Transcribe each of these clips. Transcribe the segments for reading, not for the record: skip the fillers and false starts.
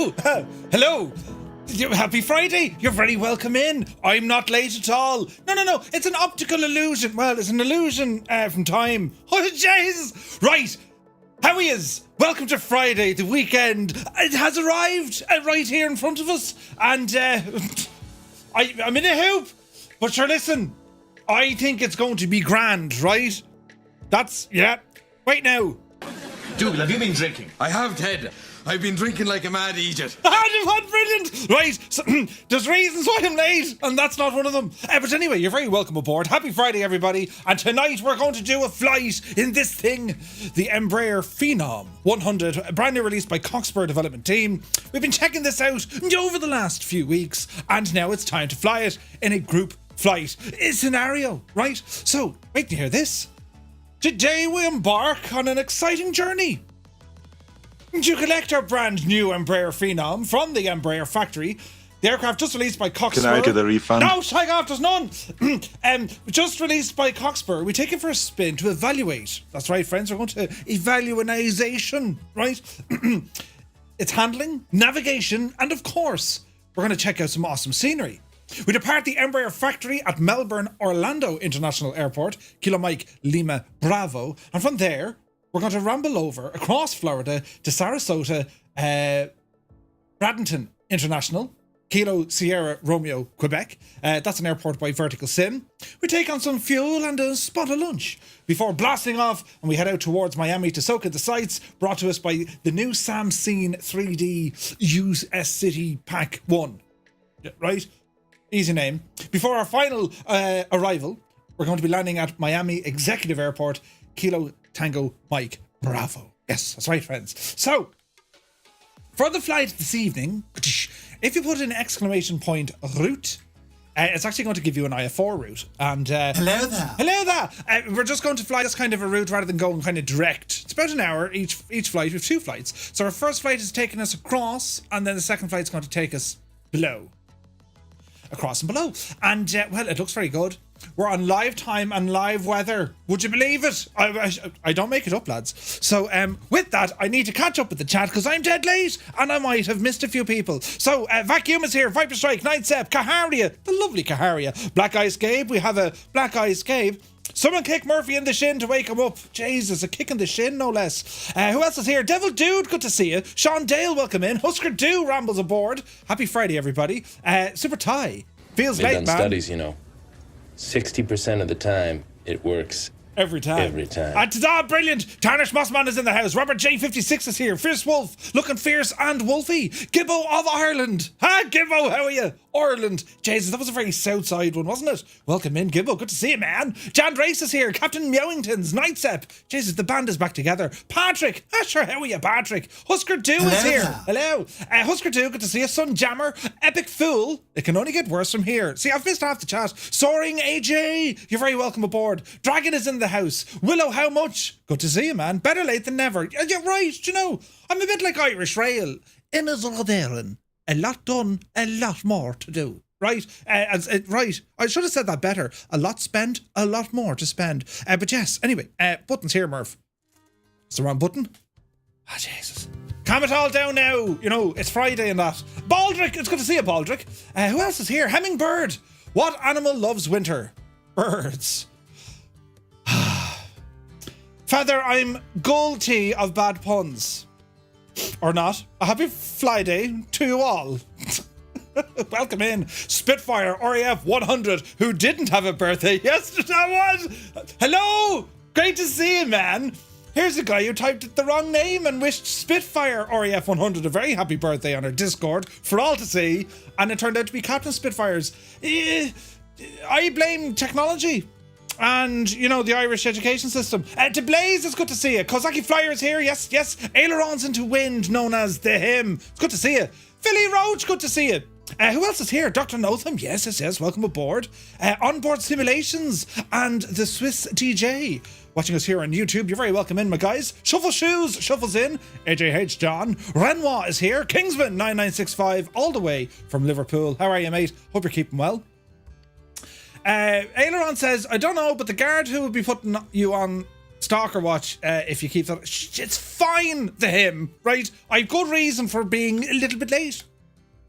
Hello! Hello! Happy Friday! You're very welcome in. I'm not late at all. No. It's an optical illusion. Well, it's an illusion from time. Oh, Jesus! Right. How he is? Welcome to Friday, the weekend. It has arrived right here in front of us. And I'm in a hoop. But sure, listen. I think it's going to be grand, right? Yeah. Wait now. Dougal, have you been drinking? I have, Ted. I've been drinking like a mad Egypt. Brilliant! Right, so, there's reasons why I'm late, and that's not one of them. But anyway, you're very welcome aboard. Happy Friday, everybody. And tonight we're going to do a flight in this thing, the Embraer Phenom 100, brand new release by Cockspur development team. We've been checking this out over the last few weeks, and now it's time to fly it in a group flight scenario, right? So, wait to hear this. Today we embark on an exciting journey to collect our brand new Embraer Phenom from the Embraer Factory. The aircraft just released by Cockspur. Can I get a refund? No, take off, there's none. Just released by Cockspur. We take it for a spin to evaluate. That's right, friends, we're going to evaluation, right? It's handling, navigation, and of course, we're going to check out some awesome scenery. We depart the Embraer Factory at Melbourne Orlando International Airport, Kilo Mike Lima Bravo, and from there, we're going to ramble over across Florida to Sarasota-Bradenton International, Kilo Sierra Romeo, Quebec. That's an airport by Verticalsim. We take on some fuel and a spot of lunch before blasting off, and we head out towards Miami to soak in the sights brought to us by the new Samsung 3D US City Pack 1. Right? Easy name. Before our final arrival, we're going to be landing at Miami Executive Airport, Kilo Tango Mike Bravo. Yes, that's right, friends. So, for the flight this evening, if you put an exclamation point route, it's actually going to give you an IF4 route. And Hello there. We're just going to fly this kind of a route rather than going kind of direct. It's about an hour each flight. We have two flights. So our first flight is taking us across, and then the second flight is going to take us below. Across and below. And, well, it looks very good. We're on live time and live weather. Would you believe it? I don't make it up, lads. So, with that, I need to catch up with the chat because I'm dead late and I might have missed a few people. So, Vacuum is here, Viper Strike, Night Sep, Caharia, the lovely Caharia, Black Ice Gabe. We have a Black Ice Gabe. Someone kick Murphy in the shin to wake him up. Jesus, a kick in the shin, no less. Who else is here? Devil Dude, good to see you. Sean Dale, welcome in. Husker Do rambles aboard. Happy Friday, everybody. Super Ty, feels late, man. They've done studies, 60% of the time, it works. Every time. And ta-da, brilliant. Tarnish Mossman is in the house. Robert J56 is here. Fierce Wolf, looking fierce and wolfy. Gibbo of Ireland. Hi, Gibbo, how are you? Ireland. Jesus, that was a very south side one, wasn't it? Welcome in, Gibbo. Good to see you, man. Jan Race is here. Captain Mewingtons. Nightsep. Jesus, the band is back together. Patrick. Sure, how are you, Patrick? Husker Do is here. Hello. Husker Do, good to see you. Sun Jammer. Epic Fool. It can only get worse from here. See, I've missed half the chat. Soaring AJ. You're very welcome aboard. Dragon is in the house. Willow, how much? Good to see you, man. Better late than never. You're right, I'm a bit like Irish Rail. In is all there, a lot done, a lot more to do. Right? Right. I should have said that better. A lot spent, a lot more to spend. But yes, anyway, buttons here, Murph. It's the wrong button. Jesus. Calm it all down now. It's Friday and that. Baldrick, it's good to see you, Baldrick. Who else is here? Hummingbird. What animal loves winter? Birds. Father, I'm guilty of bad puns. Or not. A happy fly day to you all. Welcome in. Spitfire RAF 100, who didn't have a birthday. Yes, that was. Hello. Great to see you, man. Here's a guy who typed the wrong name and wished Spitfire RAF 100 a very happy birthday on our Discord for all to see. And it turned out to be Captain Spitfires. I blame technology. And, the Irish education system. To Blaze, it's good to see you. Kozaki Flyer is here, yes. Ailerons into wind, known as the hymn. It's good to see you. Philly Roach, good to see you. Who else is here? Dr. Notham, yes, welcome aboard. Onboard Simulations and the Swiss DJ. Watching us here on YouTube, you're very welcome in, my guys. Shuffle Shoes, shuffles in. AJH John. Renoir is here. Kingsman 9965, all the way from Liverpool. How are you, mate? Hope you're keeping well. Aileron says, I don't know, but the guard who will be putting you on Stalker watch, if you keep that. It's fine, the him, right? I've good reason for being a little bit late.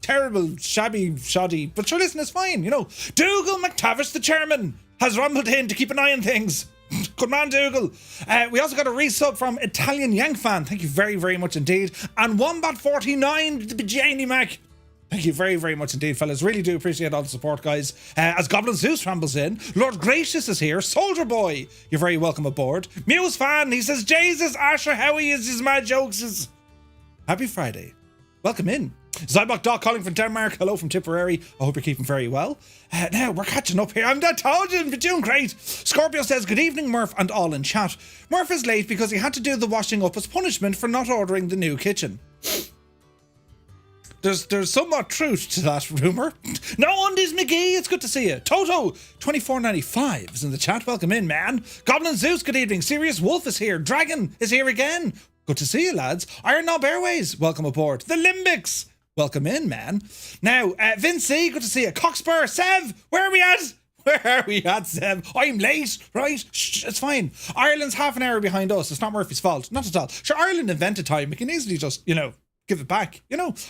Terrible, shabby, shoddy. But sure, listen, it's fine, you know. Dougal McTavish, the chairman, has rumbled in to keep an eye on things. Good man, Dougal. We also got a resub from Italian Yank fan. Thank you very, very much indeed. And Wombat49, the Bajani Mac. Thank you very, very much indeed, fellas. Really do appreciate all the support, guys. As Goblin Zeus rambles in, Lord Gracious is here. Soldier Boy, you're very welcome aboard. Muse fan, he says, Jesus, Asher, how he is his mad jokes. Happy Friday. Welcome in. Zybok Doc calling from Denmark. Hello from Tipperary. I hope you're keeping very well. Now, we're catching up here. I told you, we're doing great. Scorpio says, good evening, Murph and all in chat. Murph is late because he had to do the washing up as punishment for not ordering the new kitchen. There's somewhat truth to that rumour. No undies McGee, it's good to see you. Toto 2495 is in the chat. Welcome in, man. Goblin Zeus, good evening. Serious Wolf is here. Dragon is here again. Good to see you, lads. Iron Knob Airways, welcome aboard. The Limbics, welcome in, man. Now, Vincy, good to see you. Cockspur, Sev, where are we at? Where are we at, Sev? I'm late, right? Shh, it's fine. Ireland's half an hour behind us. It's not Murphy's fault. Not at all. Sure, Ireland invented time. We can easily just, give it back,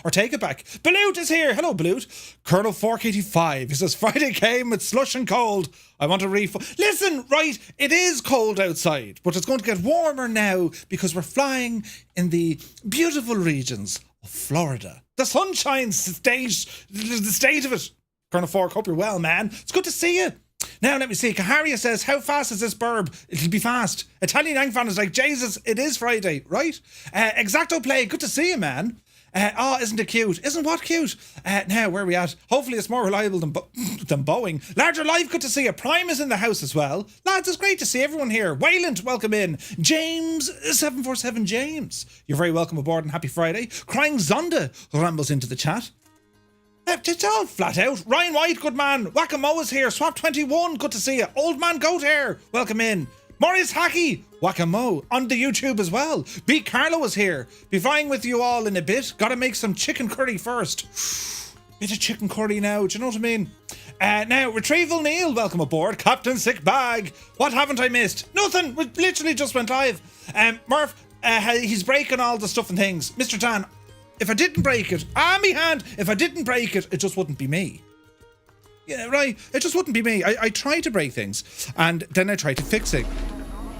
or take it back. Balut is here. Hello, Balut. Colonel 485. He says, Friday came with slush and cold. I want a refund. Listen, right, it is cold outside, but it's going to get warmer now because we're flying in the beautiful regions of Florida. The sunshine state, the state of it. Colonel 4, hope you're well, man. It's good to see you. Now, let me see. Kaharia says, how fast is this burb? It'll be fast. Italian Yang fan is like, Jesus, it is Friday, right? Exacto Play, good to see you, man. Isn't it cute? Isn't what cute? Now, where are we at? Hopefully it's more reliable than Boeing. Larger Life, good to see you. Prime is in the house as well. Lads, it's great to see everyone here. Wayland, welcome in. James, 747 James. You're very welcome aboard and happy Friday. Crying Zonda rambles into the chat. It's all flat out. Ryan White, good man. Whack-A-Mo is here. Swap 21, good to see you. Old Man Goat Hair, welcome in. Maurice Hackey, Whack-A-Mo, on the YouTube as well. B. Carlo is here. Be vying with you all in a bit. Gotta make some chicken curry first. Bit of chicken curry now, do you know what I mean? Now, Retrieval Neil, welcome aboard. Captain Sick Bag. What haven't I missed? Nothing. We literally just went live. Murph, he's breaking all the stuff and things. Mr. Dan, if I didn't break it, me hand, if I didn't break it, it just wouldn't be me. Yeah, right, it just wouldn't be me. I try to break things, and then I try to fix it.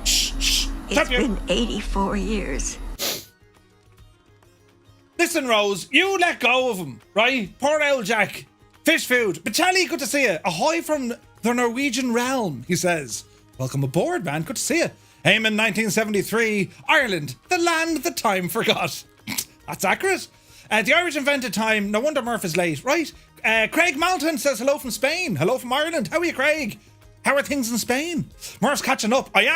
Shh. It's been 84 years. Listen, Rose, you let go of him, right? Poor old Jack. Fish food. But Charlie, good to see you. Ahoy from the Norwegian realm, he says. Welcome aboard, man. Good to see you. Eamon 1973, Ireland, the land that time forgot. That's accurate. The Irish invented time. No wonder Murph is late, right? Craig Mountain says hello from Spain. Hello from Ireland. How are you, Craig? How are things in Spain? Murph's catching up. I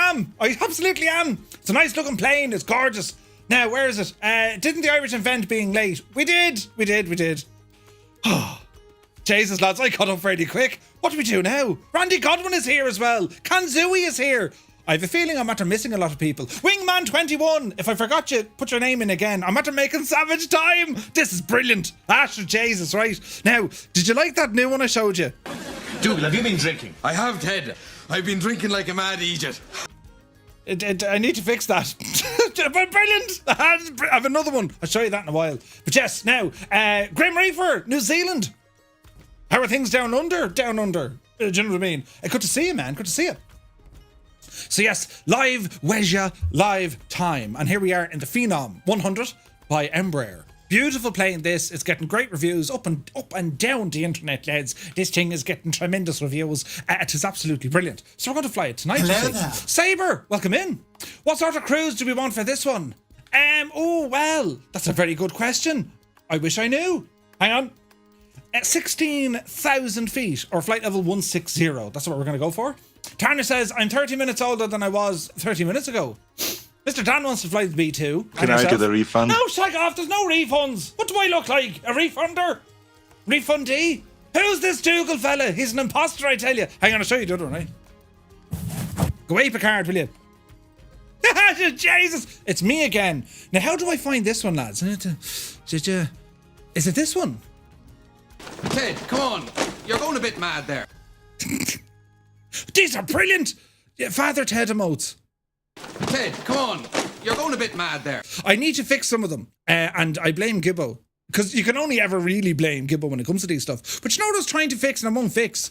absolutely am. It's a nice looking plane. It's gorgeous. Now, where is it? Didn't the Irish invent being late? We did. Jesus, lads, I caught up fairly quick. What do we do now? Randy Godwin is here as well. Kanzui is here. I have a feeling I'm after missing a lot of people. Wingman21, if I forgot you, put your name in again. I'm after making savage time. This is brilliant. Asher, Jesus, right. Now, did you like that new one I showed you? Dougal, have you been drinking? I have, Ted. I've been drinking like a mad idiot. I need to fix that. Brilliant. I have another one. I'll show you that in a while. But yes, now, Grim Reaper, New Zealand. How are things down under? Do you know what I mean? Good to see you, man. Good to see you. So yes, live Weja, live time. And here we are in the Phenom 100 by Embraer. Beautiful plane this. It's getting great reviews up and down the internet, lads. This thing is getting tremendous reviews. It is absolutely brilliant. So we're going to fly it tonight. Hello there. Sabre, welcome in. What sort of cruise do we want for this one? Oh, well, that's a very good question. I wish I knew. Hang on. 16,000 feet or flight level 160. That's what we're going to go for. Tarner says, I'm 30 minutes older than I was 30 minutes ago. Mr. Dan wants to fly the B2. Can I get a refund? No, shag off. There's no refunds. What do I look like? A refunder? Refundee? Who's this Dougal fella? He's an imposter, I tell you. Hang on, I'll show you the other one, right? Go away, Picard, will you? Jesus! It's me again. Now, how do I find this one, lads? Is it this one? Ted, come on. You're going a bit mad there. These are brilliant! Father Ted emotes. Ted, come on. You're going a bit mad there. I need to fix some of them. And I blame Gibbo. Because you can only ever really blame Gibbo when it comes to these stuff. But you know what I was trying to fix and I won't fix?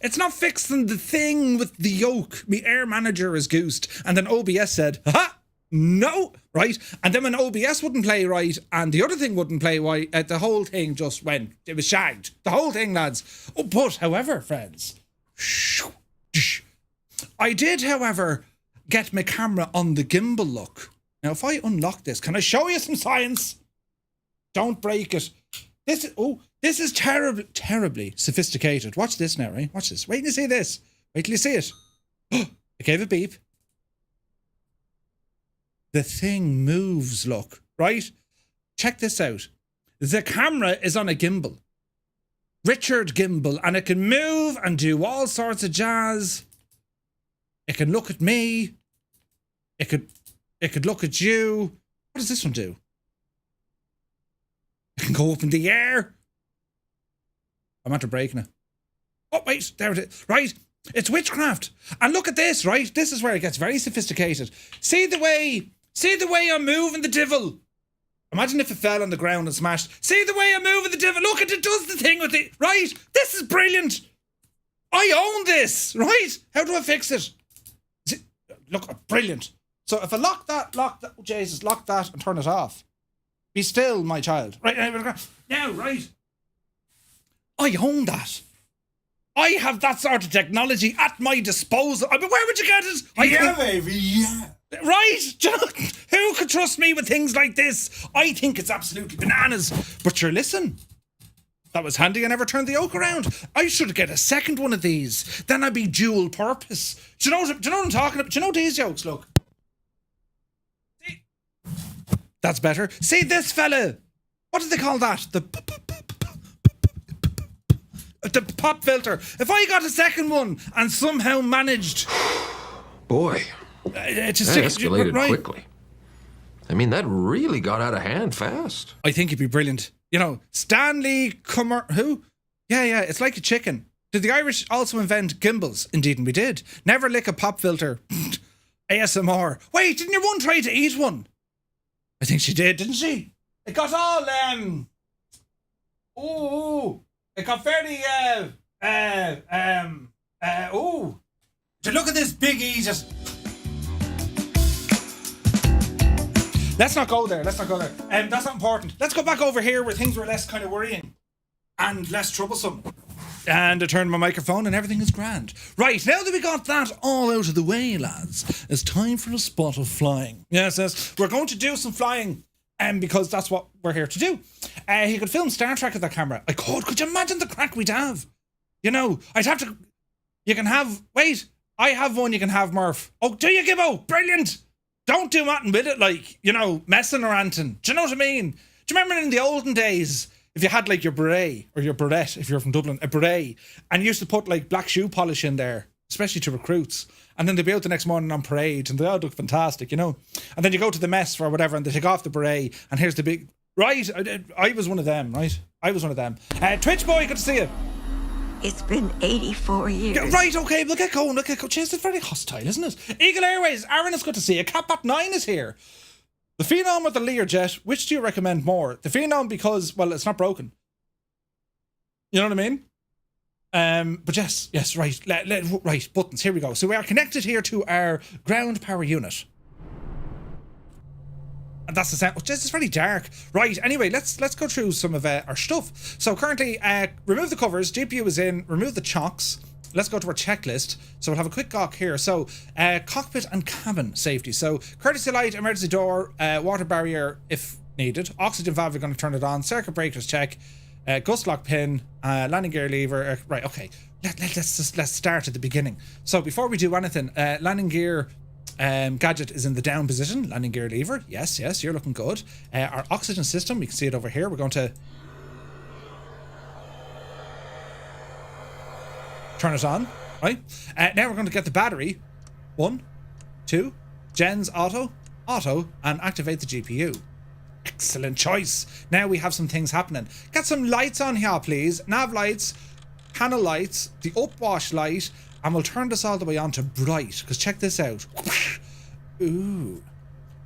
It's not fixing the thing with the yoke. Me air manager is goosed. And then OBS said, ha! No! Right? And then when OBS wouldn't play right and the other thing wouldn't play right, the whole thing just went. It was shagged. The whole thing, lads. Oh, but, however, friends, I did, however, get my camera on the gimbal look. Now, if I unlock this, can I show you some science? Don't break it. This is terribly sophisticated. Watch this now, right? Watch this. Wait till you see this. Wait till you see it. It gave a beep. The thing moves, look, right? Check this out. The camera is on a gimbal. Richard gimbal, and it can move and do all sorts of jazz. It can look at me. It could look at you. What does this one do? It can go up in the air. I'm after breaking it. Oh, wait, there it is. Right, it's witchcraft. And look at this, right? This is where it gets very sophisticated. See the way I'm moving the devil. Imagine if it fell on the ground and smashed. See the way I'm moving the devil. Look, it does the thing with it. Right, this is brilliant. I own this, right? How do I fix it? Look, brilliant. So if I lock that, oh, Jesus, lock that and turn it off. Be still, my child. Right, now, right. I own that. I have that sort of technology at my disposal. I mean, where would you get it? Baby, yeah. Right? Do you know, who could trust me with things like this? I think it's absolutely bananas. But sure, listen. That was handy. I never turned the yoke around. I should get a second one of these. Then I'd be dual purpose. Do you know what I'm talking about? Do you know these yokes? Look. See? That's better. See this fella. What do they call that? The pop filter. If I got a second one and somehow managed... Boy, that escalated quickly. I mean, that really got out of hand fast. I think it'd be brilliant. You know, Stanley who? Yeah, it's like a chicken. Did the Irish also invent gimbals? Indeed, and we did. Never lick a pop filter. ASMR. Wait, didn't your one try to eat one? I think she did, didn't she? It got all, it got very, to look at this big eater. Let's not go there. That's not important. Let's go back over here where things were less kind of worrying and less troublesome. And I turned my microphone and everything is grand. Right, now that we got that all out of the way, lads, it's time for a spot of flying. Yes, we're going to do some flying. Because that's what we're here to do. He could film Star Trek with that camera. I could. Could you imagine the crack we'd have? You know, I'd have to... You can have... Wait, I have one you can have, Murph. Oh, do you, Gibbo? Brilliant. Don't do nothing with it, like, you know, messing or anything. Do you know what I mean? Do you remember in the olden days, if you had, like, your beret, or your beret, if you're from Dublin, a beret, and you used to put, like, black shoe polish in there, especially to recruits, and then they'd be out the next morning on parade, and they all look fantastic, you know? And then you go to the mess or whatever, and they take off the beret, and here's the big... Right, I was one of them, right? I was one of them. Twitch boy, good to see you. It's been 84 years. Right, okay, we'll get going. Jeez, it's very hostile, isn't it? Eagle Airways, Aaron, it's good to see you. Catbat 9 is here. The Phenom or the Learjet, which do you recommend more? The Phenom because, well, it's not broken. You know what I mean? But yes, right, right, buttons, here we go. So we are connected here to our ground power unit. And that's the sound. Oh, this is very dark. Right, anyway, let's go through some of our stuff. So currently, remove the covers, GPU is in, remove the chocks. Let's go to our checklist. So we'll have a quick gawk here. So, cockpit and cabin safety. So, courtesy light, emergency door, water barrier if needed. Oxygen valve, we're going to turn it on. Circuit breakers check. Gust lock pin, landing gear lever. Right, okay. Let's start at the beginning. So before we do anything, landing gear gadget is in the down position. Landing gear lever. Yes, you're looking good. Our oxygen system, you can see it over here. We're going to turn it on. Right. Now we're going to get the battery. 1, 2, gens auto, and activate the GPU. Excellent choice. Now we have some things happening. Get some lights on here, please. Nav lights, panel lights, the upwash light, and we'll turn this all the way on to bright, because check this out. Ooh.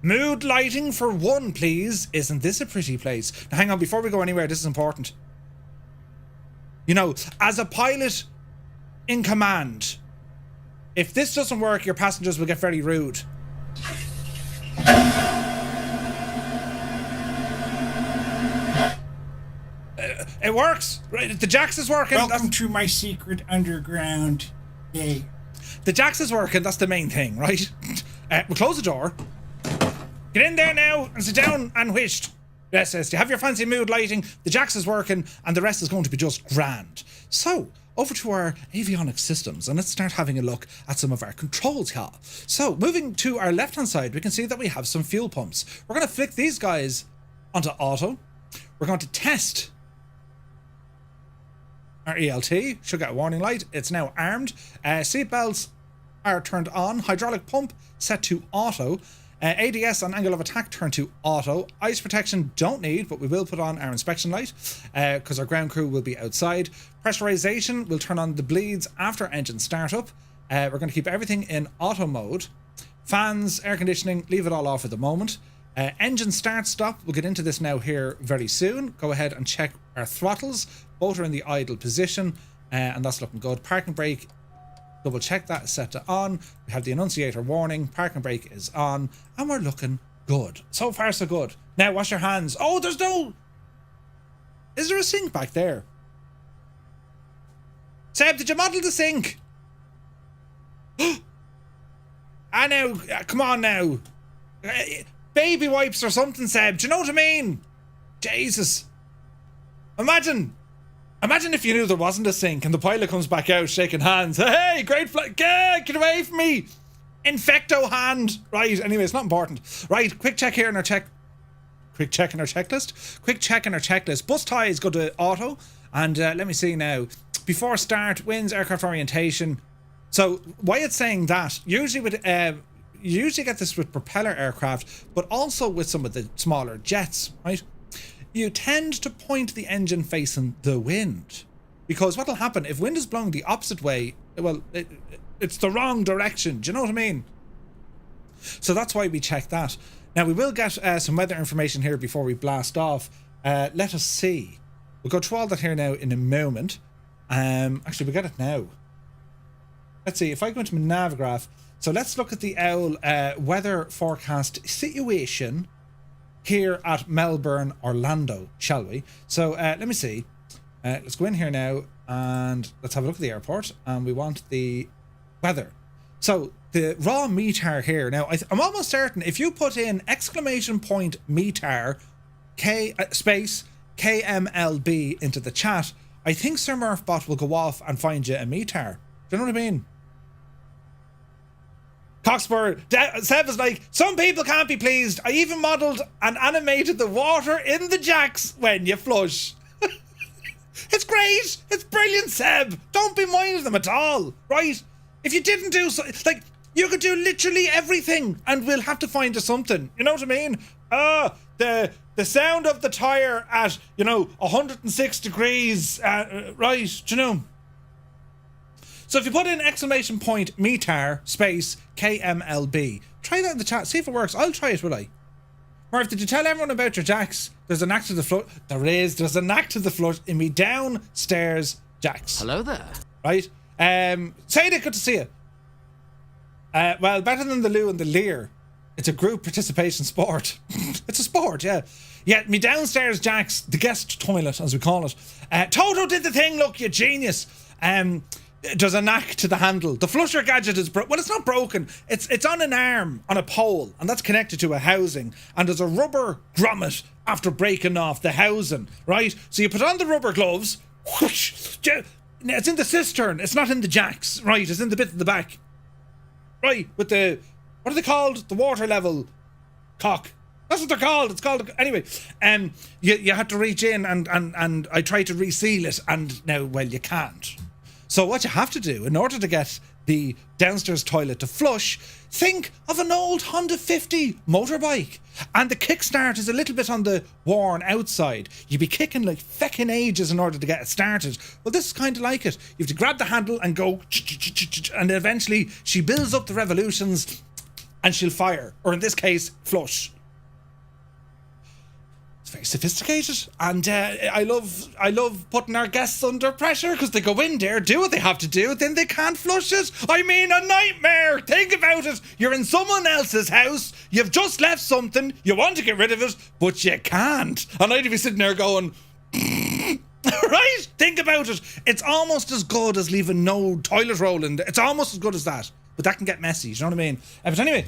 Mood lighting for 1, please. Isn't this a pretty place? Now, hang on, before we go anywhere, this is important. You know, as a pilot in command, if this doesn't work, your passengers will get very rude. It works. Right, the Jax is working. Welcome to my secret underground day. The Jax is working. That's the main thing, right? We'll close the door. Get in there now and sit down and whisht. Yes, you have your fancy mood lighting. The Jax is working, and the rest is going to be just grand. So, over to our avionics systems, and let's start having a look at some of our controls here. So, moving to our left-hand side, we can see that we have some fuel pumps. We're going to flick these guys onto auto. We're going to test our ELT. Should get a warning light. It's now armed. Seatbelts are turned on. Hydraulic pump set to auto. ADS and angle of attack turned to auto. Ice protection don't need, but we will put on our inspection light because our ground crew will be outside. Pressurization will turn on the bleeds after engine startup. We're going to keep everything in auto mode. Fans, air conditioning, leave it all off at the moment. Engine start stop, we'll get into this now here very soon. Go ahead and check our throttles. Both are in the idle position and that's looking good. Parking brake, double check that is set to on. We have the annunciator warning, parking brake is on, and we're looking good. So far so good. Now wash your hands. Oh, there's no... Is there a sink back there? Seb, did you model the sink? I know, come on now. Baby wipes or something, Seb. Do you know what I mean? Jesus. Imagine if you knew there wasn't a sink and the pilot comes back out shaking hands. Hey, great flight. Get away from me. Infecto hand. Right, anyway, it's not important. Right, quick check here in our check. Quick check in our checklist. Quick check in our checklist. Bus ties go to auto. And let me see now. Before start, winds, aircraft orientation. So why it's saying that, usually with... you usually get this with propeller aircraft, but also with some of the smaller jets, right? You tend to point the engine facing the wind. Because what will happen, if wind is blowing the opposite way, well, it's the wrong direction. Do you know what I mean? So that's why we check that. Now, we will get some weather information here before we blast off. Let us see. We'll go through all that here now in a moment. Actually, we get it now. Let's see, if I go into my Navigraph, so let's look at the OWL weather forecast situation here at Melbourne, Orlando, shall we? So let me see. Let's go in here now and let's have a look at the airport. And we want the weather. So the raw METAR here. Now, I'm almost certain if you put in METAR space KMLB into the chat, I think Sir Murphbot will go off and find you a METAR. Do you know what I mean? Cockspur, Seb is like, some people can't be pleased. I even modelled and animated the water in the jacks when you flush. It's great. It's brilliant, Seb. Don't be minding them at all, right? If you didn't do so, like, you could do literally everything and we'll have to find you something. You know what I mean? The sound of the tyre at, 106 degrees, right, do you know? So if you put in METAR space KMLB, try that in the chat, see if it works. I'll try it, will I? Murph, did you tell everyone about your jacks? There's an act of the flush. There's an act of the flush in me downstairs jacks. Hello there. Right? Sadie, good to see you. Well, better than the loo and the leer. It's a group participation sport. It's a sport, yeah. Yeah, me downstairs jacks, the guest toilet, as we call it. Toto did the thing, look, you genius. There's a knack to the handle. The flusher gadget is well, it's not broken. It's on an arm, on a pole, and that's connected to a housing. And there's a rubber grommet after breaking off the housing, right? So you put on the rubber gloves. Whoosh, it's in the cistern. It's not in the jacks, right? It's in the bit at the back, right? With the, what are they called? The water level cock. That's what they're called. It's called anyway. You had to reach in and I tried to reseal it, and now, well, you can't. So what you have to do in order to get the downstairs toilet to flush, think of an old Honda 50 motorbike, and the kickstart is a little bit on the worn outside. You'd be kicking like feckin' ages in order to get it started. Well, this is kind of like it. You have to grab the handle and go, and eventually she builds up the revolutions, and she'll fire, or in this case, flush. It's very sophisticated, and I love putting our guests under pressure because they go in there, do what they have to do, then they can't flush it. I mean, a nightmare. Think about it. You're in someone else's house, you've just left something, you want to get rid of it, but you can't. And I'd be sitting there going, right? Think about it. It's almost as good as leaving no toilet roll in there. It's almost as good as that, but that can get messy. You know what I mean? But anyway,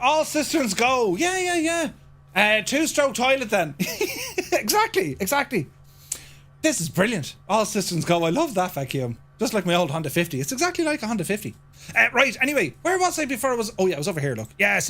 all systems go. Yeah. 2-stroke toilet then. Exactly. This is brilliant. All systems go. I love that vacuum. Just like my old Honda 50. It's exactly like a Honda 50. Right, anyway, where was I before I was... Oh yeah, I was over here, look. Yes.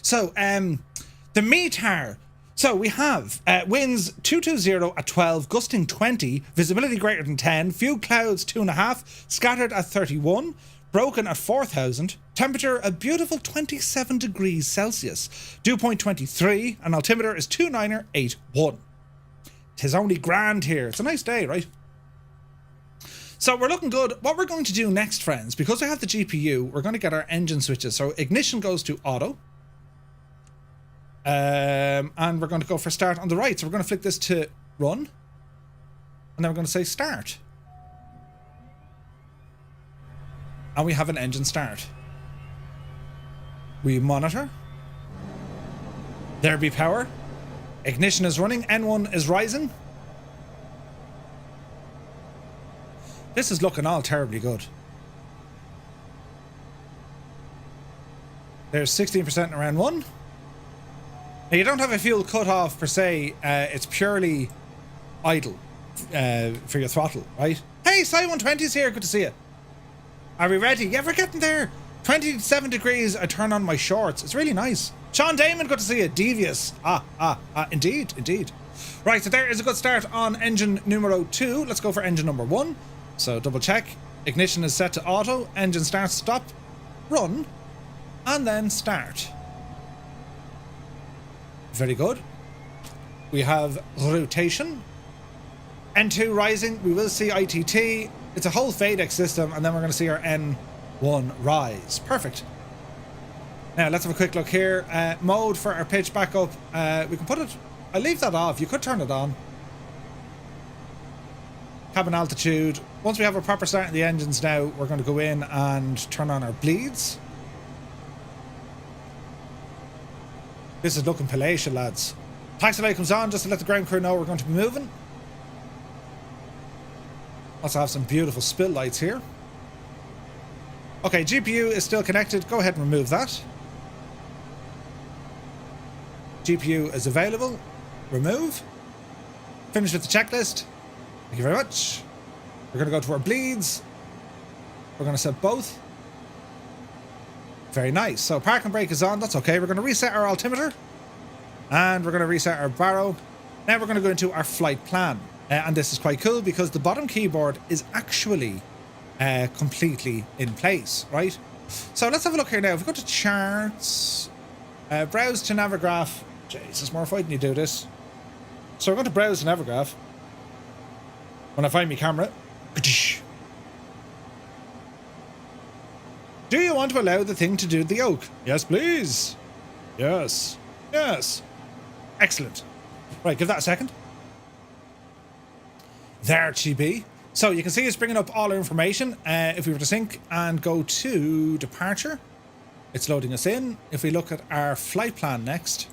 So, the METAR. So we have winds 220 at 12, gusting 20, visibility greater than 10, few clouds 2.5, scattered at 31, broken at 4,000, temperature a beautiful 27 degrees Celsius, dew point 23, and altimeter is 2981. 'Tis only grand here. It's a nice day, right? So we're looking good. What we're going to do next, friends, because I have the GPU, we're going to get our engine switches. So ignition goes to auto. And we're going to go for start on the right. So we're going to flick this to run. And then we're going to say start. And we have an engine start. We monitor. There be power. Ignition is running. N1 is rising. This is looking all terribly good. There's 16% in round 1. Now, you don't have a fuel cut-off per se. It's purely idle for your throttle, right? Hey, Cy120's here. Good to see you. Are we ready? Yeah, we're getting there. 27 degrees. I turn on my shorts. It's really nice. Sean Damon, good to see you. Devious. Indeed. Right, so there is a good start on engine numero 2. Let's go for engine number 1. So double check. Ignition is set to auto. Engine start, stop, run, and then start. Very good. We have rotation. N2 rising. We will see ITT. It's a whole FADEX system, and then we're going to see our N1 rise. Perfect. Now let's have a quick look here. Mode for our pitch back up. We can put it... I'll leave that off. You could turn it on. Cabin altitude. Once we have a proper start in the engines now, we're going to go in and turn on our bleeds. This is looking palatial, lads. Taxi light comes on just to let the ground crew know we're going to be moving. Also have some beautiful spill lights here. Okay, GPU is still connected. Go ahead and remove that. GPU is available. Remove. Finish with the checklist. Thank you very much. We're going to go to our bleeds. We're going to set both. Very nice. So park and brake is on. That's okay. We're going to reset our altimeter. And we're going to reset our baro. Now we're going to go into our flight plan. And this is quite cool because the bottom keyboard is actually completely in place, right? So let's have a look here now. If we go to charts, browse to Navigraph. Jesus, more fighting you do this. So we're going to browse to Navigraph. When I find my camera. Do you want to allow the thing to do the yoke? Yes, please. Yes. Excellent. Right, give that a second. There she be. So you can see it's bringing up all our information. If we were to sync and go to departure, it's loading us in. If we look at our flight plan next,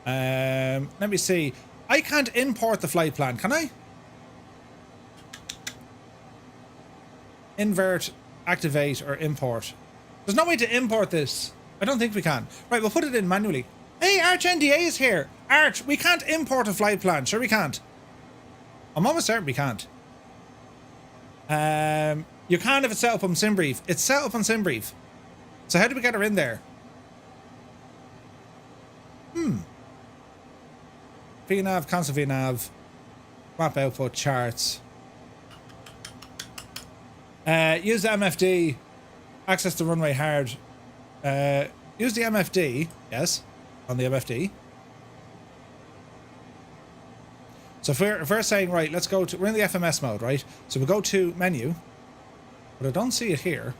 let me see. I can't import the flight plan, can I? Invert, activate, or import. There's no way to import this. I don't think we can. Right, we'll put it in manually. Hey, Arch NDA is here. Arch, we can't import a flight plan. Sure we can't. I'm almost certain we can't. You can if it's set up on SimBrief. It's set up on SimBrief. So how do we get her in there? VNav, console VNav, map output, charts. Use the MFD, access the runway hard. Use the MFD, yes, on the MFD. So if we're saying, right, let's go to, we're in the FMS mode, right? So we go to menu, but I don't see it here.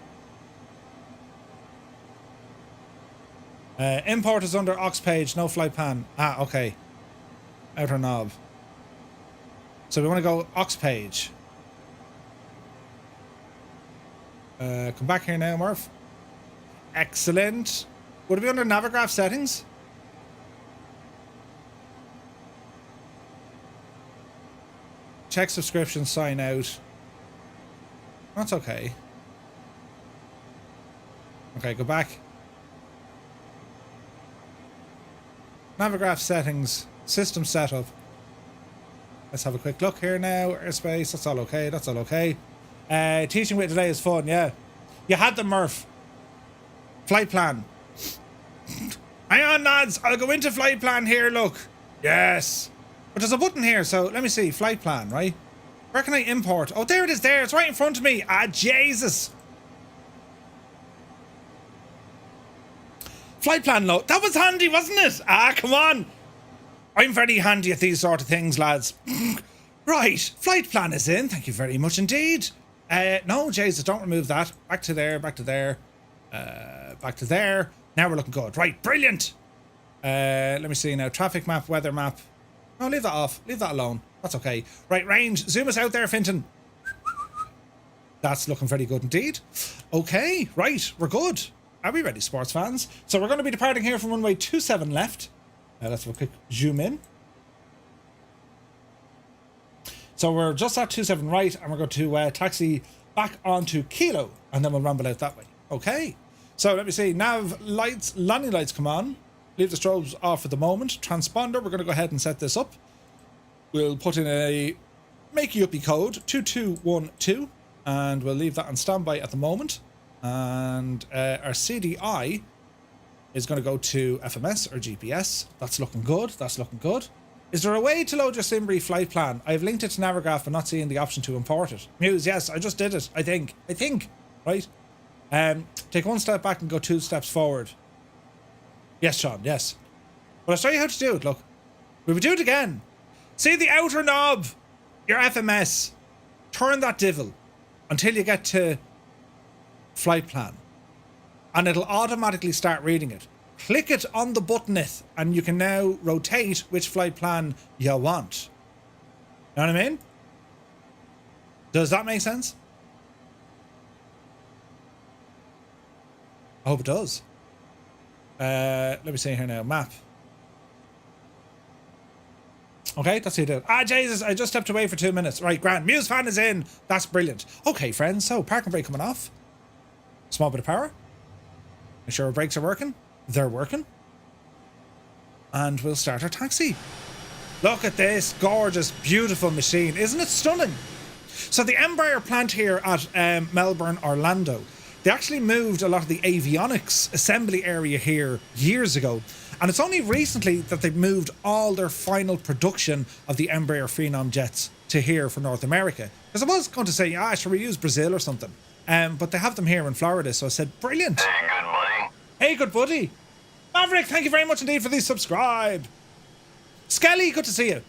Import is under aux page, no flight plan. Ah, okay. Outer knob. So we want to go aux page. Come back here now, Murph. Excellent. Would it be under Navigraph settings? Check subscription, sign out. That's okay. Okay, go back. Navigraph settings, system setup. Let's have a quick look here now. Airspace, that's all okay, that's all okay. Teaching with today is fun, yeah. You had the Murph. Flight plan. Hang on, lads, I'll go into flight plan here, look. Yes. But there's a button here, so let me see. Flight plan, right? Where can I import? Oh, there it is there. It's right in front of me. Ah, Jesus. Flight plan load. That was handy, wasn't it? Ah, come on. I'm very handy at these sort of things, lads. Right. Flight plan is in. Thank you very much indeed. No, Jesus, don't remove that. Back to there, back to there. Back to there. Now we're looking good. Right, brilliant. Let me see now. Traffic map, weather map. No, leave that off. Leave that alone. That's okay. Right, range. Zoom us out there, Finton. That's looking very good indeed. Okay, right. We're good. Are we ready, sports fans? So we're going to be departing here from runway 27 left. Let's have a quick zoom in. So we're just at 27 right, and we're going to taxi back onto Kilo, and then we'll ramble out that way. Okay. So let me see. Nav lights, landing lights come on. Leave the strobes off at the moment. Transponder, we're going to go ahead and set this up. We'll put in a makey-uppy code, 2212, and we'll leave that on standby at the moment. And our CDI is going to go to FMS or GPS. That's looking good. That's looking good. Is there a way to load your Simbury flight plan? I've linked it to Navigraph but not seeing the option to import it. Muse, yes, I just did it. I think. Right? Take one step back and go 2 steps forward. Yes, Sean, yes. But I'll show you how to do it, look. We would do it again. See the outer knob? Your FMS. Turn that divel until you get to flight plan. And it'll automatically start reading it. Click it on the buttoneth and you can now rotate which flight plan you want. You know what I mean? Does that make sense? I hope it does. Let me see here now. Map. Okay, that's how you do it. Ah, Jesus, I just stepped away for 2 minutes. Right, grand. Muse fan is in. That's brilliant. Okay, friends, so parking brake coming off. Small bit of power. Make sure our brakes are working. They're working. And we'll start our taxi. Look at this gorgeous, beautiful machine. Isn't it stunning? So the Embraer plant here at Melbourne, Orlando, they actually moved a lot of the avionics assembly area here years ago. And it's only recently that they've moved all their final production of the Embraer Phenom jets to here for North America. Because I was going to say, should we use Brazil or something? But they have them here in Florida, so I said, brilliant. Hey, good buddy. Hey, good buddy. Maverick, thank you very much indeed for the subscribe. Skelly, good to see you.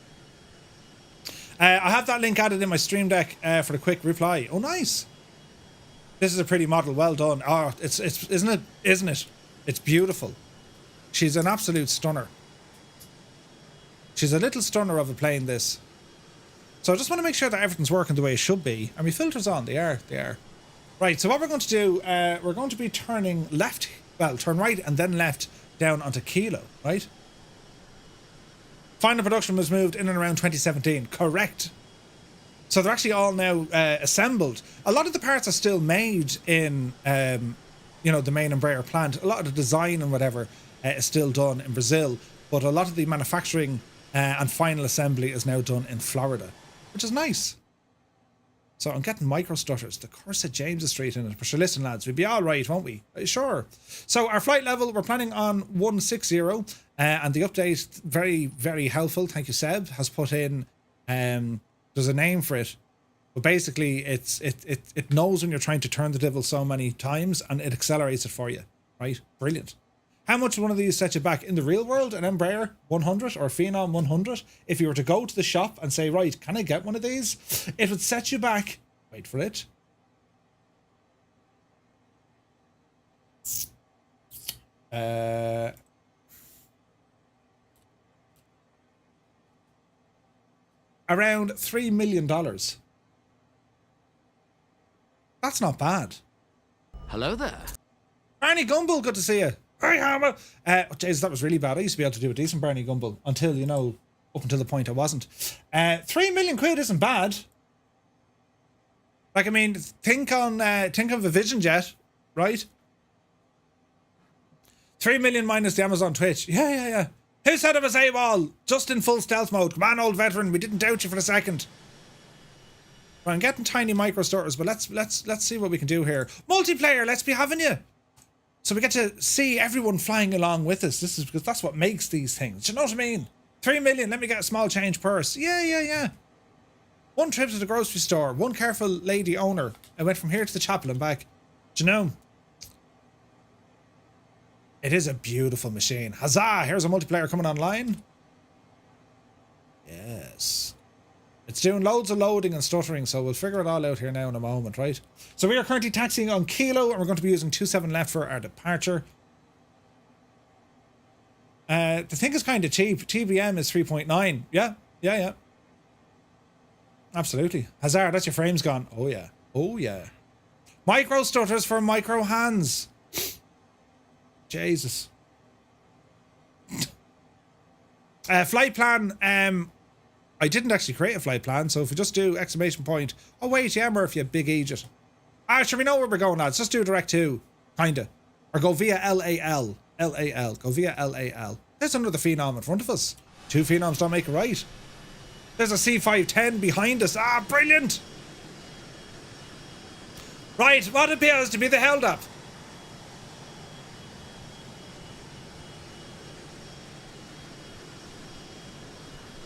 I have that link added in my stream deck for the quick reply. Oh, nice. This is a pretty model. Well done. Oh, it's isn't it? It's beautiful. She's an absolute stunner. She's a little stunner of a plane, this. So I just want to make sure that everything's working the way it should be. And my filters on. They are. Right, so what we're going to do, we're going to be turning left, well, turn right and then left down onto Kilo, right? Final production was moved in and around 2017. Correct. So they're actually all now assembled. A lot of the parts are still made in, you know, the main Embraer plant. A lot of the design and whatever is still done in Brazil. But a lot of the manufacturing and final assembly is now done in Florida, which is nice. So I'm getting micro stutters. The course at James Street in it. But sure, listen, lads, we'll be all right, won't we? Sure. So our flight level, we're planning on 160. And the update, very, very helpful. Thank you, Seb, has put in, there's a name for it. But basically, it knows when you're trying to turn the divel so many times and it accelerates it for you. Right? Brilliant. How much would one of these set you back in the real world? An Embraer 100 or Phenom 100? If you were to go to the shop and say, right, can I get one of these? It would set you back, wait for it, Around $3 million. That's not bad. Hello there. Barney Gumble, good to see you. Hi, Hammer. Oh, Jesus, that was really bad. I used to be able to do a decent Barney Gumble until, you know, up until the point I wasn't. 3 million quid isn't bad. Like, I mean, think of a Vision Jet, right? 3 million minus the Amazon Twitch. Yeah. Who said it was AWOL? Just in full stealth mode. Come on, old veteran. We didn't doubt you for a second. Well, I'm getting tiny micro starters, but let's see what we can do here. Multiplayer, let's be having you. So we get to see everyone flying along with us. This is because that's what makes these things. Do you know what I mean? 3 million, let me get a small change purse. Yeah. One trip to the grocery store. One careful lady owner. I went from here to the chapel and back. Do you know? It is a beautiful machine. Huzzah! Here's a multiplayer coming online. Yes. It's doing loads of loading and stuttering, so we'll figure it all out here now in a moment, right? So we are currently taxiing on Kilo, and we're going to be using 27 left for our departure. The thing is kind of cheap. TBM is 3.9. Yeah. Absolutely. Hazard, that's your frames gone. Oh yeah. Micro stutters for micro hands. Jesus. Flight plan. I didn't actually create a flight plan, so if we just do exclamation point. Oh wait, yeah, Murphy, you big idiot. Sure, we know where we're going, lads. Just do direct to, kinda. Or go via LAL. Go via LAL. There's another Phenom in front of us. 2 Phenoms don't make it right. There's a C510 behind us. Brilliant! Right, what appears to be the held up?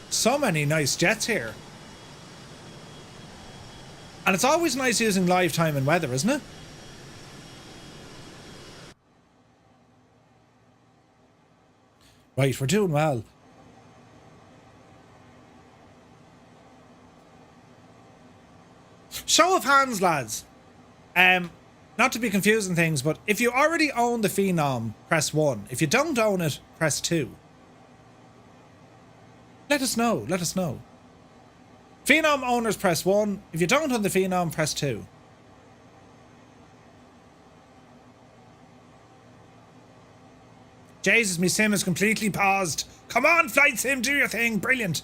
So many nice jets here. And it's always nice using live time and weather, isn't it? Right, we're doing well. Show of hands, lads. Not to be confusing things, but if you already own the Phenom, press 1. If you don't own it, press 2. Let us know. Phenom owners, press 1. If you don't own the Phenom, press 2. Jesus, me sim is completely paused. Come on, Flight Sim, do your thing. Brilliant.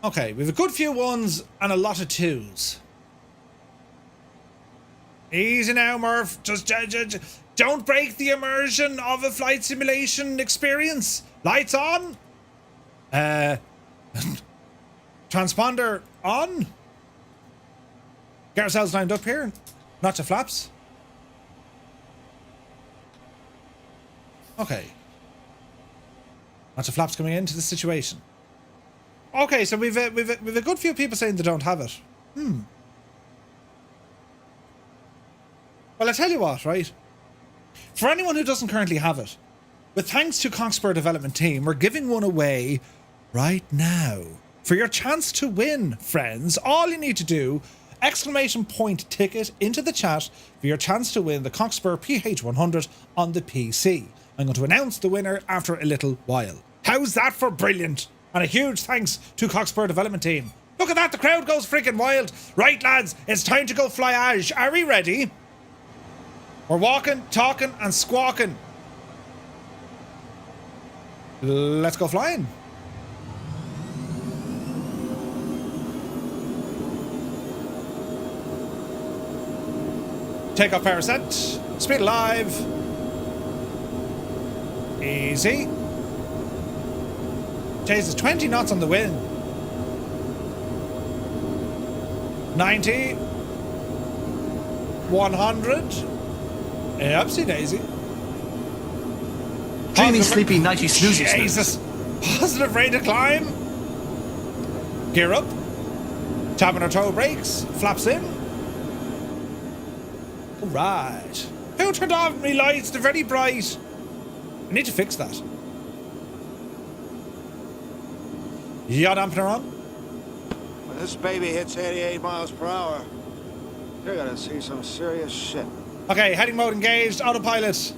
Okay, we have a good few 1s and a lot of 2s. Easy now, Murph. Just don't break the immersion of a flight simulation experience. Lights on. Transponder on. Get ourselves lined up here. Not to flaps. Okay. Not to flaps coming into the situation. Okay, so we've a good few people saying they don't have it. Well, I tell you what, right? For anyone who doesn't currently have it, with thanks to Cockspur development team, we're giving one away right now. For your chance to win, friends, all you need to do, exclamation point ticket into the chat for your chance to win the Cockspur PH100 on the PC. I'm going to announce the winner after a little while. How's that for brilliant? And a huge thanks to Cockspur development team. Look at that, the crowd goes freaking wild. Right, lads, it's time to go flyage. Are we ready? We're walking, talking, and squawking. Let's go flying. Take off power set. Speed alive. Easy. Jesus, 20 knots on the wind. 90. 100. Upsy daisy. Dreamy, sleepy, nighty, snoozy, Jesus. Positive rate of climb. Gear up. Tapping our toe brakes. Flaps in. Alright. Who turned off me lights? They're very bright. I need to fix that. Yaw dampener on. When this baby hits 88 miles per hour, you're gonna see some serious shit. Okay, heading mode engaged, autopilot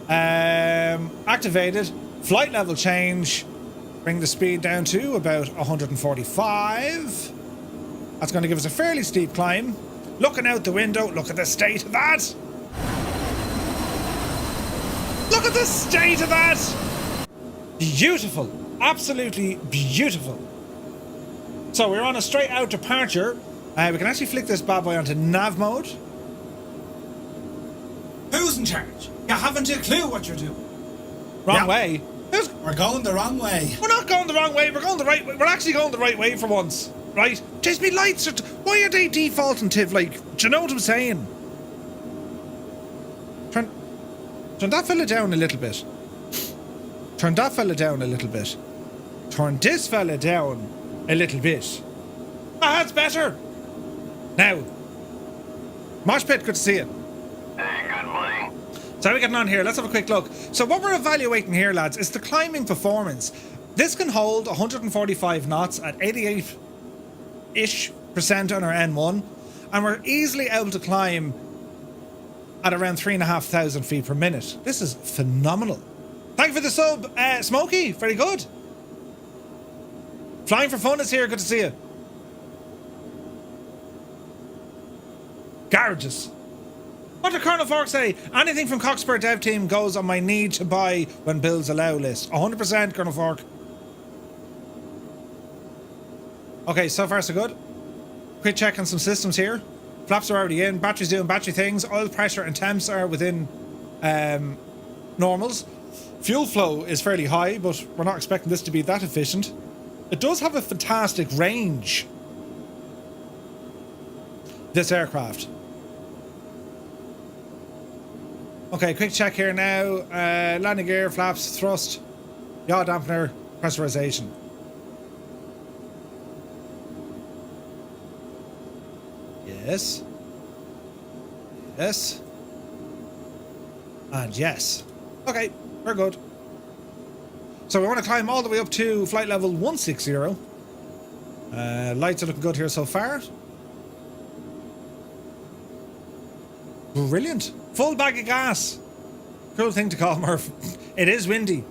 activated, flight level change, bring the speed down to about 145. That's going to give us a fairly steep climb. Looking out the window, look at the state of that. Look at the state of that. Beautiful, absolutely beautiful. So we're on a straight out departure. We can actually flick this bad boy onto nav mode. Who's in charge? You haven't a clue what you're doing. Wrong way. We're going the wrong way. We're not going the wrong way. We're going the right way. We're actually going the right way for once, right? Just me lights are. Why are they defaulting to like? Do you know what I'm saying? Turn that fella down a little bit. Turn that fella down a little bit. Turn this fella down a little bit. Ah, that's better. Now, Mosh Pit, good to see you. Hey, good morning. So how are we getting on here? Let's have a quick look. So what we're evaluating here, lads, is the climbing performance. This can hold 145 knots at 88-ish% on our N1, and we're easily able to climb at around 3,500 feet per minute. This is phenomenal. Thank you for the sub, Smokey. Very good. Flying for Fun is here. Good to see you. Garages. What did Colonel Fork say? Anything from Cockspur dev team goes on my need to buy when bills allow list. 100%, Colonel Fork. Okay, so far so good. Quick check on some systems here. Flaps are already in. Batteries doing battery things. Oil pressure and temps are within normals. Fuel flow is fairly high, but we're not expecting this to be that efficient. It does have a fantastic range, this aircraft. Okay, quick check here now. Landing gear, flaps, thrust, yaw dampener, pressurization. Yes. Yes. And yes. Okay, we're good. So we want to climb all the way up to flight level 160. Lights are looking good here so far. Brilliant. Full bag of gas. Cool thing to call, Murph. It is windy.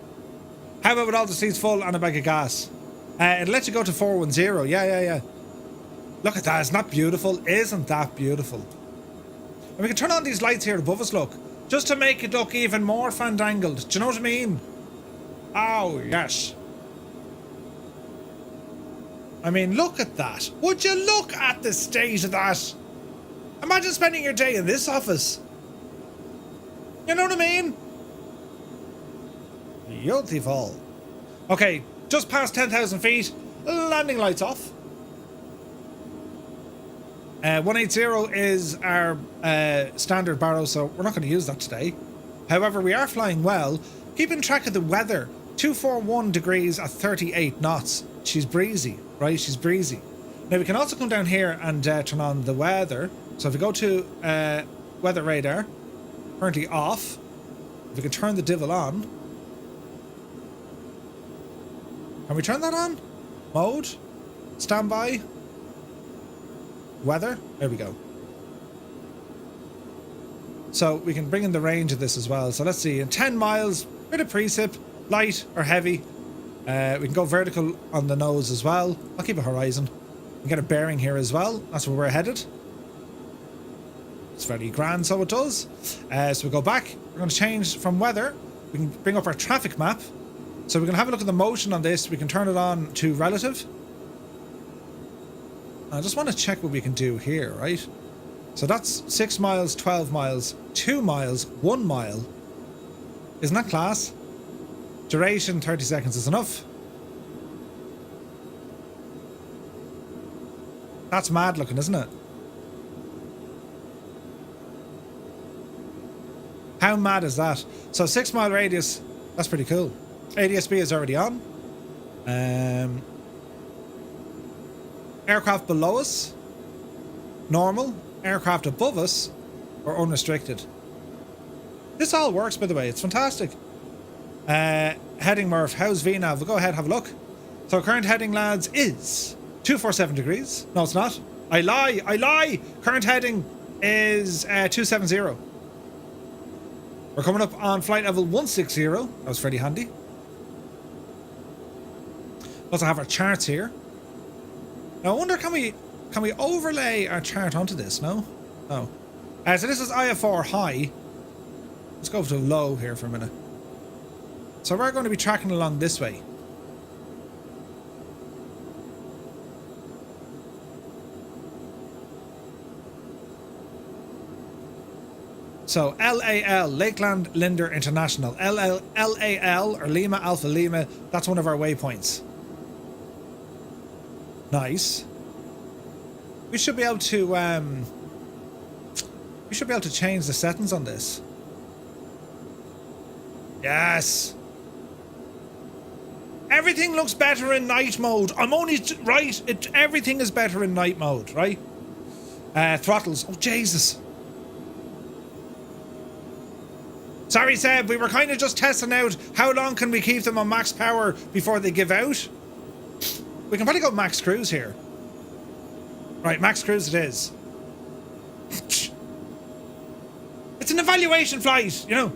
How about with all the seats full and a bag of gas? It'll let you go to 410. Yeah. Look at that. Isn't that beautiful? Isn't that beautiful? And we can turn on these lights here above us, look. Just to make it look even more fandangled. Do you know what I mean? Oh, yes. I mean, look at that. Would you look at the state of that? Imagine spending your day in this office. You know what I mean? Beautiful. Okay, just past 10,000 feet. Landing lights off. 180 is our standard barrow, so we're not going to use that today. However, we are flying well. Keeping track of the weather. 241 degrees at 38 knots. She's breezy, right? She's breezy. Now, we can also come down here and turn on the weather. So if we go to weather radar, currently off. If we can turn the divel on. Can we turn that on? Mode. Standby. Weather. There we go. So we can bring in the range of this as well. So let's see. In 10 miles, bit of precip, light or heavy. We can go vertical on the nose as well. I'll keep a horizon. We can get a bearing here as well. That's where we're headed. It's fairly grand, so it does. So we go back. We're going to change from weather. We can bring up our traffic map. So we're going to have a look at the motion on this. We can turn it on to relative. I just want to check what we can do here, right? So that's 6 miles, 12 miles, 2 miles, 1 mile. Isn't that class? Duration, 30 seconds is enough. That's mad looking, isn't it? How mad is that? So 6 mile radius, that's pretty cool. ADSB is already on. Aircraft below us, normal. Aircraft above us, or unrestricted. This all works, by the way. It's fantastic. Heading, Murph. How's VNAV? We'll go ahead and have a look. So current heading, lads, is 247 degrees. No, it's not. I lie. Current heading is 270. We're coming up on flight level 160. That was fairly handy. Also have our charts here. Now I wonder, can we overlay our chart onto this? No? No. So this is IFR high. Let's go to low here for a minute. So we're going to be tracking along this way. So LAL, Lakeland Linder International. LAL, or Lima Alpha Lima, that's one of our waypoints. Nice. We should be able to change the settings on this. Yes. Everything looks better in night mode. I'm only right. Everything is better in night mode, right? Throttles. Oh Jesus. Sorry, Seb. We were kind of just testing out how long can we keep them on max power before they give out. We can probably go max cruise here. Right, max cruise it is. It's an evaluation flight, you know.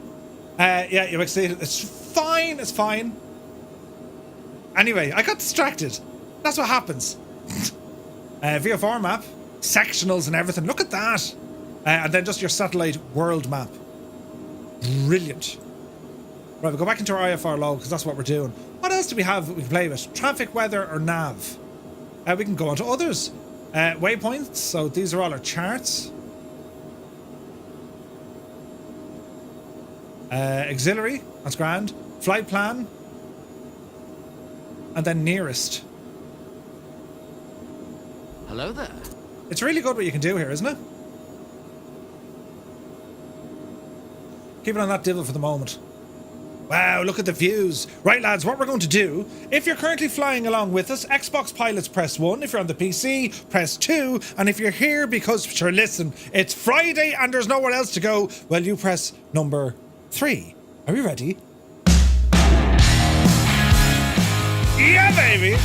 Yeah, you exceeded. It's fine. It's fine. Anyway, I got distracted. That's what happens. VFR map, sectionals and everything. Look at that. And then just your satellite world map. Brilliant. Right, we'll go back into our IFR low because that's what we're doing. What else do we have that we can play with? Traffic, weather, or nav? We can go on to others. Waypoints. So these are all our charts. Auxiliary. That's grand. Flight plan. And then nearest. Hello there. It's really good what you can do here, isn't it? Keep it on that divil for the moment. Wow, look at the views. Right, lads, what we're going to do, if you're currently flying along with us, Xbox pilots press 1. If you're on the PC, press 2. And if you're here because, sure, listen, it's Friday and there's nowhere else to go, well, you press number 3. Are we ready? Yeah, baby!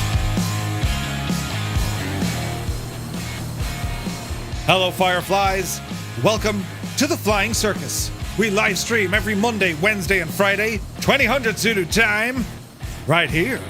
Hello, Fireflies. Welcome to the Flying Circus. We live stream every Monday, Wednesday, and Friday, 2000 Zulu time, right here.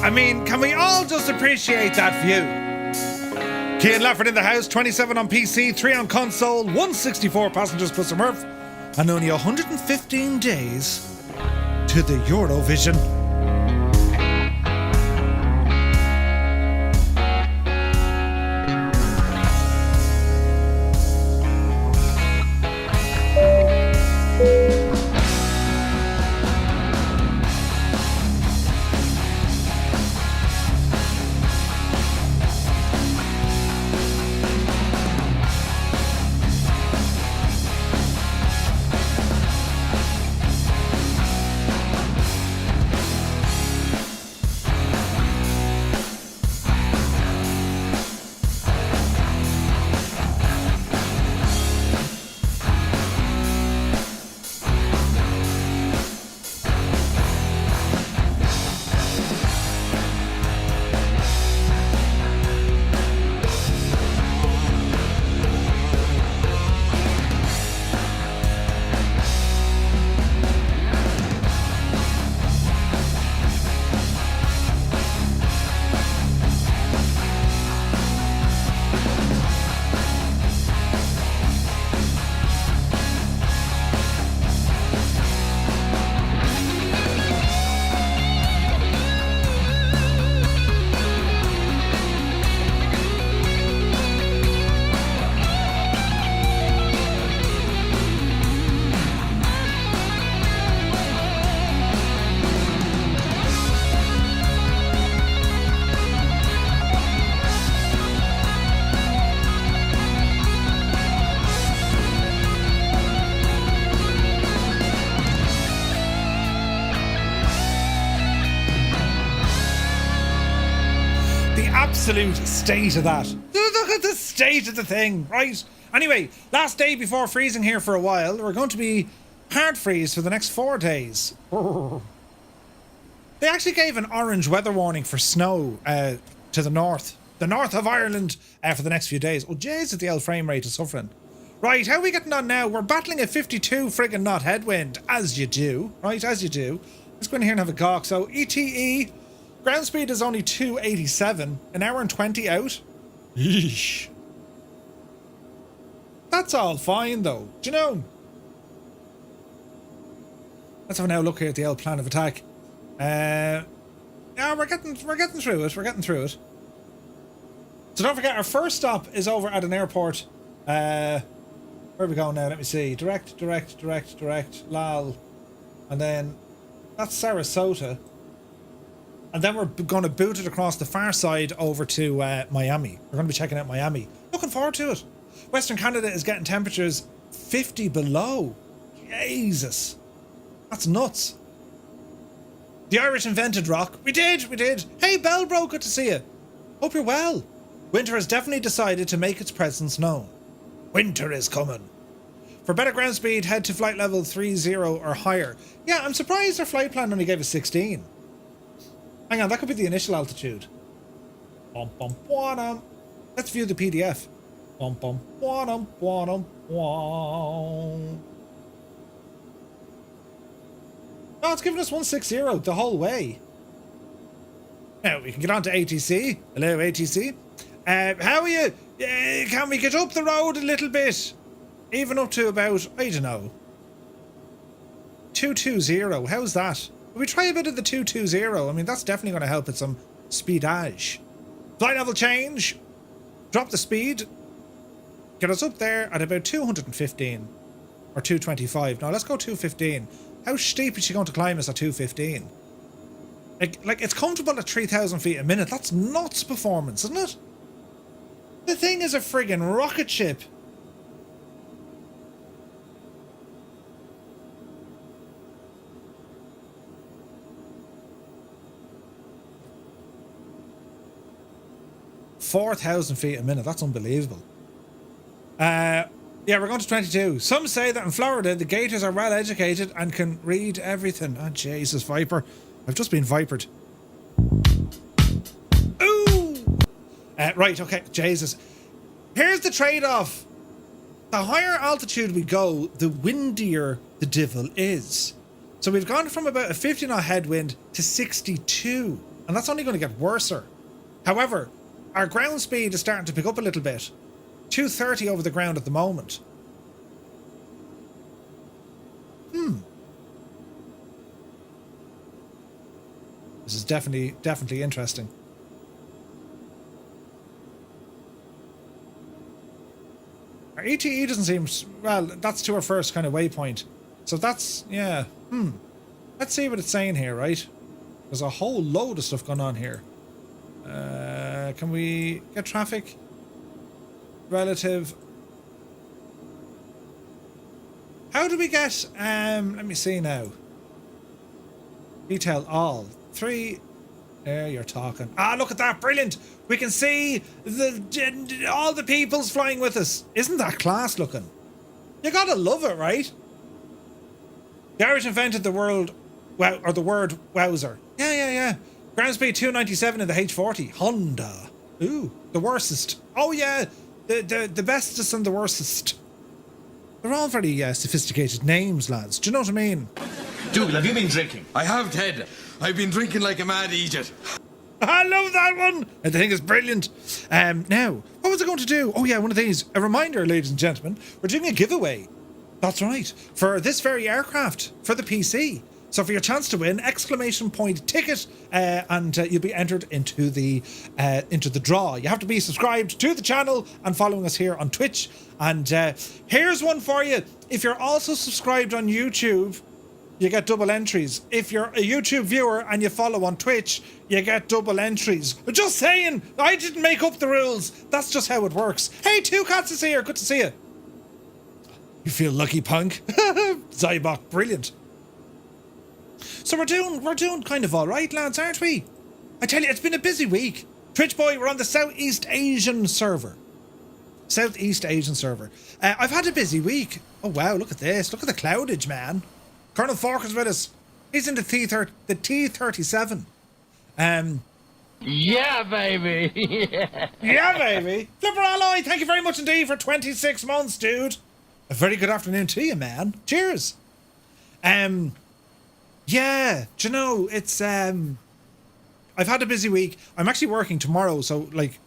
I mean, can we all just appreciate that view? Cian Lafford in the house, 27 on PC, 3 on console, 164 passengers plus a Murph, and only 115 days to the Eurovision. absolute state of that. Look at the state of the thing, right? Anyway, last day before freezing here for a while. We're going to be hard freeze for the next 4 days. They actually gave an orange weather warning for snow to the north of Ireland for the next few days. Oh, jeez, the old frame rate is suffering. Right, how are we getting on now? We're battling a 52 friggin' knot headwind, as you do, right, as you do. Let's go in here and have a gawk. So, ETE, ground speed is only 287, an hour and 20 out. Yeesh. That's all fine, though. Do you know? Let's have a now look here at the old plan of attack. Yeah, we're getting through it. We're getting through it. So don't forget, our first stop is over at an airport. Where are we going now? Let me see. Direct. Lal. And then that's Sarasota. And then we're going to boot it across the far side over to Miami. We're going to be checking out Miami. Looking forward to it. Western Canada is getting temperatures 50 below. Jesus. That's nuts. The Irish invented rock. We did. Hey, Bellbro, good to see you. Hope you're well. Winter has definitely decided to make its presence known. Winter is coming. For better ground speed, head to flight level 30 or higher. Yeah, I'm surprised our flight plan only gave us 16. Hang on, that could be the initial altitude. Let's view the PDF. Oh, it's giving us 160 the whole way. Now, we can get on to ATC. Hello, ATC. How are you? Can we get up the road a little bit? Even up to about, I don't know, 220. How's that? Will we try a bit of the 220? I mean, that's definitely going to help with some speedage. Flight level change. Drop the speed. Get us up there at about 215 or 225. Now, let's go 215. How steep is she going to climb us at 215? Like it's comfortable at 3,000 feet a minute. That's nuts performance, isn't it? The thing is a friggin' rocket ship. $4,000 feet a minute. That's unbelievable. Yeah, we're going to 22. Some say that in Florida, the gators are well educated and can read everything. Oh, Jesus, Viper. I've just been vipered. Ooh! Right, okay, Jesus. Here's the trade-off. The higher altitude we go, the windier the divil is. So we've gone from about a 50 knot headwind to 62. And that's only going to get worser. However, our ground speed is starting to pick up a little bit. 230 over the ground at the moment. This is definitely interesting. Our ETE doesn't seem... Well, that's to our first kind of waypoint. So that's... Yeah. Let's see what it's saying here, right? There's a whole load of stuff going on here. Can we get traffic? Relative. How do we get let me see now. Detail all. 3. There you're talking. Ah, look at that, brilliant. We can see all the peoples flying with us. Isn't that class looking? You gotta love it, right? The Irish invented the word wowzer. Yeah. Ground speed 297 in the H40. Honda. Ooh, the worstest. Oh yeah. The bestest and the worstest. They're all very sophisticated names, lads. Do you know what I mean? Dougal, have you been drinking? I have, Ted. I've been drinking like a mad idiot. I love that one. I think it's brilliant. Now, what was I going to do? Oh yeah, one of these. A reminder, ladies and gentlemen, we're doing a giveaway. That's right. For this very aircraft, for the PC. So for your chance to win, ! ticket, and you'll be entered into the draw. You have to be subscribed to the channel and following us here on Twitch. And here's one for you. If you're also subscribed on YouTube, you get double entries. If you're a YouTube viewer and you follow on Twitch, you get double entries. Just saying, I didn't make up the rules. That's just how it works. Hey, Two Cats is here. Good to see you. You feel lucky, punk. Zybok, brilliant. So we're doing kind of all right, lads, aren't we? I tell you, it's been a busy week. Twitch boy, we're on the Southeast Asian server. I've had a busy week. Oh wow, look at this. Look at the cloudage, man. Colonel Falker's with us. He's in the T-37. Yeah, baby. Yeah, baby. Flipper Alloy, thank you very much indeed for 26 months, dude. A very good afternoon to you, man. Cheers. Yeah, do you know, it's, I've had a busy week. I'm actually working tomorrow, so, like,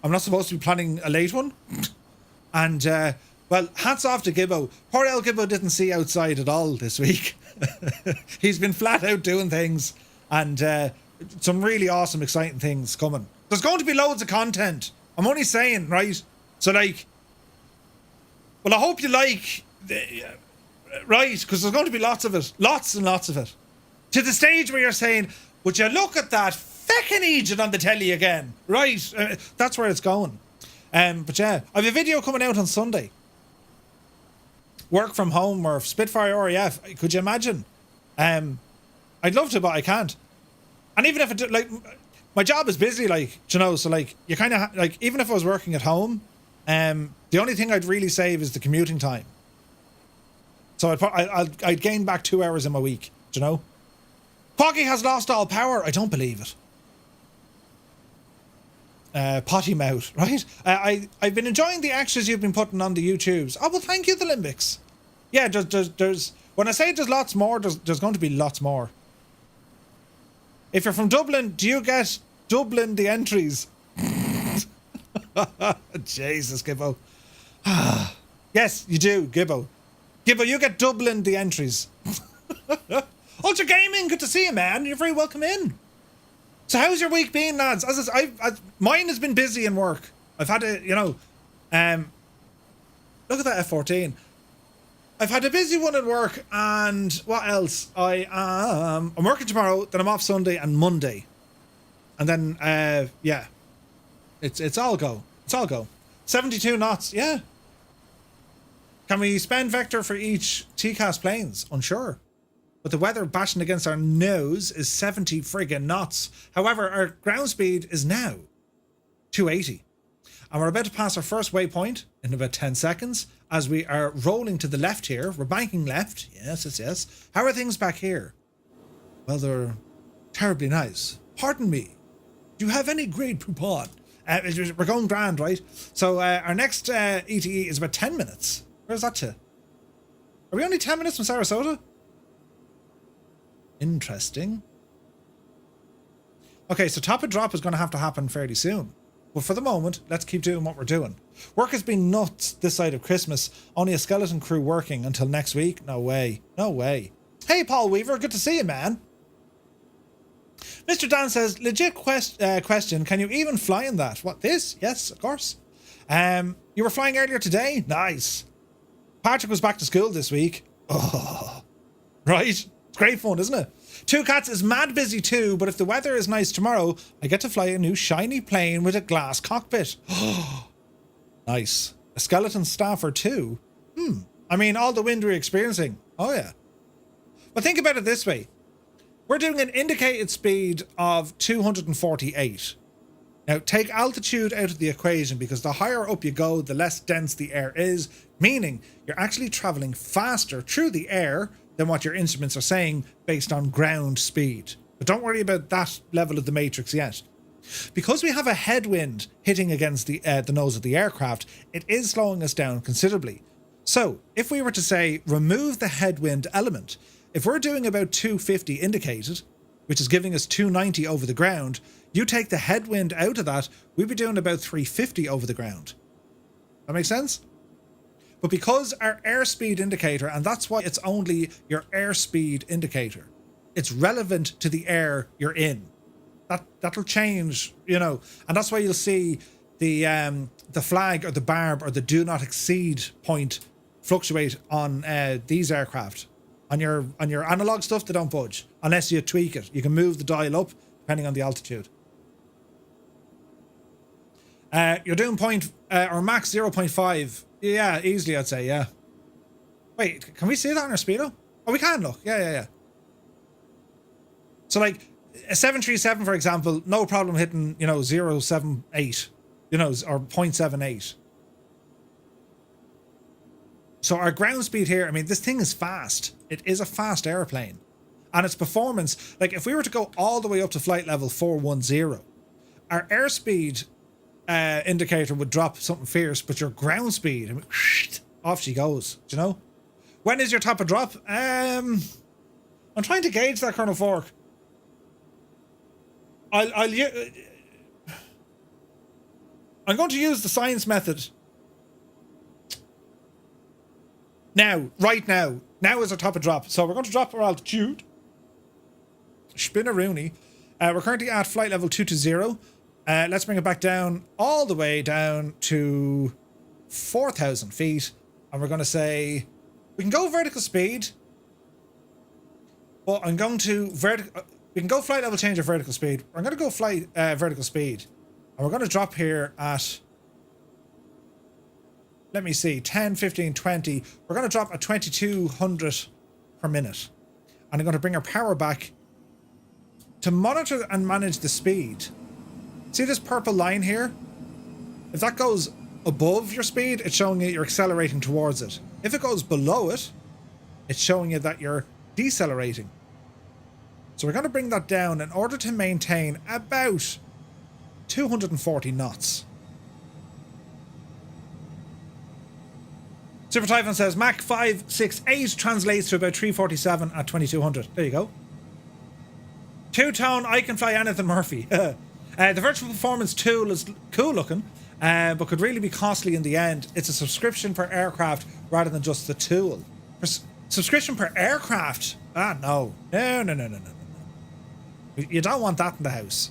I'm not supposed to be planning a late one. And, well, hats off to Gibbo. Poor El Gibbo didn't see outside at all this week. He's been flat out doing things, and, some really awesome, exciting things coming. There's going to be loads of content. I'm only saying, right? So, like, well, I hope you like, right? Because there's going to be lots of it. Lots and lots of it. To the stage where you're saying, would you look at that feckin' Egypt on the telly again? Right? That's where it's going. But yeah, I have a video coming out on Sunday. Work from home or Spitfire RAF. Could you imagine? I'd love to, but I can't. And even if it, like, my job is busy, like, you know, so, like, you kind of, like, even if I was working at home, the only thing I'd really save is the commuting time. So I'd gain back 2 hours in my week, do you know? Poggy has lost all power. I don't believe it. Potty mouth, right? I've been enjoying the extras you've been putting on the YouTubes. Oh, well, thank you, the Limbics. Yeah, there's when I say there's lots more, there's going to be lots more. If you're from Dublin, do you get Dublin the entries? Jesus, Gibbo. Yes, you do, Gibbo. Gibbo, you get Dublin the entries. Ultra Gaming, good to see you, man. You're very welcome in. So how's your week been, lads? Mine has been busy in work. I've had to, you know, look at that F-14. I've had a busy one at work, and what else? I'm working tomorrow, then I'm off Sunday and Monday. And then, yeah. It's all go. It's all go. 72 knots, yeah. Can we spend vector for each TCAS planes? Unsure. But the weather bashing against our nose is 70 friggin' knots. However, our ground speed is now 280. And we're about to pass our first waypoint in about 10 seconds as we are rolling to the left here. We're banking left. Yes. How are things back here? Well, they're terribly nice. Pardon me. Do you have any grade poupon? We're going grand, right? So our next ETE is about 10 minutes. Where's that to? Are we only 10 minutes from Sarasota? Interesting. Okay, so top and drop is going to have to happen fairly soon. But for the moment, let's keep doing what we're doing. Work has been nuts this side of Christmas. Only a skeleton crew working until next week? No way. No way. Hey, Paul Weaver, good to see you, man. Mr. Dan says, legit question, can you even fly in that? What, this? Yes, of course. You were flying earlier today? Nice. Patrick was back to school this week. Oh, right? It's great fun, isn't it? Two Cats is mad busy too, but if the weather is nice tomorrow, I get to fly a new shiny plane with a glass cockpit. Nice. A skeleton staffer too? I mean, all the wind we're experiencing. Oh yeah. But think about it this way. We're doing an indicated speed of 248. Now, take altitude out of the equation because the higher up you go, the less dense the air is, meaning you're actually traveling faster through the air than what your instruments are saying based on ground speed. But don't worry about that level of the matrix yet. Because we have a headwind hitting against the nose of the aircraft, it is slowing us down considerably. So, if we were to say, remove the headwind element, if we're doing about 250 indicated, which is giving us 290 over the ground, you take the headwind out of that, we'd be doing about 350 over the ground. That makes sense? But because our airspeed indicator, and that's why it's only your airspeed indicator, it's relevant to the air you're in. That'll change, you know, and that's why you'll see the flag or the barb or the do not exceed point fluctuate on these aircraft. On your analog stuff, they don't budge unless you tweak it. You can move the dial up depending on the altitude. You're doing point or max 0.5. Yeah, easily I'd say, yeah. Wait, can we see that on our speedo? Oh, we can look. Yeah. So like, a 737, for example, no problem hitting, 0.78, or 0.78. So our ground speed here, I mean, this thing is fast. It is a fast airplane. And its performance, like if we were to go all the way up to flight level 410, our airspeed indicator would drop something fierce, but your ground speed, I mean, off she goes, do you know? When is your top of drop? I'm trying to gauge that, Colonel Fork. I'm going to use the science method. Right now. Now is our top of drop. So we're going to drop our altitude. Spin-a-rooney. We're currently at flight level 220. Let's bring it back down, all the way down to 4,000 feet. And we're going to say, we can go vertical speed. Well, I'm going to we can go flight level change or vertical speed. I'm going to go flight vertical speed. And we're going to drop here at, let me see, 10, 15, 20. We're going to drop at 2,200 per minute. And I'm going to bring our power back to monitor and manage the speed. See this purple line here? If that goes above your speed, it's showing you you're accelerating towards it. If it goes below it, it's showing you that you're decelerating. So we're going to bring that down in order to maintain about 240 knots. Super Typhon says Mach 568 translates to about 347 at 2200. There you go. Two-tone, I can fly anything, Murphy. The virtual performance tool is cool looking, but could really be costly in the end. It's a subscription per aircraft rather than just the tool. Subscription per aircraft? No. No. You don't want that in the house.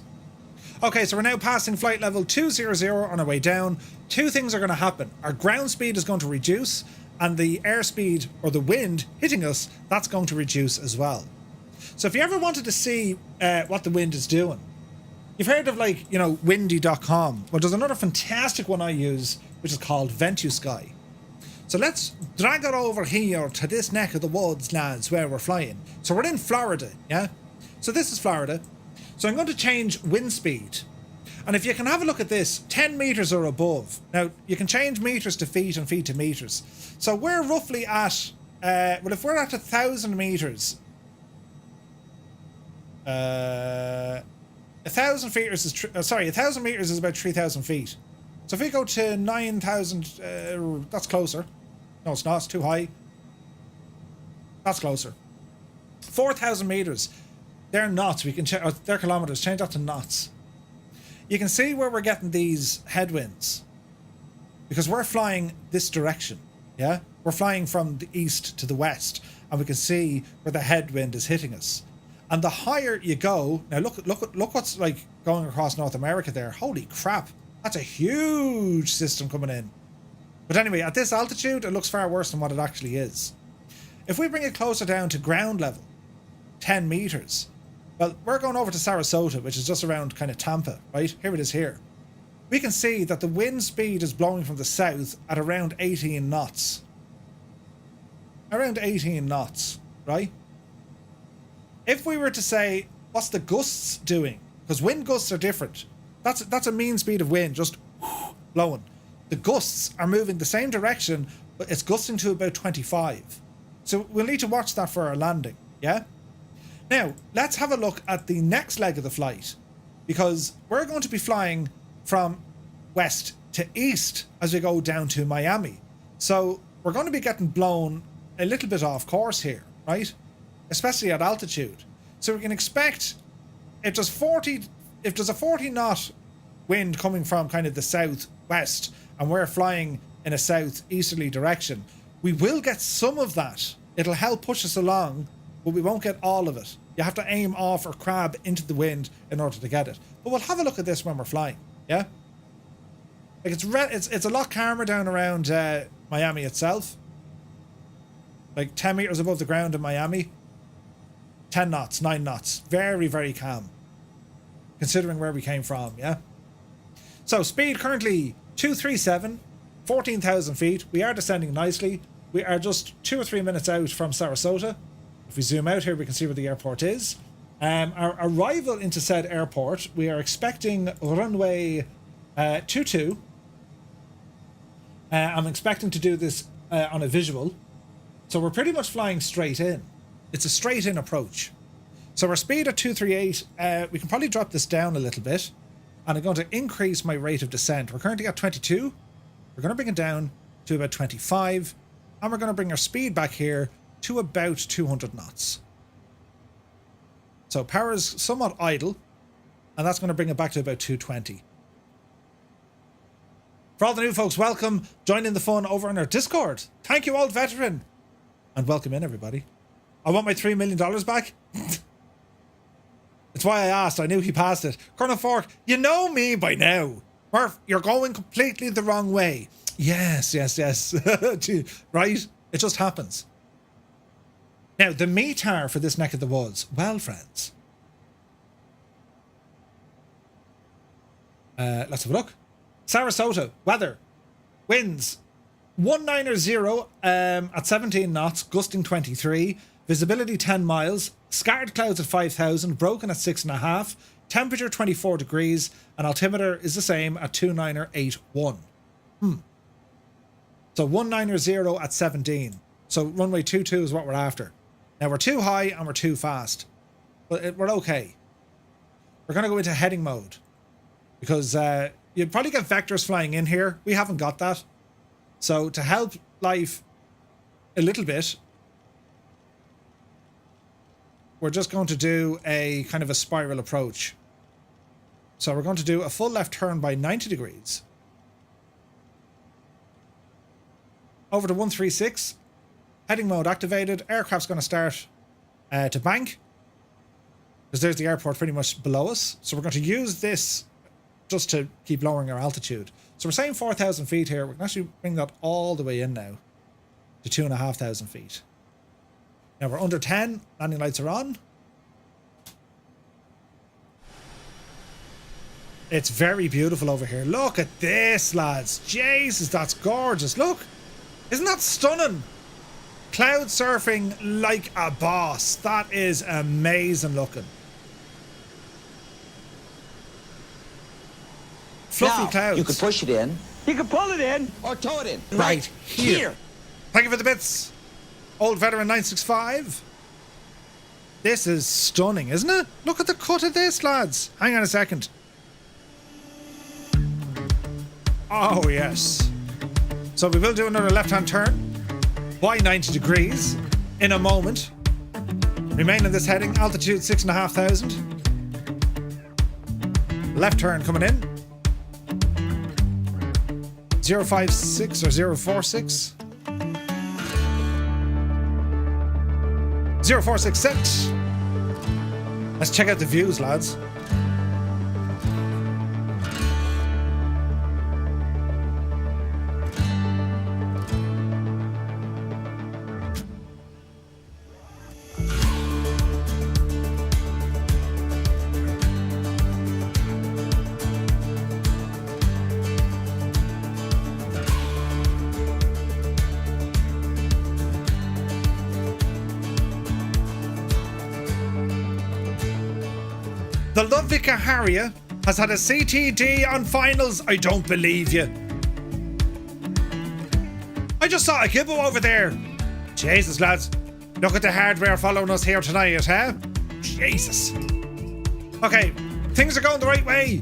Okay, so we're now passing flight level 200 on our way down. Two things are going to happen. Our ground speed is going to reduce, and the airspeed or the wind hitting us, that's going to reduce as well. So if you ever wanted to see what the wind is doing, you've heard of windy.com. Well, there's another fantastic one I use, which is called VentuSky. So let's drag it over here to this neck of the woods, lads, where we're flying. So we're in Florida, yeah? So this is Florida. So I'm going to change wind speed. And if you can have a look at this, 10 meters or above. Now, you can change meters to feet and feet to meters. So we're roughly at, if we're at 1,000 meters, 1,000 meters is 1,000 meters is about 3,000 feet. So if we go to 9,000, that's closer. No, it's not. It's too high. That's closer. 4,000 meters. They're knots. We can change. They're kilometers. Change that to knots. You can see where we're getting these headwinds because we're flying this direction. Yeah, we're flying from the east to the west, and we can see where the headwind is hitting us. And the higher you go, now look what's like going across North America there. Holy crap, that's a huge system coming in. But anyway, at this altitude, it looks far worse than what it actually is. If we bring it closer down to ground level, 10 meters, well, we're going over to Sarasota, which is just around kind of Tampa, right? Here it is here. We can see that the wind speed is blowing from the south at around 18 knots. Around 18 knots, right? If we were to say, what's the gusts doing? Because wind gusts are different. That's a mean speed of wind, just blowing. The gusts are moving the same direction, but it's gusting to about 25. So we'll need to watch that for our landing, yeah? Now, let's have a look at the next leg of the flight, because we're going to be flying from west to east as we go down to Miami. So we're going to be getting blown a little bit off course here, right? Especially at altitude. So we can expect if there's a 40 knot wind coming from kind of the southwest and we're flying in a southeasterly direction, we will get some of that. It'll help push us along, but we won't get all of it. You have to aim off or crab into the wind in order to get it. But we'll have a look at this when we're flying, yeah? Like it's a lot calmer down around Miami itself. Like 10 meters above the ground in Miami. 10 knots, 9 knots. Very, very calm. Considering where we came from, yeah? So speed currently 237, 14,000 feet. We are descending nicely. We are just 2 or 3 minutes out from Sarasota. If we zoom out here, we can see where the airport is. Our arrival into said airport, we are expecting runway 22. I'm expecting to do this on a visual. So we're pretty much flying straight in. It's a straight in approach. So our speed at 238, we can probably drop this down a little bit. And I'm going to increase my rate of descent. We're currently at 22. We're going to bring it down to about 25. And we're going to bring our speed back here to about 200 knots. So power is somewhat idle. And that's going to bring it back to about 220. For all the new folks, welcome. Join in the fun over on our Discord. Thank you, old veteran. And welcome in, everybody. I want my $3 million back. It's why I asked. I knew he passed it. Colonel Fork, you know me by now. Murph, you're going completely the wrong way. Yes. Right? It just happens. Now, the METAR for this neck of the woods. Well, friends. Let's have a look. Sarasota, weather. Winds. 190 at 17 knots, gusting 23. Visibility 10 miles. Scattered clouds at 5,000, broken at 6.5, temperature 24 degrees, and altimeter is the same at 2981. So 190 at 17. So runway 22 is what we're after. Now we're too high and we're too fast, but we're okay. We're going to go into heading mode because you'd probably get vectors flying in here. We haven't got that. So to help life a little bit, we're just going to do a kind of a spiral approach. So we're going to do a full left turn by 90 degrees. Over to 136. Heading mode activated. Aircraft's going to start to bank. Because there's the airport pretty much below us. So we're going to use this just to keep lowering our altitude. So we're saying 4,000 feet here. We can actually bring that all the way in now to 2,500 feet. Now we're under 10. Landing lights are on. It's very beautiful over here. Look at this, lads. Jesus, that's gorgeous. Look. Isn't that stunning? Cloud surfing like a boss. That is amazing looking. Fluffy now, clouds. You could push it in. You can pull it in. Or tow it in. Right here. Thank you for the bits. Old veteran 965. This is stunning, isn't it? Look at the cut of this, lads. Hang on a second. Oh, yes. So we will do another left-hand turn by 90 degrees in a moment. Remain in this heading. Altitude 6,500. Left turn coming in. 056 or 046. 046 set. Let's check out the views, lads. The Ludvika Harrier has had a CTD on finals. I don't believe you. I just saw a gibbo over there. Jesus, lads. Look at the hardware following us here tonight, huh? Jesus. Okay, things are going the right way.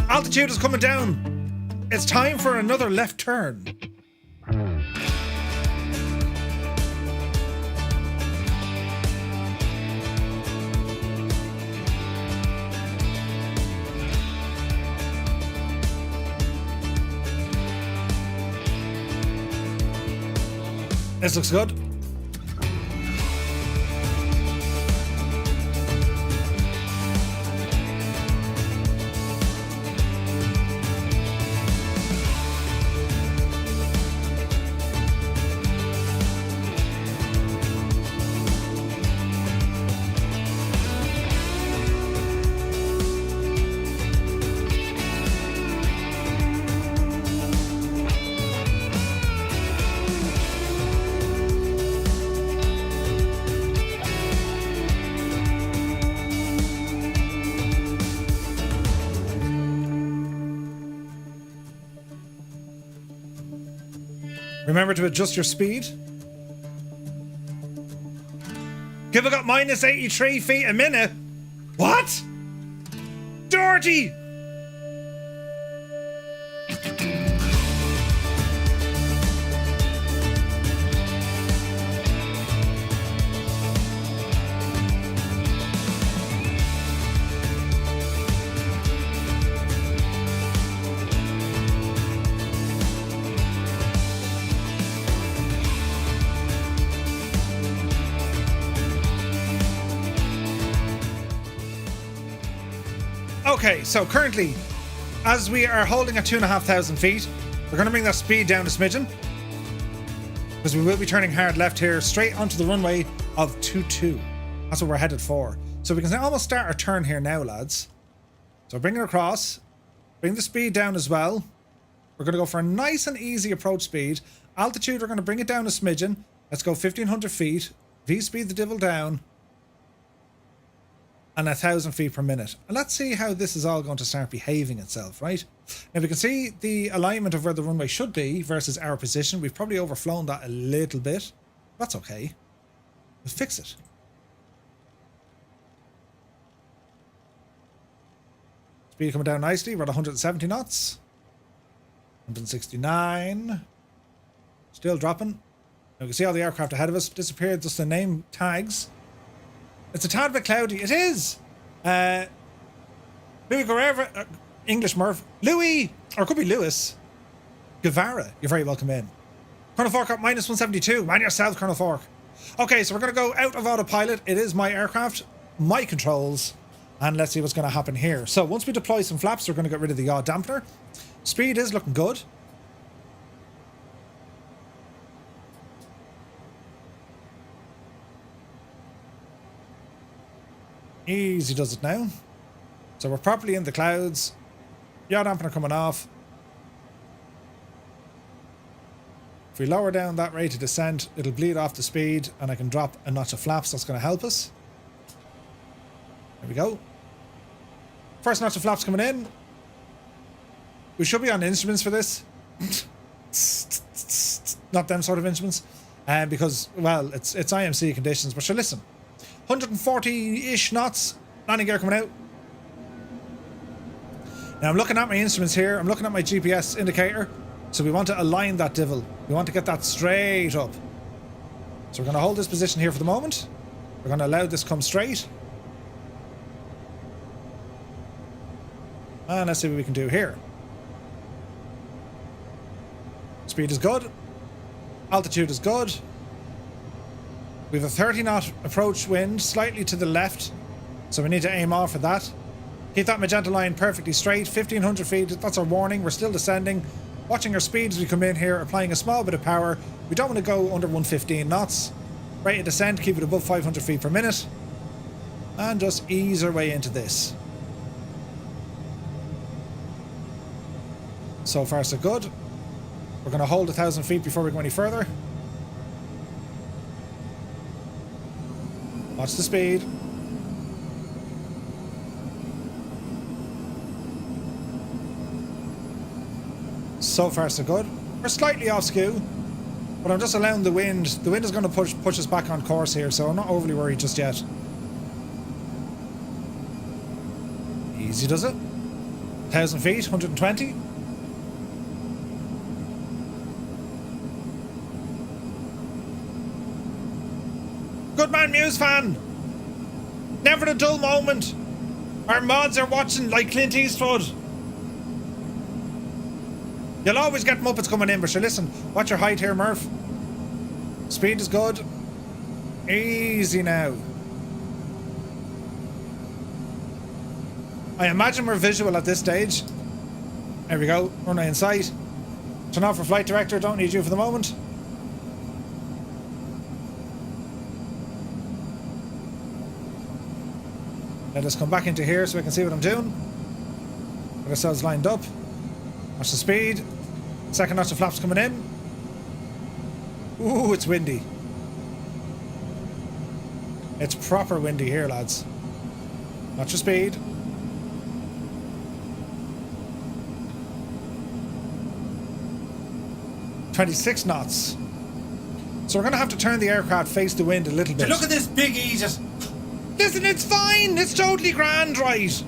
Altitude is coming down. It's time for another left turn. This looks good. Remember to adjust your speed. Gibbo got minus 83 feet a minute. What? Dirty! Okay, so currently, as we are holding at 2,500 feet, we're going to bring that speed down a smidgen, because we will be turning hard left here, straight onto the runway of 22. That's what we're headed for. So we can almost start our turn here now, lads. So bring it across, bring the speed down as well. We're going to go for a nice and easy approach speed. Altitude, we're going to bring it down a smidgen. Let's go 1,500 feet. V-speed the devil down. And 1,000 feet per minute. And let's see how this is all going to start behaving itself, right? Now we can see the alignment of where the runway should be versus our position. We've probably overflown that a little bit. That's okay. We'll fix it. Speed coming down nicely. We're at 170 knots. 169. Still dropping. Now we can see all the aircraft ahead of us disappeared. Just the name tags. It's a tad bit cloudy. It is. Louis Guerrero, English Murph. Louis, or it could be Lewis Guevara. You're very welcome in. Colonel Fork up minus 172. Man yourself, Colonel Fork. Okay, so we're going to go out of autopilot. It is my aircraft, my controls, and let's see what's going to happen here. So once we deploy some flaps, we're going to get rid of the yaw dampener. Speed is looking good. Easy does it now. So we're properly in the clouds. Yaw dampener coming off. If we lower down that rate of descent, it'll bleed off the speed and I can drop a notch of flaps. That's going to help us. There we go. First notch of flaps coming in. We should be on instruments for this. Not them sort of instruments. Because, well, it's IMC conditions. But sure, listen. 140-ish knots. Landing gear coming out. Now I'm looking at my instruments here. I'm looking at my GPS indicator. So we want to align that divel. We want to get that straight up. So we're going to hold this position here for the moment. We're going to allow this come straight. And let's see what we can do here. Speed is good. Altitude is good. We have a 30 knot approach wind, slightly to the left. So we need to aim off for that. Keep that magenta line perfectly straight. 1,500 feet, that's our warning. We're still descending. Watching our speed as we come in here, applying a small bit of power. We don't want to go under 115 knots. Rate of descent, keep it above 500 feet per minute. And just ease our way into this. So far so good. We're going to hold 1,000 feet before we go any further. Watch the speed. So far so good. We're slightly off skew, but I'm just allowing the wind. The wind is going to push us back on course here, so I'm not overly worried just yet. Easy does it. 1,000 feet, 120. Good man, Muse fan. Never a dull moment. Our mods are watching like Clint Eastwood. You'll always get Muppets coming in, but sure, listen. Watch your height here, Murph. Speed is good. Easy now. I imagine we're visual at this stage. There we go. Runway in sight. Turn off for flight director. Don't need you for the moment. Let us come back into here so we can see what I'm doing. Get ourselves lined up. Watch the speed. Second notch of flaps coming in. Ooh, it's windy. It's proper windy here, lads. Watch your speed. 26 knots. So we're going to have to turn the aircraft face the wind a little bit. So look at this big E just... Listen, it's fine. It's totally grand, right?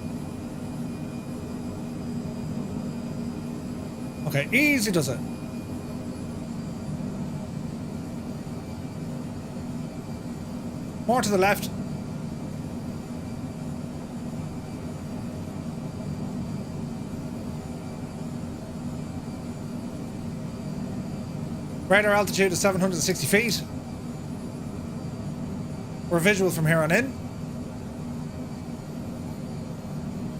Okay, easy does it. More to the left. Radar altitude is 760 feet. We're visual from here on in.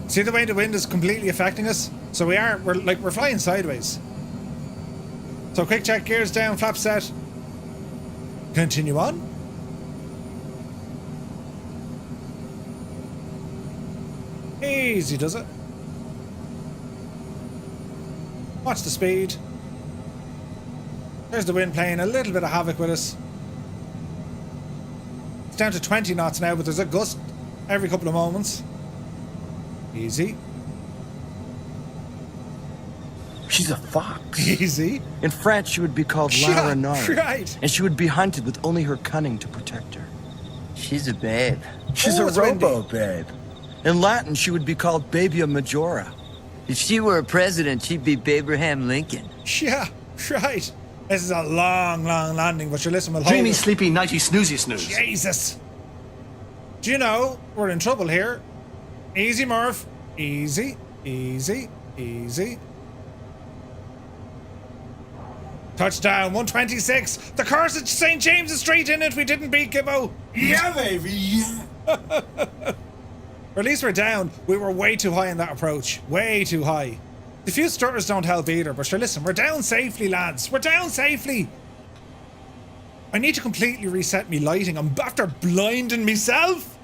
See the way the wind is completely affecting us? So we're flying sideways. So quick check, gears down, flaps set. Continue on. Easy does it. Watch the speed. There's the wind playing a little bit of havoc with us. It's down to 20 knots now, but there's a gust every couple of moments. Easy. She's a fox. Easy. In France, she would be called La Renard. Right. And she would be hunted with only her cunning to protect her. She's a babe. She's Oh, a it's windy. robo-babe. In Latin, she would be called Babia Majora. If she were a president, she'd be Abraham Lincoln. Yeah, right. This is a long, long landing, but you listen, we'll hold Dreamy, it. sleepy, nighty, snoozy, snooze. Jesus. Do you know, we're in trouble here. Easy, Murph. Easy, easy, easy. Touchdown, 126. The cursed St. James's Street in it. We didn't beat Gibbo. Yeah, baby, yeah. Or at least we're down. We were way too high in that approach. Way too high. The few stutters don't help either, but sure, listen, we're down safely, lads. We're down safely. I need to completely reset me lighting. I'm after blinding myself.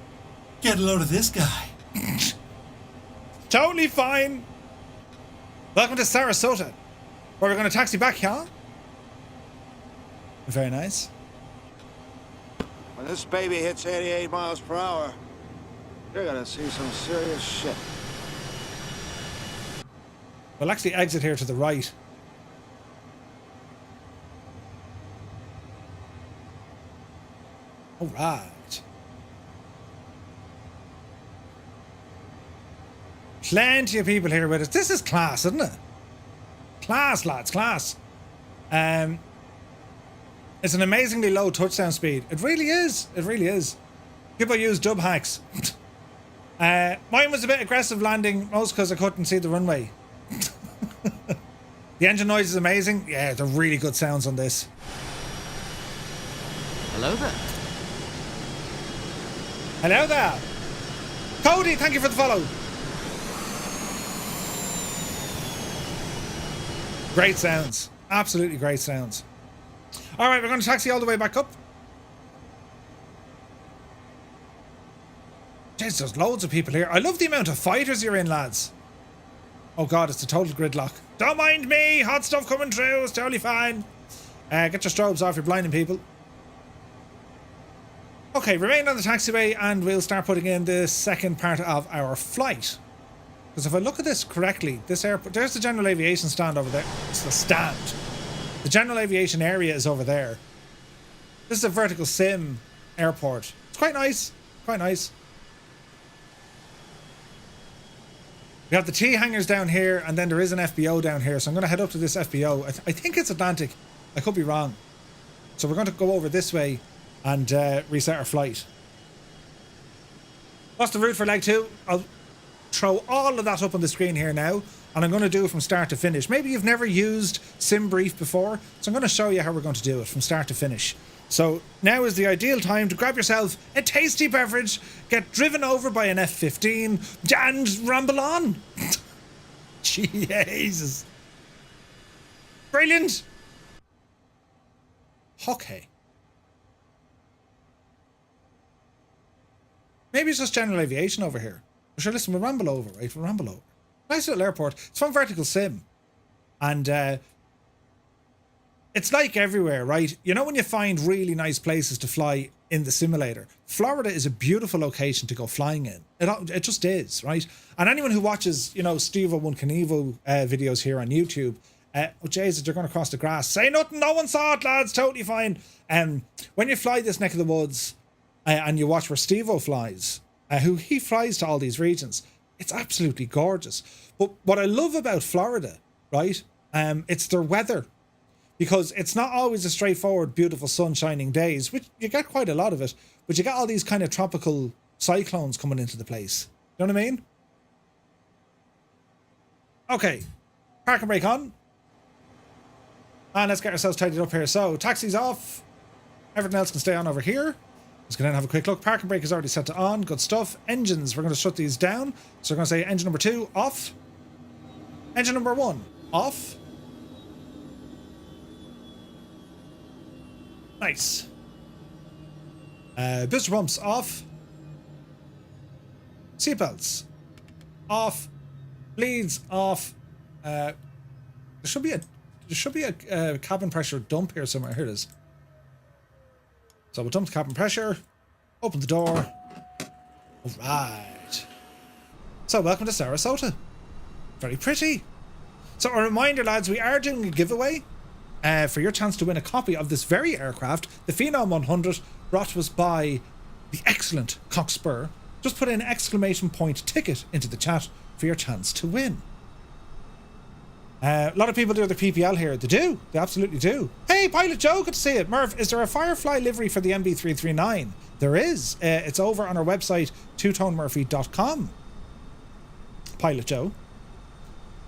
Get a load of this guy. Totally fine. Welcome to Sarasota, where we're going to taxi back, huh? Very nice. When this baby hits 88 miles per hour, you're gonna see some serious shit. We'll actually exit here to the right. All right. Plenty of people here with us. This is class, isn't it? Class, lads, class. It's an amazingly low touchdown speed. It really is. It really is. People use dub hacks. Mine was a bit aggressive landing, most because I couldn't see the runway. The engine noise is amazing. Yeah, they're really good sounds on this. Hello there. Hello there. Cody, thank you for the follow. Great sounds. Absolutely great sounds. All right, we're going to taxi all the way back up. Jeez, there's loads of people here. I love the amount of fighters you're in, lads. Oh God, it's a total gridlock. Don't mind me. Hot stuff coming through. It's totally fine. Get your strobes off. You're blinding people. Okay, remain on the taxiway and we'll start putting in the second part of our flight. Because if I look at this correctly, this airport, there's the general aviation stand over there. It's the stand. The general aviation area is over there. This is a Verticalsim airport. It's quite nice. Quite nice. We have the T hangars down here, and then there is an FBO down here. So I'm going to head up to this FBO. I think it's Atlantic. I could be wrong. So we're going to go over this way and reset our flight. What's the route for leg 2? I'll throw all of that up on the screen here now, and I'm going to do it from start to finish. Maybe you've never used SimBrief before, so I'm going to show you how we're going to do it from start to finish. So now is the ideal time to grab yourself a tasty beverage, get driven over by an F-15, and ramble on. Jesus. Brilliant. Okay. Maybe it's just general aviation over here. But sure, listen, we'll ramble over, right? We'll ramble over. Nice little airport. It's from Verticalsim. And it's like everywhere, right? You know when you find really nice places to fly in the simulator? Florida is a beautiful location to go flying in. It just is, right? And anyone who watches, you know, Steve-O One Knievo videos here on YouTube, Oh, Jesus, they're going to cross the grass. Say nothing, no one saw it, lads. Totally fine. When you fly this neck of the woods and you watch where Steve-O flies, he flies to all these regions, it's absolutely gorgeous. But what I love about Florida, right, it's their weather. Because it's not always a straightforward, beautiful, sun-shining days, which you get quite a lot of it, but you get all these kind of tropical cyclones coming into the place. You know what I mean? Okay. Park and brake on. And let's get ourselves tidied up here. So, taxi's off. Everything else can stay on over here. Let's go down and have a quick look. Park and brake is already set to on. Good stuff. Engines, we're going to shut these down. So we're going to say engine number 2, off. Engine number 1, off. Nice. Booster pumps off. Seatbelts off. Bleeds off. There should be a cabin pressure dump here somewhere. Here it is. So we'll dump the cabin pressure. Open the door. All right. So welcome to Sarasota. Very pretty. So a reminder, lads, we are doing a giveaway. For your chance to win a copy of this very aircraft, the Phenom 100, brought to us by the excellent Cockspur. Just put in exclamation point ticket into the chat for your chance to win. A lot of people do their PPL here. They do. They absolutely do. Hey, Pilot Joe, good to see it. Murph, is there a Firefly livery for the MB339? There is. It's over on our website, twotonemurphy.com. Pilot Joe.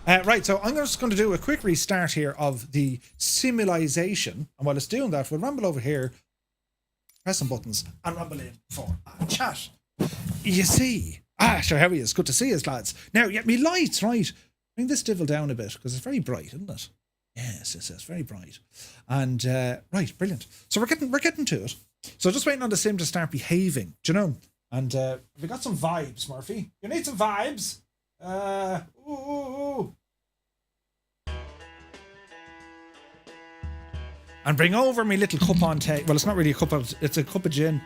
Right, so I'm just going to do a quick restart here of the simulation. And while it's doing that, we'll rumble over here, press some buttons, and rumble in for a chat. You see. Sure, how are you? It's good to see us, lads. Now, get me lights, right? Bring this divil down a bit, because it's very bright, isn't it? Yes, it's very bright. And, right, brilliant. So we're getting to it. So just waiting on the sim to start behaving, do you know? And we got some vibes, Murphy. You need some vibes. Ooh. And bring over me little cup on tea. Well, it's not really a cup of, it's a cup of gin.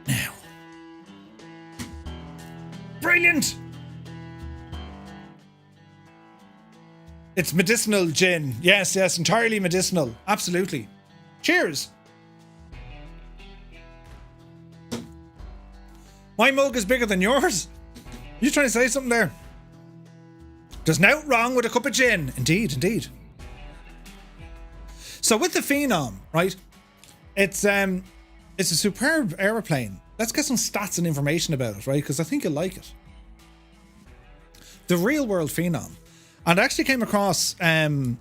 Now. Brilliant! It's medicinal gin. Yes, entirely medicinal. Absolutely. Cheers! My mug is bigger than yours. You trying to say something there? There's no wrong with a cup of gin. Indeed. So with the Phenom, right? It's a superb aeroplane. Let's get some stats and information about it, right? Because I think you'll like it. The real world Phenom. And I actually came across some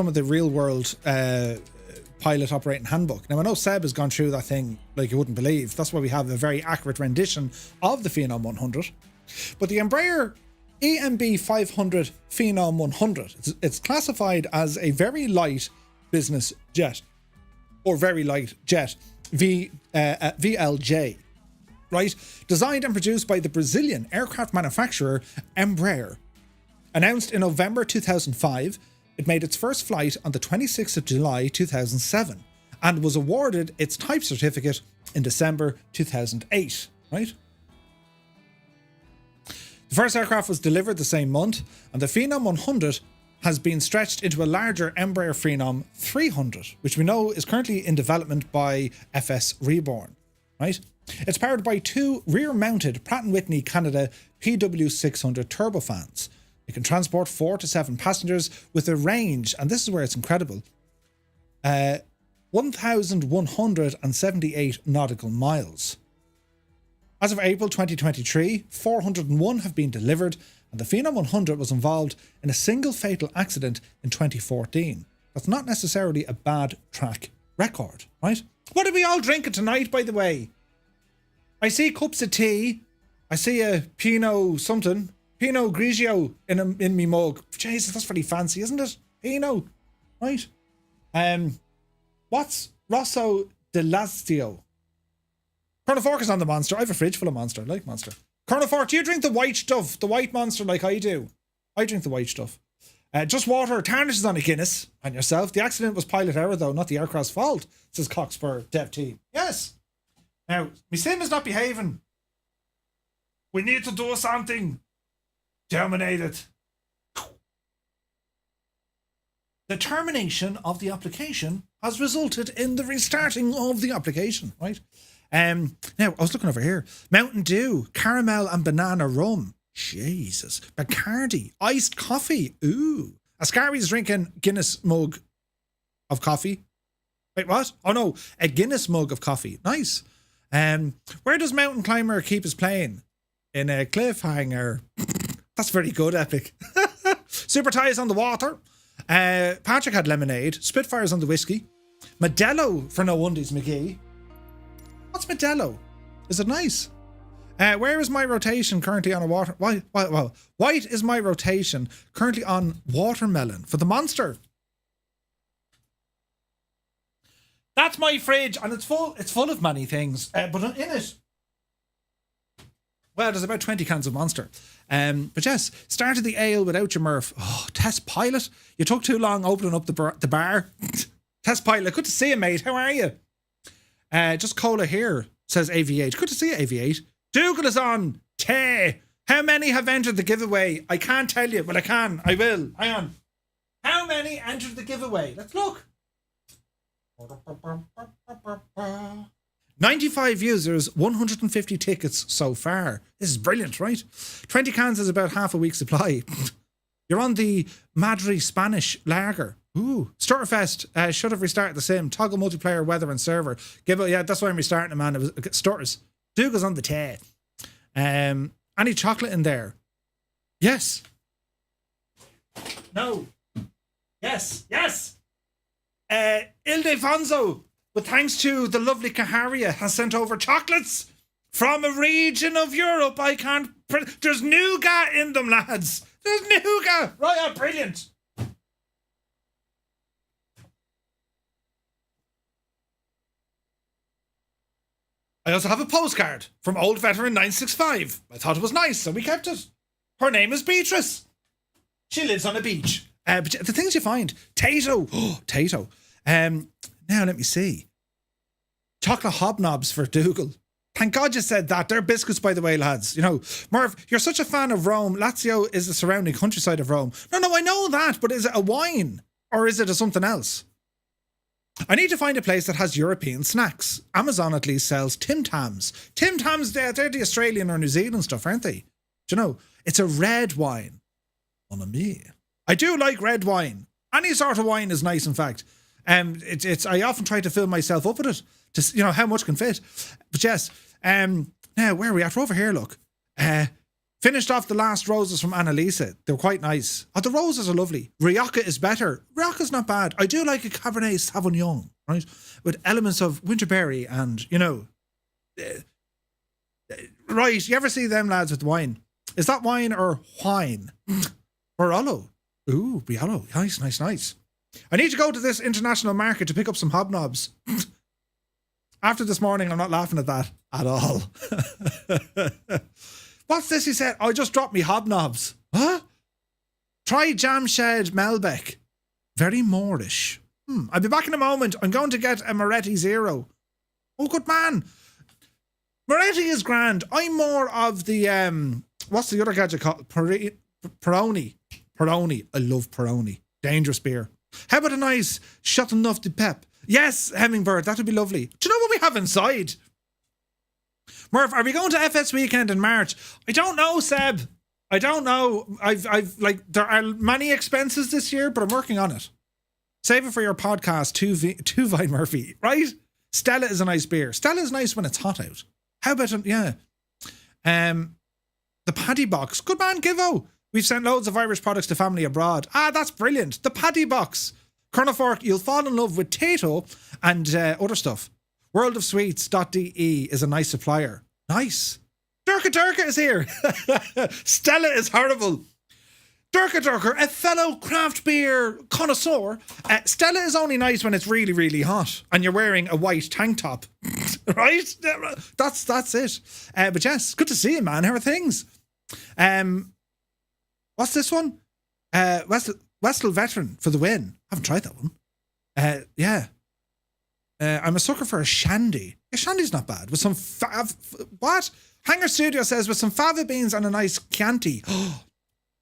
of the real world pilot operating handbook. Now I know Seb has gone through that thing like you wouldn't believe. That's why we have a very accurate rendition of the Phenom 100. But the Embraer EMB 500 Phenom 100, it's classified as a very light business jet, or very light jet, VLJ, right? Designed and produced by the Brazilian aircraft manufacturer Embraer. Announced in November 2005, it made its first flight on the 26th of July 2007 and was awarded its type certificate in December 2008, right? The first aircraft was delivered the same month, and the Phenom 100 has been stretched into a larger Embraer Phenom 300, which we know is currently in development by FS Reborn, right? It's powered by two rear-mounted Pratt & Whitney Canada PW600 turbofans. It can transport 4 to 7 passengers with a range, and this is where it's incredible, 1,178 nautical miles. As of April 2023, 401 have been delivered, and the Phenom 100 was involved in a single fatal accident in 2014. That's not necessarily a bad track record, right? What are we all drinking tonight, by the way? I see cups of tea. I see a Pinot something. Pinot Grigio in me mug. Jesus, that's pretty fancy, isn't it? Pinot, right? What's Rosso de Lazio? Colonel Fork is on the Monster. I have a fridge full of Monster. I like Monster. Colonel Fork, do you drink the white stuff? The white Monster like I do? I drink the white stuff. Just water. Tarnishes on a Guinness. And yourself. The accident was pilot error, though, not the aircraft's fault, says Cockspur Dev Team. Yes. Now, my sim is not behaving. We need to do something. Terminate it. The termination of the application has resulted in the restarting of the application, right? Now, I was looking over here. Mountain Dew, caramel and banana rum. Jesus. Bacardi, iced coffee. Ooh. Ascari's drinking Guinness mug of coffee. Wait, what? Oh no, a Guinness mug of coffee. Nice. Where does Mountain Climber keep his plane? In a cliffhanger. That's very good, Epic. Super Ties on the water. Patrick had lemonade. Spitfires on the whiskey. Modelo for no undies, McGee. What's Modelo? Is it nice? Where is my rotation currently on a water... White is my rotation currently on watermelon for the monster. That's my fridge, and it's full of many things. But in it... Well, there's about 20 cans of Monster. But yes, started the ale without your Murph. Oh, Test Pilot. You took too long opening up the bar. Test Pilot, good to see you, mate. How are you? Just cola here, says AV8. Good to see you, AV8. Dougal is on. Tay. How many have entered the giveaway? I can't tell you, but I can. I will. Hang on. How many entered the giveaway? Let's look. 95 users, 150 tickets so far. This is brilliant, right? 20 cans is about half a week's supply. You're on the Madri Spanish lager. Ooh. Stutterfest should have restarted the sim. Toggle multiplayer, weather and server. Yeah, that's why I'm restarting it, man. It was Stutters. Dougal's on the tay. Any chocolate in there? Yes. No. Yes. Yes. Ildefonso, with thanks to the lovely Kaharia, has sent over chocolates from a region of Europe. I can't... There's nougat in them, lads. There's nougat. Right, oh, brilliant. I also have a postcard from Old Veteran 965. I thought it was nice, so we kept it. Her name is Beatrice. She lives on a beach. But the things you find. Tato. Oh, Tato. Now, let me see. Chocolate hobnobs for Dougal. Thank God you said that. They're biscuits, by the way, lads. You know, Murph, you're such a fan of Rome. Lazio is the surrounding countryside of Rome. No, I know that, but is it a wine? Or is it a something else? I need to find a place that has European snacks. Amazon at least sells Tim Tams. Tim Tams, they're the Australian or New Zealand stuff, aren't they? Do you know? It's a red wine. Mon ami. I do like red wine. Any sort of wine is nice, in fact. I often try to fill myself up with it. To, you know, how much can fit. But yes, now, where are we at? We're over here, look. Finished off the last roses from Annalisa. They're quite nice. Oh, the roses are lovely. Rioja is better. Rioja's not bad. I do like a Cabernet Sauvignon, right? With elements of winterberry and, you know... right, you ever see them lads with wine? Is that wine or wine? Barolo. Ooh, Barolo. Nice. I need to go to this international market to pick up some hobnobs. After this morning, I'm not laughing at that at all. What's this he said? Oh, I just dropped me hobnobs. Huh? Try Jam Shed Melbeck. Very Moorish. I'll be back in a moment. I'm going to get a Moretti Zero. Oh, good man. Moretti is grand. I'm more of the, what's the other gadget called? Peroni. Peroni. I love Peroni. Dangerous beer. How about a nice Chateauneuf de Pep? Yes, Hemmingbird. That would be lovely. Do you know what we have inside? Murph, are we going to FS weekend in March? I don't know, Seb. I don't know. I've like, there are many expenses this year, but I'm working on it. Save it for your podcast, two Vine Murphy, right? Stella is a nice beer. Stella is nice when it's hot out. How about, yeah. The Paddy Box. Good man, Givo. We've sent loads of Irish products to family abroad. Ah, that's brilliant. The Paddy Box. Colonel Fork, you'll fall in love with Tato and other stuff. Worldofsweets.de is a nice supplier. Nice. Durka is here. Stella is horrible. Durka, a fellow craft beer connoisseur. Stella is only nice when it's really, really hot and you're wearing a white tank top. Right? That's it. But yes, good to see you, man. How are things? What's this one? Westall Veteran for the win. Haven't tried that one. Yeah. I'm a sucker for a shandy. A shandy's not bad. With some what? Hanger Studio says with some fava beans and a nice Chianti.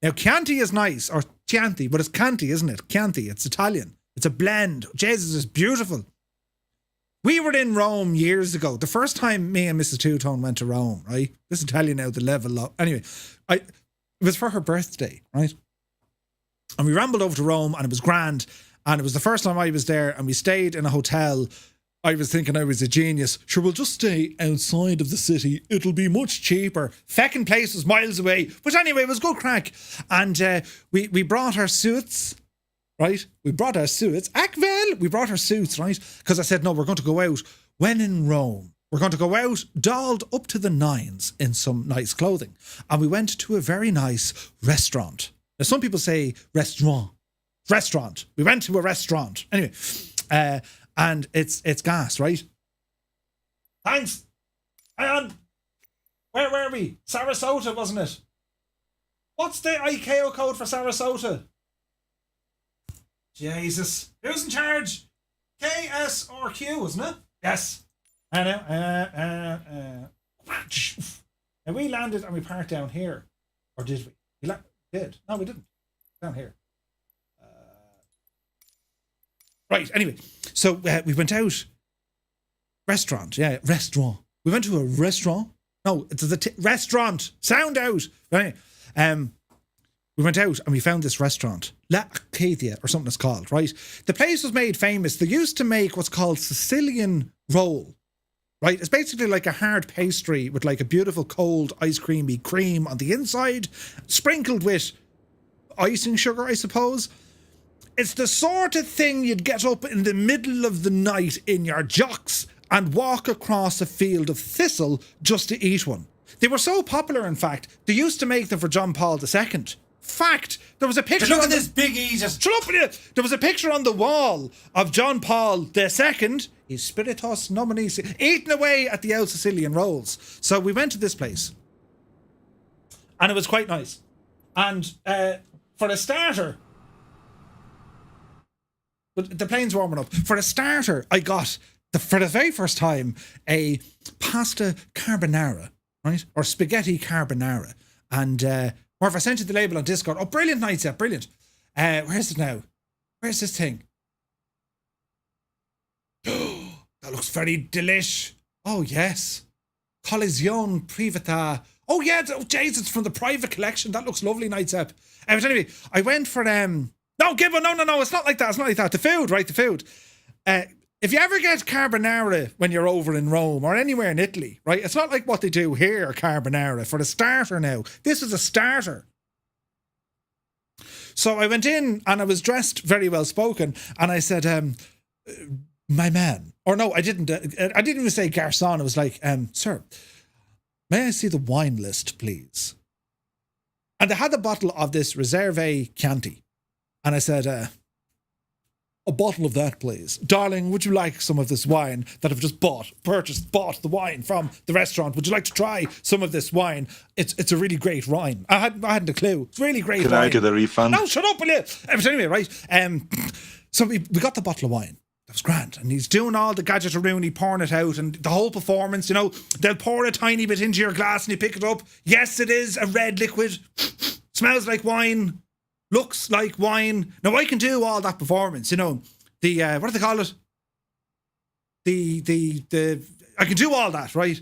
Now Chianti is nice, or Chianti, but it's Chianti, isn't it? Chianti, it's Italian. It's a blend. Jesus, it's beautiful. We were in Rome years ago. The first time me and Mrs. Two-Tone went to Rome, right? This will tell you now the level of... Anyway, it was for her birthday, right? And we rambled over to Rome and it was grand. And it was the first time I was there and we stayed in a hotel. I was thinking I was a genius. Sure, we'll just stay outside of the city. It'll be much cheaper. Feckin' place was miles away. But anyway, it was good crack. And we brought our suits, right? We brought our suits. Akvel! We brought our suits, right? Because I said, no, we're going to go out when in Rome. We're going to go out dolled up to the nines in some nice clothing. And we went to a very nice restaurant. Now, some people say restaurant. Restaurant. We went to a restaurant. Anyway, and it's gas, right? Thanks. Hang on. Where were we? Sarasota, wasn't it? What's the ICAO code for Sarasota? Jesus. Who's in charge? KSRQ, isn't it? Yes. I know. And we landed and we parked down here. Or did we? We did. No, we didn't. Down here. Right, anyway. So we went out. Restaurant. Yeah, restaurant. We went to a restaurant. No, it's a restaurant. Sound out. Right. We went out and we found this restaurant. La Arcadia or something it's called, right? The place was made famous. They used to make what's called Sicilian roll. Right? It's basically like a hard pastry with like a beautiful cold ice creamy cream on the inside, sprinkled with icing sugar, I suppose. It's the sort of thing you'd get up in the middle of the night in your jocks and walk across a field of thistle just to eat one. They were so popular, in fact, they used to make them for John Paul II. Fact, there was a picture. Look at this big eater. Shut up with you. There was a picture on the wall of John Paul II, his spiritus nominis, eating away at the old Sicilian rolls. So we went to this place, and it was quite nice. And for a starter, but the plane's warming up. For a starter, I got for the very first time a pasta carbonara, right, or spaghetti carbonara, and. Or if I sent you the label on Discord. Oh, brilliant night set, brilliant. Where's it now? Where's this thing? That looks very delish. Oh, yes. Collisione Privata. Oh, yeah. Oh, jeez, it's from the private collection. That looks lovely, night set. But anyway, I went for... No, Gibbo, no. It's not like that. It's not like that. The food, right? The food. If you ever get carbonara when you're over in Rome or anywhere in Italy, right? It's not like what they do here, carbonara. For the starter now. This is a starter. So I went in and I was dressed very well spoken and I said, my man. Or no, I didn't even say garçon. I was like, sir, may I see the wine list, please? And they had a bottle of this Reserve Chianti. And I said, a bottle of that, please. Darling, would you like some of this wine that I've just bought the wine from the restaurant? Would you like to try some of this wine? It's a really great wine. I hadn't a clue. It's really great wine. Can I get a refund? No, shut up, will you? But anyway, right. So we got the bottle of wine. That was grand. And he's doing all the gadget-a-rooney, pouring it out, and the whole performance, you know, they'll pour a tiny bit into your glass and you pick it up. Yes, it is a red liquid. Smells like wine. Looks like wine. Now I can do all that performance, you know. The what do they call it? The I can do all that, right?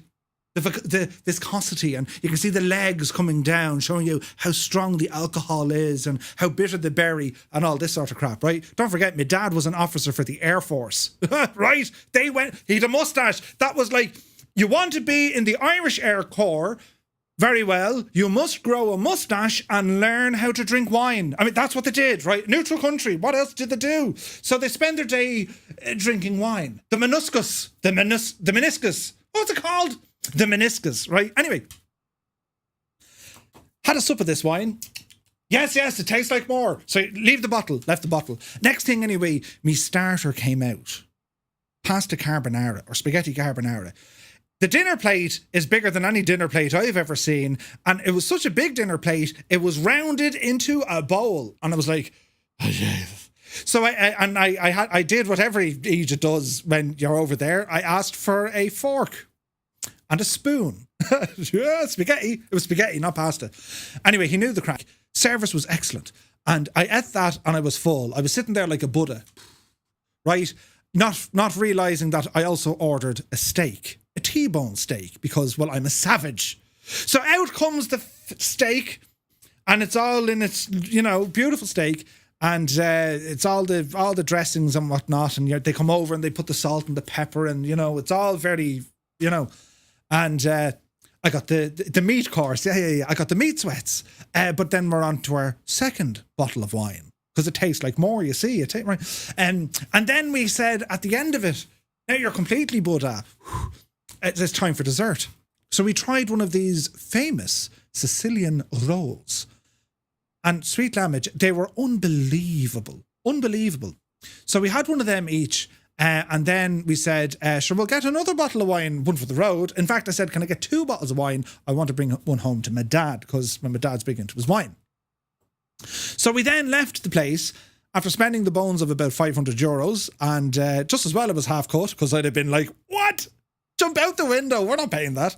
The viscosity, and you can see the legs coming down, showing you how strong the alcohol is and how bitter the berry and all this sort of crap, right? Don't forget, my dad was an officer for the Air Force, right? He had a mustache. That was like, you want to be in the Irish Air Corps. Very well, you must grow a mustache and learn how to drink wine. I mean, that's what they did, right? Neutral country. What else did they do? So they spend their day drinking wine. The meniscus. The meniscus. What's it called? The meniscus, right? Anyway. Had a sup of this wine. Yes, it tastes like more. So left the bottle. Next thing anyway, me starter came out. Pasta carbonara or spaghetti carbonara. The dinner plate is bigger than any dinner plate I've ever seen. And it was such a big dinner plate, it was rounded into a bowl. And I was like, oh, Jesus. So I did what every Egypt does when you're over there. I asked for a fork and a spoon. Yeah, spaghetti. It was spaghetti, not pasta. Anyway, he knew the crack. Service was excellent. And I ate that and I was full. I was sitting there like a Buddha, right? Not realizing that I also ordered a steak, a T-bone steak, because, well, I'm a savage. So out comes the steak, and it's all in its, beautiful steak, and it's all the dressings and whatnot, and they come over and they put the salt and the pepper, and it's all very, and I got the meat course, yeah. I got the meat sweats, but then we're on to our second bottle of wine because it tastes like more. You see, right? And then we said at the end of it, now you're completely Buddha. It's time for dessert. So we tried one of these famous Sicilian rolls. And sweet lamage, they were unbelievable. So we had one of them each. And then we said, sure, we'll get another bottle of wine, one for the road. In fact, I said, can I get 2 bottles of wine? I want to bring one home to my dad, because my dad's big into his wine. So we then left the place after spending the bones of about €500. And just as well, it was half cut, because I'd have been like, what? Jump out the window. We're not paying that.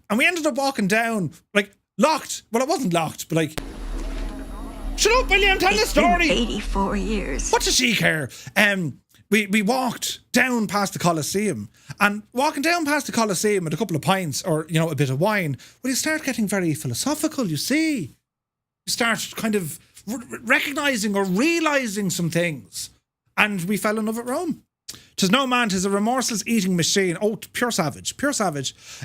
And we ended up walking down, like, locked. Well, it wasn't locked, but like, shut up, William, tell the story. 84 years. What does she care? We walked down past the Colosseum, and walking down past the Colosseum with a couple of pints or, a bit of wine, well, you start getting very philosophical, you see. You start kind of recognising or realising some things. And we fell in love with Rome. 'Tis no man, 'tis a remorseless eating machine. Oh, pure savage.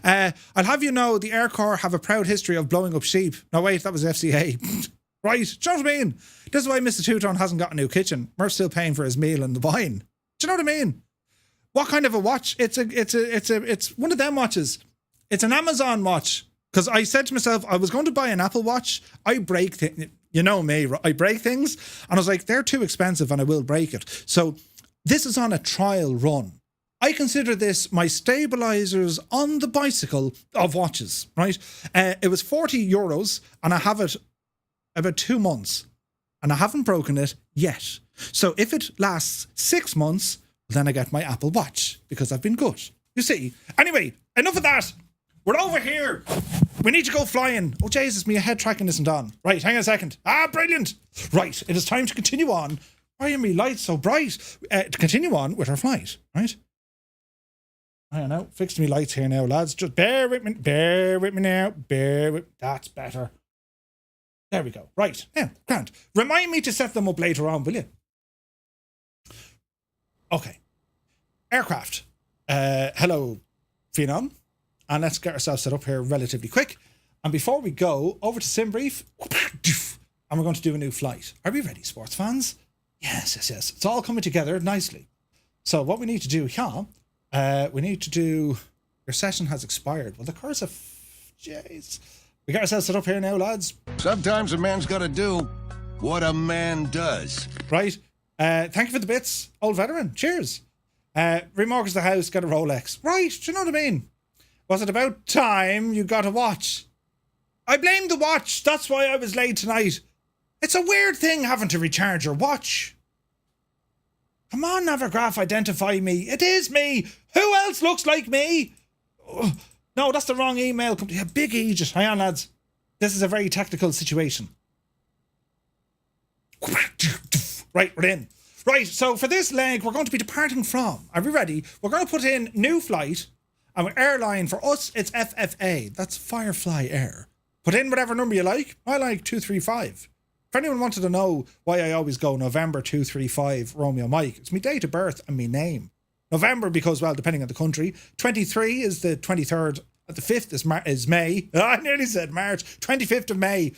I'll have you know, the Air Corps have a proud history of blowing up sheep. No, wait, that was FCA. Right, do you know what I mean? This is why Mr. Two-Tone hasn't got a new kitchen. We're still paying for his meal and the wine. Do you know what I mean? What kind of a watch? It's one of them watches. It's an Amazon watch. Because I said to myself, I was going to buy an Apple Watch. I break things. You know me, I break things. And I was like, they're too expensive and I will break it. So this is on a trial run. I consider this my stabilizers on the bicycle of watches, right? It was €40 and I have it about 2 months and I haven't broken it yet. So if it lasts 6 months, then I get my Apple Watch because I've been good. You see? Anyway, enough of that. We're over here. We need to go flying. Oh, Jesus, my head tracking isn't on. Right, hang on a second. Brilliant. Right, it is time to continue on. Why are my lights so bright? To continue on with our flight, right? I don't know. Fixed me lights here now, lads. Just bear with me now. That's better. There we go. Right, now, Grant. Remind me to set them up later on, will you? Okay. Aircraft. Hello, Phenom. And let's get ourselves set up here relatively quick. And before we go, over to SimBrief. And we're going to do a new flight. Are we ready, sports fans? Yes. It's all coming together nicely. So what we need to do here, we need to do... Your session has expired. Well, the course of... Jeez. We got ourselves set up here now, lads. Sometimes a man's got to do what a man does. Right. Thank you for the bits, old veteran. Cheers. Remortgage the house, get a Rolex. Right, do you know what I mean? Was it about time you got a watch? I blame the watch. That's why I was late tonight. It's a weird thing having to recharge your watch. Come on, Navigraph, identify me. It is me. Who else looks like me? Oh, no, that's the wrong email company. A big Aegis. Hang on, lads. This is a very tactical situation. Right, we're in. Right, so for this leg, we're going to be departing from. Are we ready? We're going to put in new flight. And with airline, for us, it's FFA. That's Firefly Air. Put in whatever number you like. I like 235. If anyone wanted to know why I always go November 235 Romeo Mike, it's my date of birth and my name. November because, well, depending on the country. 23 is the 23rd. The 5th is May. I nearly said March. 25th of May.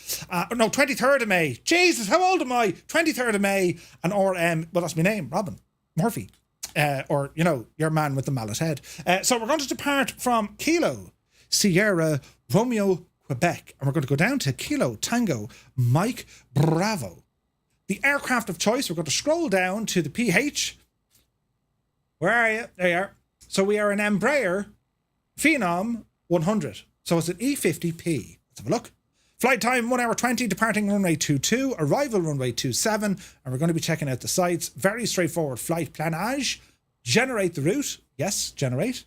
No, 23rd of May. Jesus, how old am I? 23rd of May. And well, that's my name, Robin Murphy. Or, your man with the mallet head. So we're going to depart from Kilo, Sierra, Romeo, Quebec. And we're going to go down to Kilo, Tango, Mike, Bravo. The aircraft of choice, we're going to scroll down to the PH. Where are you? There you are. So we are an Embraer Phenom 100. So it's an E50P. Let's have a look. Flight time 1 hour 20, departing runway 22, arrival runway 27, and we're going to be checking out the sites. Very straightforward flight planage. Generate the route. Yes, generate.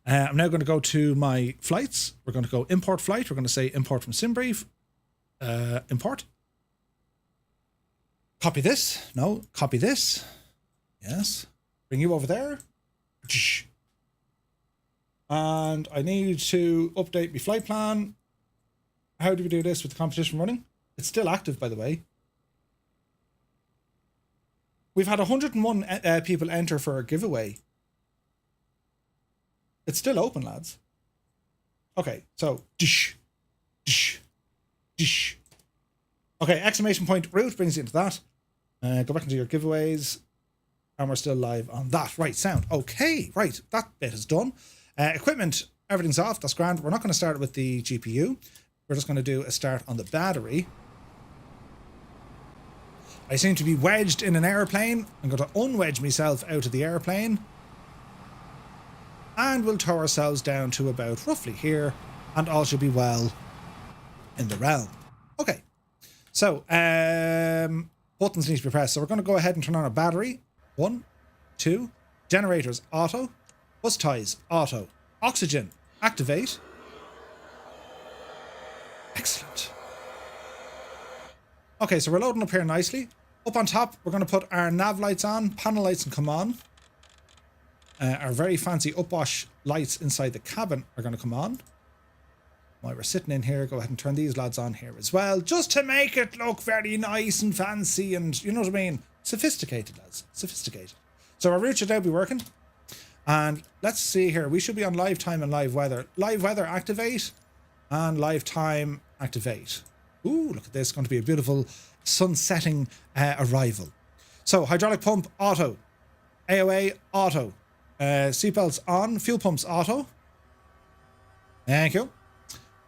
I'm now going to go to my flights. We're going to go import flight. We're going to say import from SimBrief. Import. Copy this. No, copy this. Yes. Bring you over there. And I need to update my flight plan. How do we do this with the competition running? It's still active, by the way. We've had 101 people enter for a giveaway. It's still open, lads. Okay, so okay, exclamation point route brings you into that. Go back into your giveaways. And we're still live on that. Right, sound. Okay, right, that bit is done. Equipment, everything's off. That's grand. We're not going to start with the GPU. We're just going to do a start on the battery. I seem to be wedged in an airplane. I'm going to unwedge myself out of the airplane. And we'll tow ourselves down to about roughly here. And all should be well in the realm. Okay. So, buttons need to be pressed. So we're going to go ahead and turn on our battery. 1, 2. Generators, auto. Bus ties, auto. Oxygen, activate. Excellent. Okay, so we're loading up here nicely. Up on top, we're going to put our nav lights on. Panel lights can come on. Our very fancy upwash lights inside the cabin are going to come on. While we're sitting in here, go ahead and turn these lads on here as well, just to make it look very nice and fancy and, you know what I mean? Sophisticated, lads. Sophisticated. So our route should now be working. And let's see here. We should be on live time and live weather. Live weather activate and live time activate. Ooh, look at this. It's going to be a beautiful sun-setting arrival. So hydraulic pump auto. AOA auto. Seatbelts on. Fuel pumps auto. Thank you.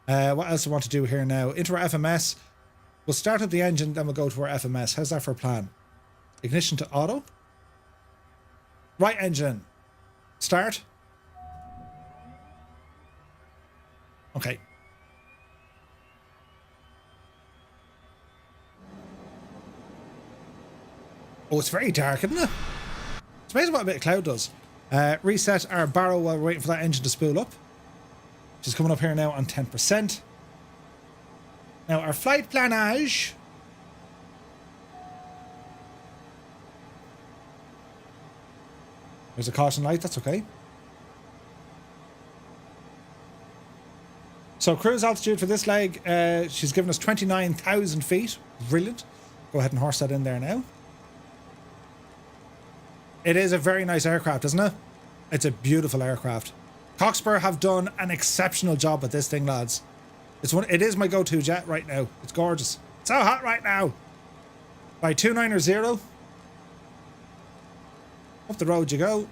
What else do I want to do here now? Into our FMS. We'll start up the engine, then we'll go to our FMS. How's that for a plan? Ignition to auto. Right engine. Start. Okay. Oh, it's very dark, isn't it? It's amazing what a bit of cloud does. Reset our barrel while we're waiting for that engine to spool up. Which is coming up here now on 10%. Now our flight planage. There's a caution light, that's okay. So cruise altitude for this leg, she's given us 29,000 feet. Brilliant. Go ahead and horse that in there now. It is a very nice aircraft, isn't it? It's a beautiful aircraft. Cockspur have done an exceptional job with this thing, lads. It is my go-to jet right now. It's gorgeous. It's so hot right now. By 290. Up the road you go.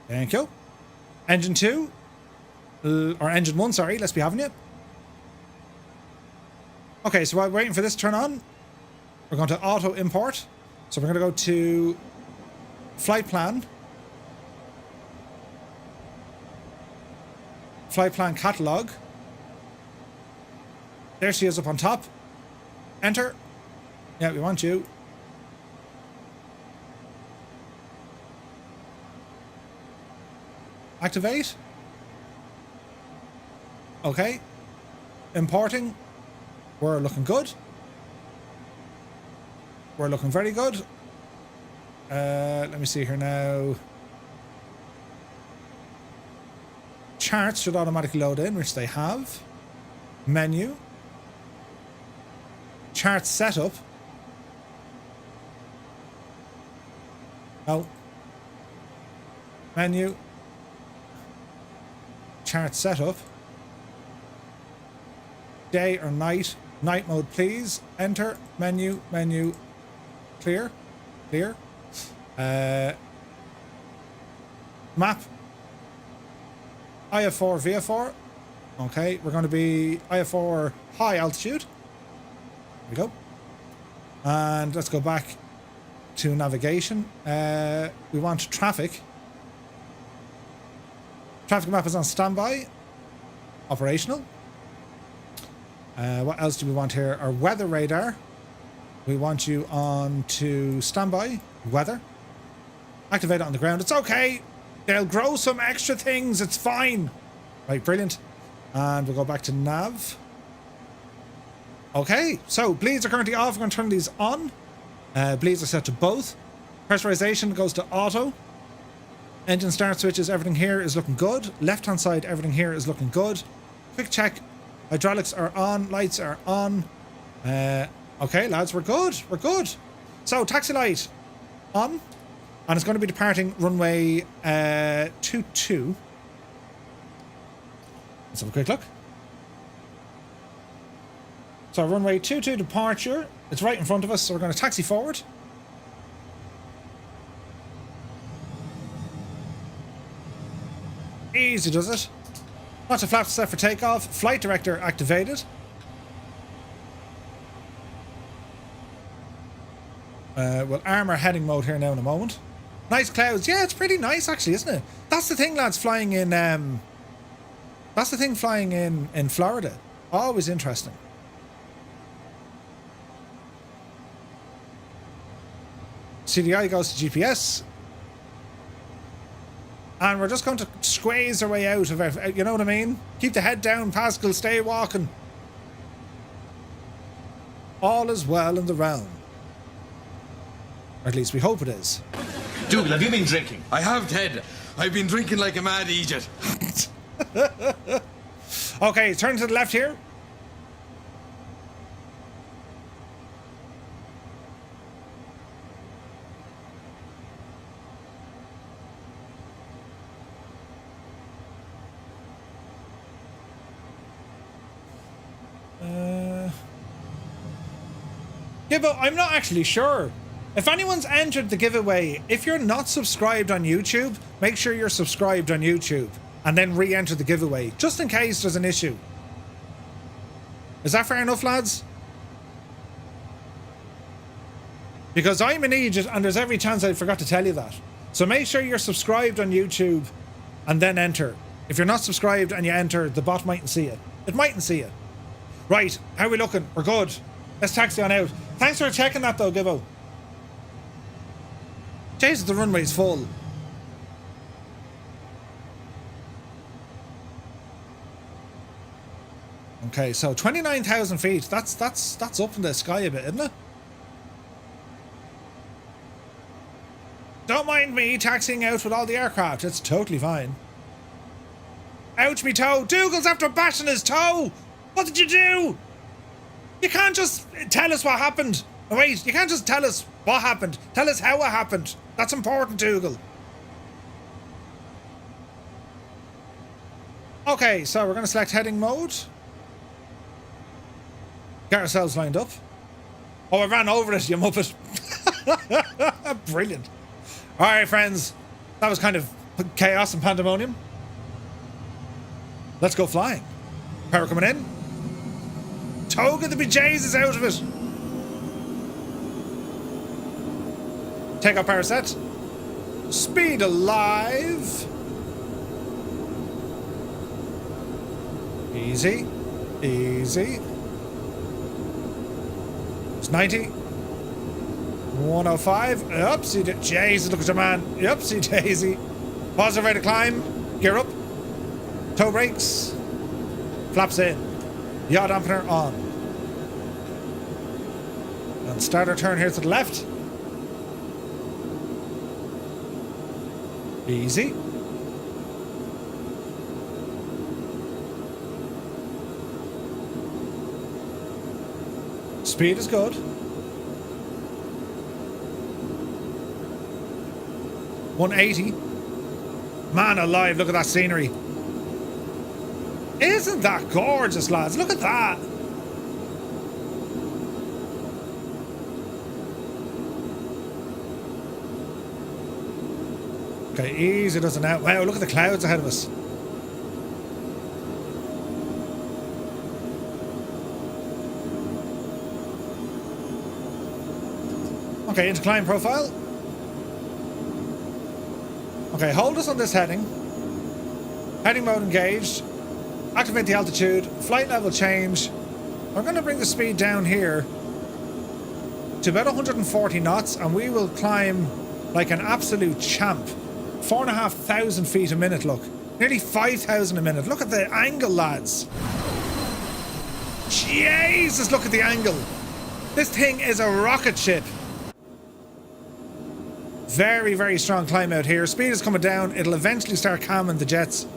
Thank you. Engine 2. Or engine 1, sorry. Let's be having it. Okay, so while we're waiting for this to turn on, we're going to auto import. So we're going to go to flight plan. Flight plan catalog. There she is up on top. Enter. Yeah, we want you. Activate. Okay. Importing. We're looking good. We're looking very good. Let me see here now. Charts should automatically load in, which they have. Menu. Chart setup. No. Menu. Chart setup. Day or night. Night mode, please. Enter. Menu. Menu. Clear. Clear. Map. IF4, VF4. Okay, we're going to be IF4 high altitude. There we go. And let's go back to navigation. We want traffic. Traffic map is on standby. Operational. What else do we want here? Our weather radar. We want you on to standby. Weather. Activate it on the ground. It's okay. They'll grow some extra things. It's fine. Right, brilliant. And we'll go back to nav. Okay, so bleeds are currently off. We're going to turn these on. Bleeds are set to both. Pressurization goes to auto. Engine start switches, everything here is looking good. Left hand side, everything here is looking good. Quick check. Hydraulics are on. Lights are on. Okay, lads, we're good. We're good. So, taxi light on. And it's going to be departing runway 22. Let's have a quick look. So runway 22 departure. It's right in front of us, so we're going to taxi forward. Easy does it. Lots of flaps set for takeoff. Flight director activated. We'll arm our heading mode here now in a moment. Nice clouds. Yeah, it's pretty nice actually, isn't it? That's the thing, lads, flying in that's the thing flying in Florida. Always interesting. CDI goes to GPS. And we're just going to squeeze our way out of it. You know what I mean? Keep the head down, Pascal. Stay walking. All is well in the realm. Or at least we hope it is. Dougal, have you been drinking? I have, Ted. I've been drinking like a mad idiot. Okay, turn to the left here. Yeah, but I'm not actually sure. If anyone's entered the giveaway, if you're not subscribed on YouTube, make sure you're subscribed on YouTube and then re-enter the giveaway, just in case there's an issue. Is that fair enough, lads? Because I'm an idiot and there's every chance I forgot to tell you that. So make sure you're subscribed on YouTube and then enter. If you're not subscribed and you enter, the bot mightn't see it. It mightn't see it. Right, how are we looking? We're good. Let's taxi on out. Thanks for checking that though, Gibbo. Jesus, the runway's full. Okay, so 29,000 feet. That's up in the sky a bit, isn't it? Don't mind me taxiing out with all the aircraft. It's totally fine. Ouch, me toe. Dougal's after bashing his toe. What did you do? You can't just tell us what happened. Oh, wait, you can't just tell us what happened. Tell us how it happened. That's important, Dougal. Okay, so we're going to select heading mode. Get ourselves lined up. Oh, I ran over it, you muppet. Brilliant. All right, friends. That was kind of chaos and pandemonium. Let's go flying. Power coming in. Toga the bejesus out of it. Take up power set. Speed alive. Easy. Easy. It's 90. 105. Upsy daisy. Jesus, look at your man. Upsy daisy. Positive rate of climb. Gear up. Toe brakes. Flaps in. Yaw dampener on. And starter turn here to the left. Easy. Speed is good. 180. Man alive, look at that scenery. Isn't that gorgeous, lads? Look at that. Okay, easy does it now. Wow, look at the clouds ahead of us. Okay, into climb profile. Okay, hold us on this heading. Heading mode engaged. Activate the altitude. Flight level change. We're going to bring the speed down here to about 140 knots and we will climb like an absolute champ. 4,500 feet a minute, look. Nearly 5,000 a minute. Look at the angle, lads. Jesus, look at the angle. This thing is a rocket ship. Very, very strong climb out here. Speed is coming down. It'll eventually start calming the jets.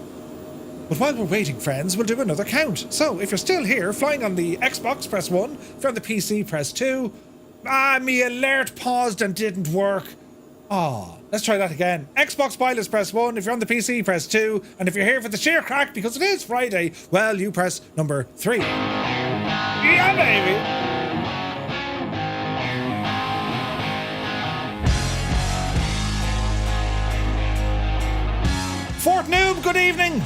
But while we're waiting, friends, we'll do another count. So, if you're still here, flying on the Xbox, press 1. If you're on the PC, press 2. Me alert paused and didn't work. Let's try that again. Xbox pilots, press 1. If you're on the PC, press 2. And if you're here for the sheer crack, because it is Friday, well, you press number 3. Yeah, baby! Fort Noob, good evening!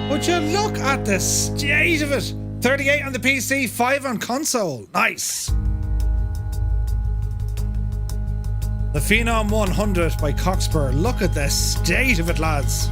Would you look at the state of it? 38 on the PC, 5 on console. Nice. The Phenom 100 by Cockspur. Look at the state of it, lads.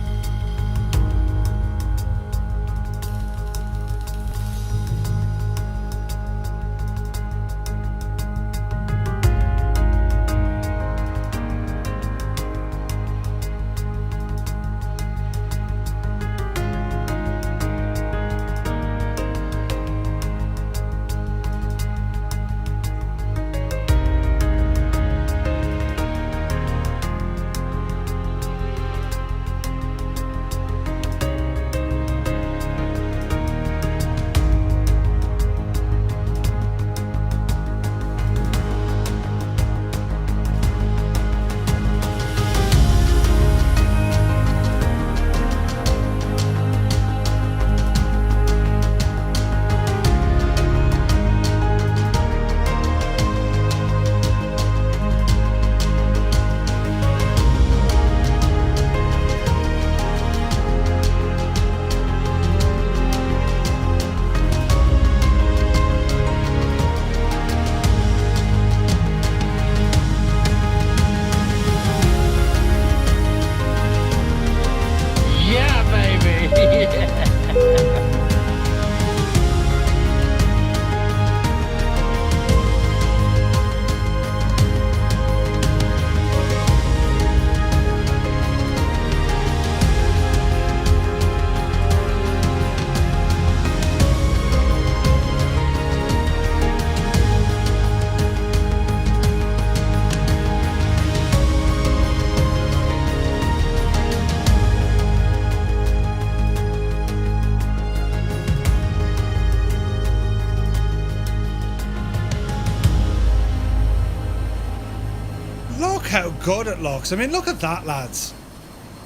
Look how good it looks. I mean, look at that, lads.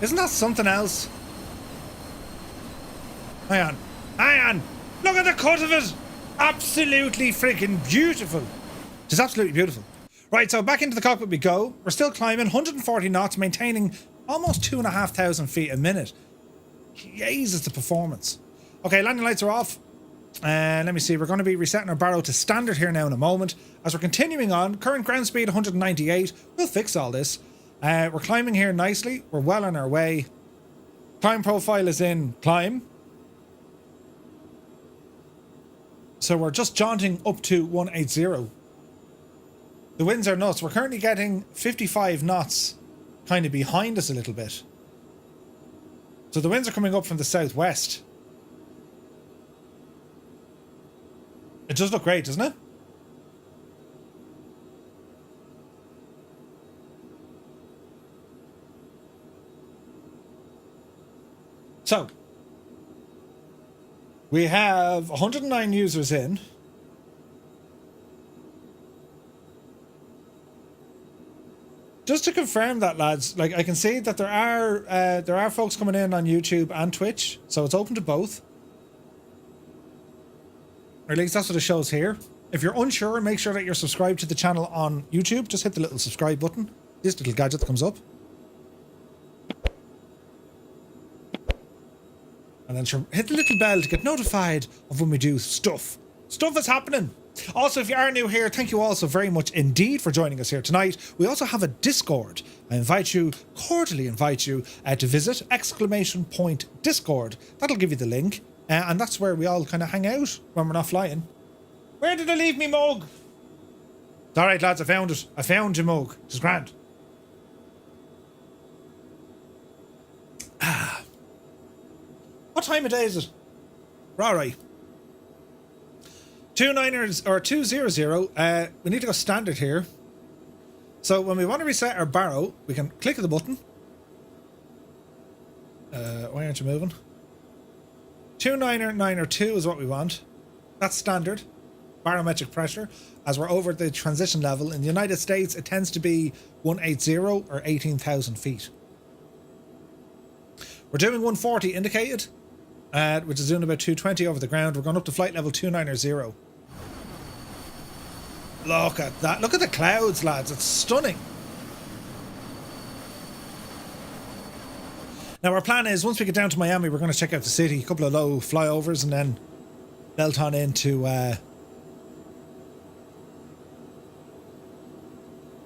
Isn't that something else? Hang on. Hang on. Look at the cut of it. Absolutely freaking beautiful. It's absolutely beautiful. Right, so back into the cockpit we go. We're still climbing 140 knots, maintaining almost 2,500 feet a minute. Jesus, the performance. Okay, landing lights are off. And let me see, we're going to be resetting our barrow to standard here now in a moment. As we're continuing on, current ground speed 198. We'll fix all this. We're climbing here nicely. We're well on our way. Climb profile is in climb. So we're just jaunting up to 180. The winds are nuts. We're currently getting 55 knots kind of behind us a little bit. So the winds are coming up from the southwest. It does look great, doesn't it? So, we have 109 users in. Just to confirm that, lads, like I can see that there are folks coming in on YouTube and Twitch, so it's open to both. Or at least that's what it shows here. If you're unsure, make sure that you're subscribed to the channel on YouTube. Just hit the little subscribe button. This little gadget that comes up. And then sure, hit the little bell to get notified of when we do stuff. Stuff is happening. Also, if you are new here, thank you all so very much indeed for joining us here tonight. We also have a Discord. I cordially invite you to visit !Discord. That'll give you the link. And that's where we all kind of hang out when we're not flying. Where did I leave me mug? It's alright, lads, I found it. I found your mug. It's grand. What time of day is it? Alright. 200, we need to go standard here. So when we want to reset our barrow, we can click the button. Why aren't you moving? 29902 is what we want. That's standard. Barometric pressure. As we're over the transition level. In the United States, it tends to be 180 or 18,000 feet. We're doing 140 indicated. Which is doing about 220 over the ground. We're going up to flight level 290. Look at that. Look at the clouds, lads. It's stunning. Now, our plan is, once we get down to Miami, we're going to check out the city. A couple of low flyovers and then belt on into...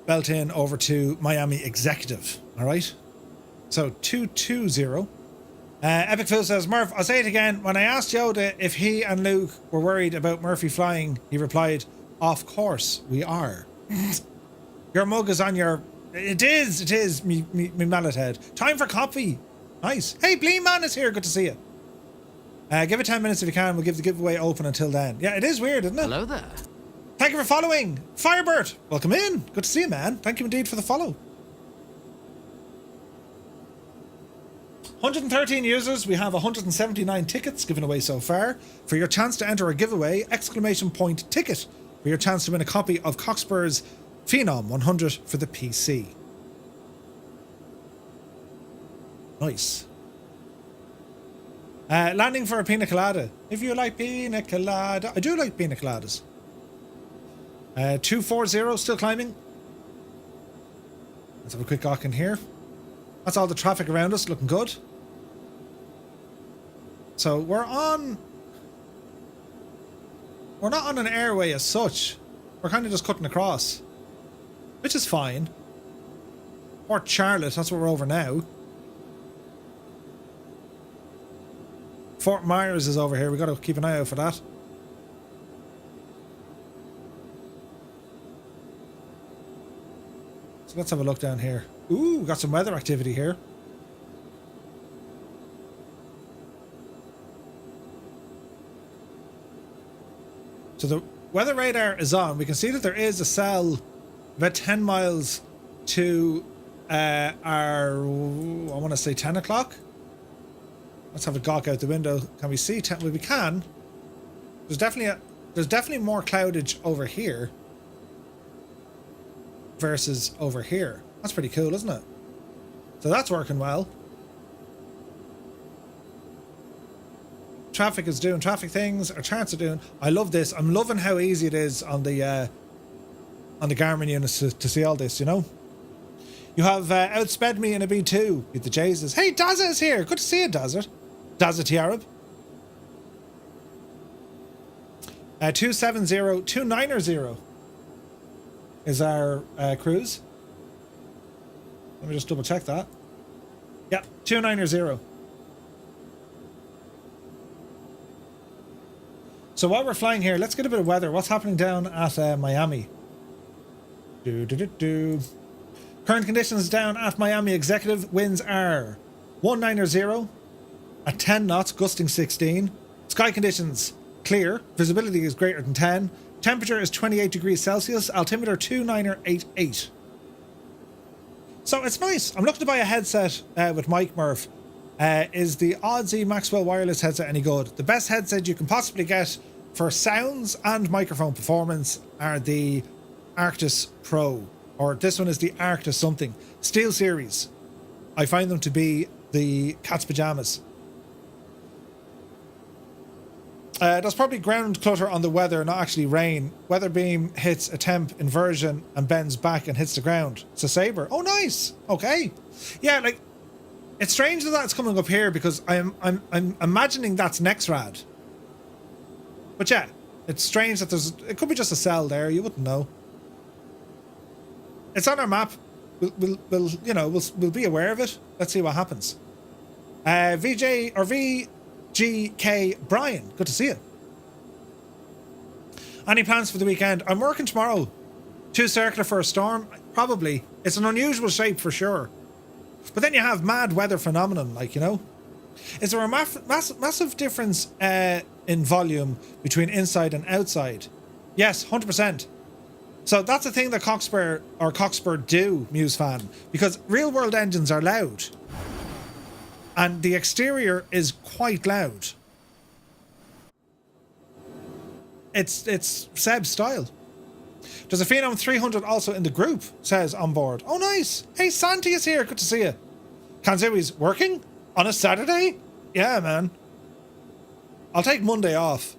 belt in over to Miami Executive. All right? So, 220. Epic Phil says, Murph, I'll say it again. When I asked Yoda if he and Luke were worried about Murphy flying, he replied, of course we are. Your mug is on your... It is, me mallet head. Time for coffee. Nice. Hey, Blee Man is here. Good to see you. Give it 10 minutes if you can. We'll give the giveaway open until then. Yeah, it is weird, isn't it? Hello there. Thank you for following. Firebird, welcome in. Good to see you, man. Thank you indeed for the follow. 113 users, we have 179 tickets given away so far. For your chance to enter a giveaway, ! Ticket, for your chance to win a copy of Cockspur's Phenom 100 for the PC. Nice. Landing for a pina colada. If you like pina colada. I do like pina coladas. 240, still climbing. Let's have a quick gawk in here. That's all the traffic around us, looking good. So we're not on an airway as such. We're kind of just cutting across, which is fine. Port Charlotte, that's what we're over now. Fort Myers is over here. We got to keep an eye out for that. So let's have a look down here. Ooh, we got some weather activity here. So the weather radar is on. We can see that there is a cell about 10 miles to our, I want to say 10 o'clock. Let's have a gawk out the window. Can we see 10? Well, we can. There's definitely more cloudage over here versus over here. That's pretty cool, isn't it? So that's working well. Traffic is doing traffic things. Our charts are doing. I love this. I'm loving how easy it is on the Garmin units to see all this. You know. You have outsped me in a B2. Beat the Jesus. Hey, Dazza is here. Good to see you, Dazza. Dazza Tiarab. 270 290 is our cruise. Let me just double check that. Yeah, 290. So while we're flying here, let's get a bit of weather. What's happening down at Miami? Current conditions down at Miami Executive. Winds are 190 at 10 knots, gusting 16. Sky conditions clear. Visibility is greater than 10. Temperature is 28 degrees Celsius. Altimeter 2988. So it's nice. I'm looking to buy a headset with mic Murph. Is the Aussie Maxwell wireless headset any good? The best headset you can possibly get for sounds and microphone performance are the Arctis Pro, or this one is the Arctis something. Steel Series. I find them to be the cat's pajamas. There's probably ground clutter on the weather, not actually rain. Weather beam hits a temp inversion and bends back and hits the ground. It's a Sabre. Oh, nice. Okay. Yeah, like, it's strange that that's coming up here because I'm imagining that's Nexrad. But yeah, it's strange that it could be just a cell there. You wouldn't know. It's on our map. We'll be aware of it. Let's see what happens. VGK Brian, good to see you. Any plans for the weekend? I'm working tomorrow. Too circular for a storm? Probably. It's an unusual shape for sure. But then you have mad weather phenomenon, like, you know. Is there a massive difference in volume between inside and outside? Yes, 100%. So that's the thing that Cockspur do, Muse fan, because real world engines are loud. And the exterior is quite loud. It's Seb's style. There's a Phenom 300 also in the group, says on board. Oh, nice. Hey, Santi is here. Good to see you. Kanzui's working on a Saturday? Yeah, man. I'll take Monday off.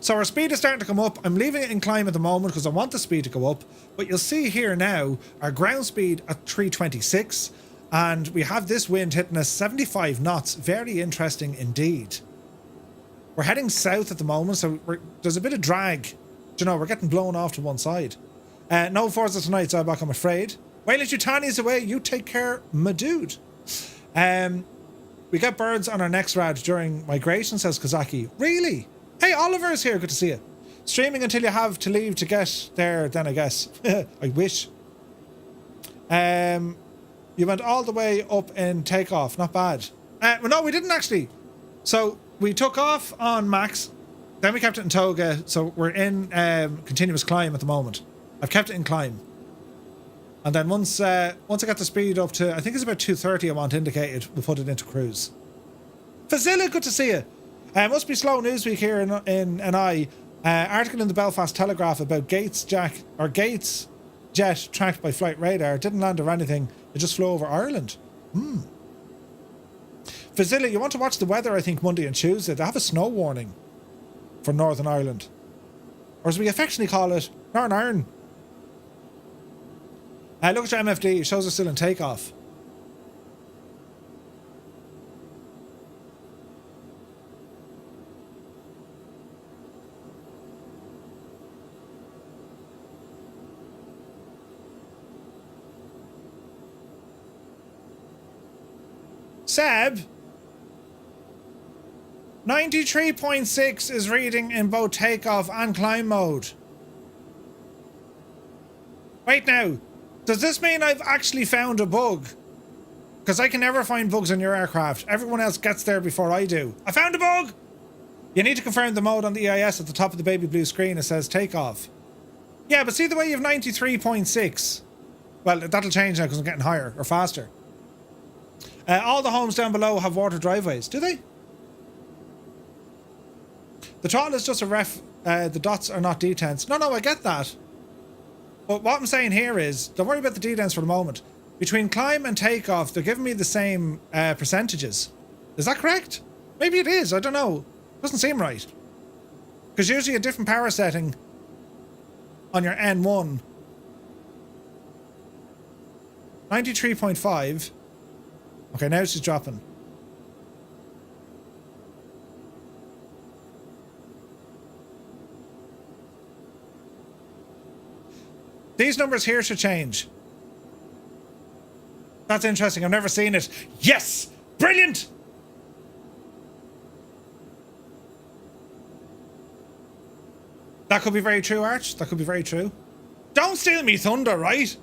So our speed is starting to come up. I'm leaving it in climb at the moment because I want the speed to go up. But you'll see here now our ground speed at 326. And we have this wind hitting us 75 knots. Very interesting indeed. We're heading south at the moment, so there's a bit of drag. You know, we're getting blown off to one side. No Forza tonight, so I'm afraid. While Yutani's away, you take care, my dude. We get birds on our next rad during migration, says Kazaki. Really? Hey, Oliver is here. Good to see you. Streaming until you have to leave to get there, then I guess. I wish. You went all the way up in takeoff. Not bad. Well, no, we didn't actually. So we took off on max. Then we kept it in toga. So we're in continuous climb at the moment. I've kept it in climb. And then once I get the speed up to, I think it's about 230 I want indicated, we'll put it into cruise. Fazilla, good to see you. Must be slow news week here in NI. Article in the Belfast Telegraph about Gates jet tracked by flight radar. Didn't land or anything. It just flew over Ireland. Fazilla, you want to watch the weather, I think, Monday and Tuesday. They have a snow warning for Northern Ireland. Or as we affectionately call it, Northern Ireland. Look at your MFD. It shows us still in takeoff. Seb, 93.6 is reading in both takeoff and climb mode. Wait now, does this mean I've actually found a bug? Because I can never find bugs on your aircraft. Everyone else gets there before I do. I found a bug! You need to confirm the mode on the EIS at the top of the baby blue screen. It says takeoff. Yeah, but see the way you have 93.6? Well, that'll change now because I'm getting higher or faster. All the homes down below have water driveways. Do they? The throttle is just a ref. The dots are not detents. No, I get that. But what I'm saying here is, don't worry about the detents for the moment. Between climb and takeoff, they're giving me the same percentages. Is that correct? Maybe it is. I don't know. Doesn't seem right. Because usually a different power setting on your N1. 93.5. Okay, now she's dropping. These numbers here should change. That's interesting. I've never seen it. Yes! Brilliant! That could be very true, Arch. That could be very true. Don't steal me thunder, right?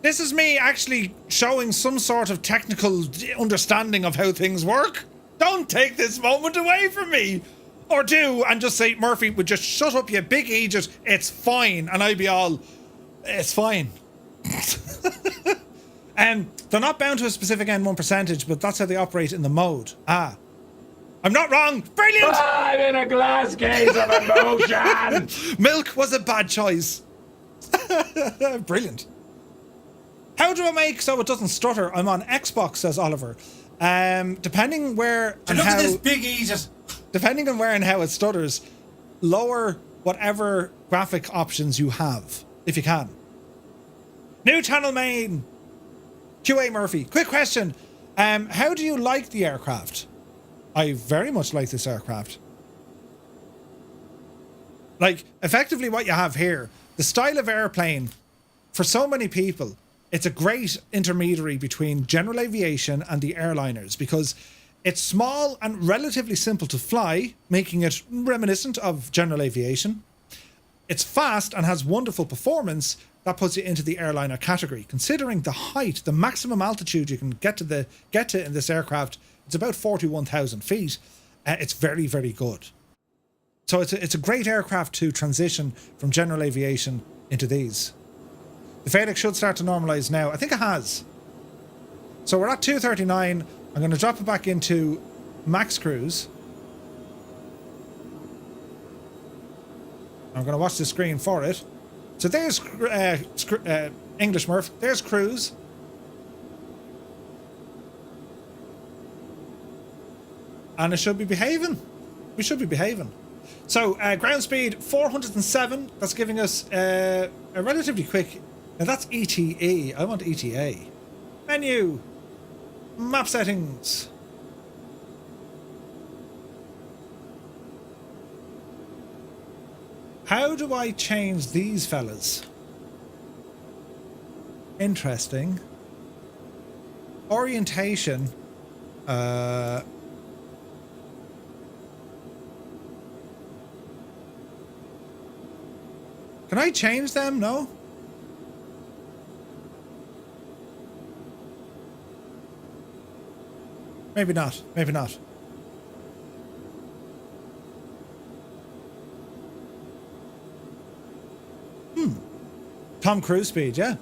This is me actually showing some sort of technical understanding of how things work. Don't take this moment away from me. Or do, and just say, Murphy would just shut up, you big idiot. It's fine. And I'd be all, it's fine. They're not bound to a specific N1 percentage, but that's how they operate in the mode. Ah. I'm not wrong. Brilliant. I'm in a glass case of emotion. Milk was a bad choice. Brilliant. How do I make so it doesn't stutter? I'm on Xbox, says Oliver. Depending where and look how, at this big Jesus. depending on where and how it stutters, lower whatever graphic options you have, if you can. New channel main. QA Murphy. Quick question. How do you like the aircraft? I very much like this aircraft. Like, effectively what you have here, the style of airplane, for so many people, it's a great intermediary between general aviation and the airliners because it's small and relatively simple to fly, making it reminiscent of general aviation. It's fast and has wonderful performance that puts it into the airliner category. Considering the height, the maximum altitude you can get to in this aircraft, it's about 41,000 feet. It's very, very good. So it's a great aircraft to transition from general aviation into these. The FADEC should start to normalise now. I think it has. So we're at 239. I'm going to drop it back into max cruise. I'm going to watch the screen for it. So there's English Murph. There's cruise. And it should be behaving. We should be behaving. So ground speed 407. That's giving us a relatively quick. Now that's ETE. I want ETA. Menu. Map settings. How do I change these fellas? Interesting. Orientation. Can I change them? No? Maybe not. Maybe not. Tom Cruise speed, yeah.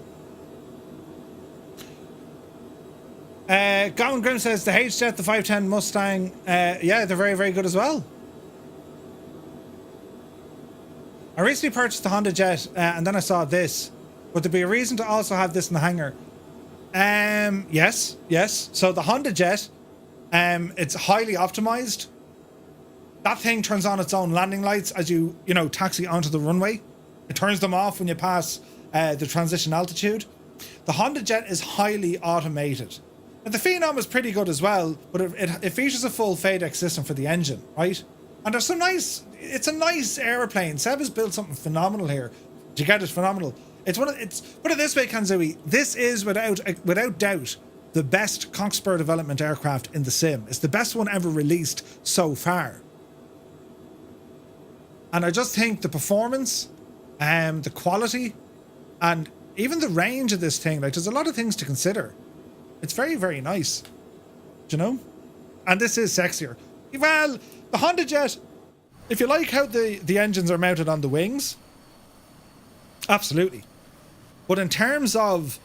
Gowan Grimm says the H-Jet, the 510 Mustang, yeah, they're very, very good as well. I recently purchased the Honda Jet and then I saw this. Would there be a reason to also have this in the hangar? Yes. So the Honda Jet, it's highly optimized. That thing turns on its own landing lights as you taxi onto the runway. It turns them off when you pass the transition altitude. The Honda Jet is highly automated. Now, the Phenom is pretty good as well, but it features a full FADEC system for the engine, right? And there's some nice. It's a nice airplane. Seb has built something phenomenal here. Do you get it? Phenomenal. Put it this way, Kanzui. This is without doubt the best Cockspur development aircraft in the sim. It's the best one ever released so far. And I just think the performance, the quality, and even the range of this thing, like there's a lot of things to consider. It's very, very nice. Do you know? And this is sexier. Well, the Honda Jet, if you like how the engines are mounted on the wings, absolutely. But in terms of,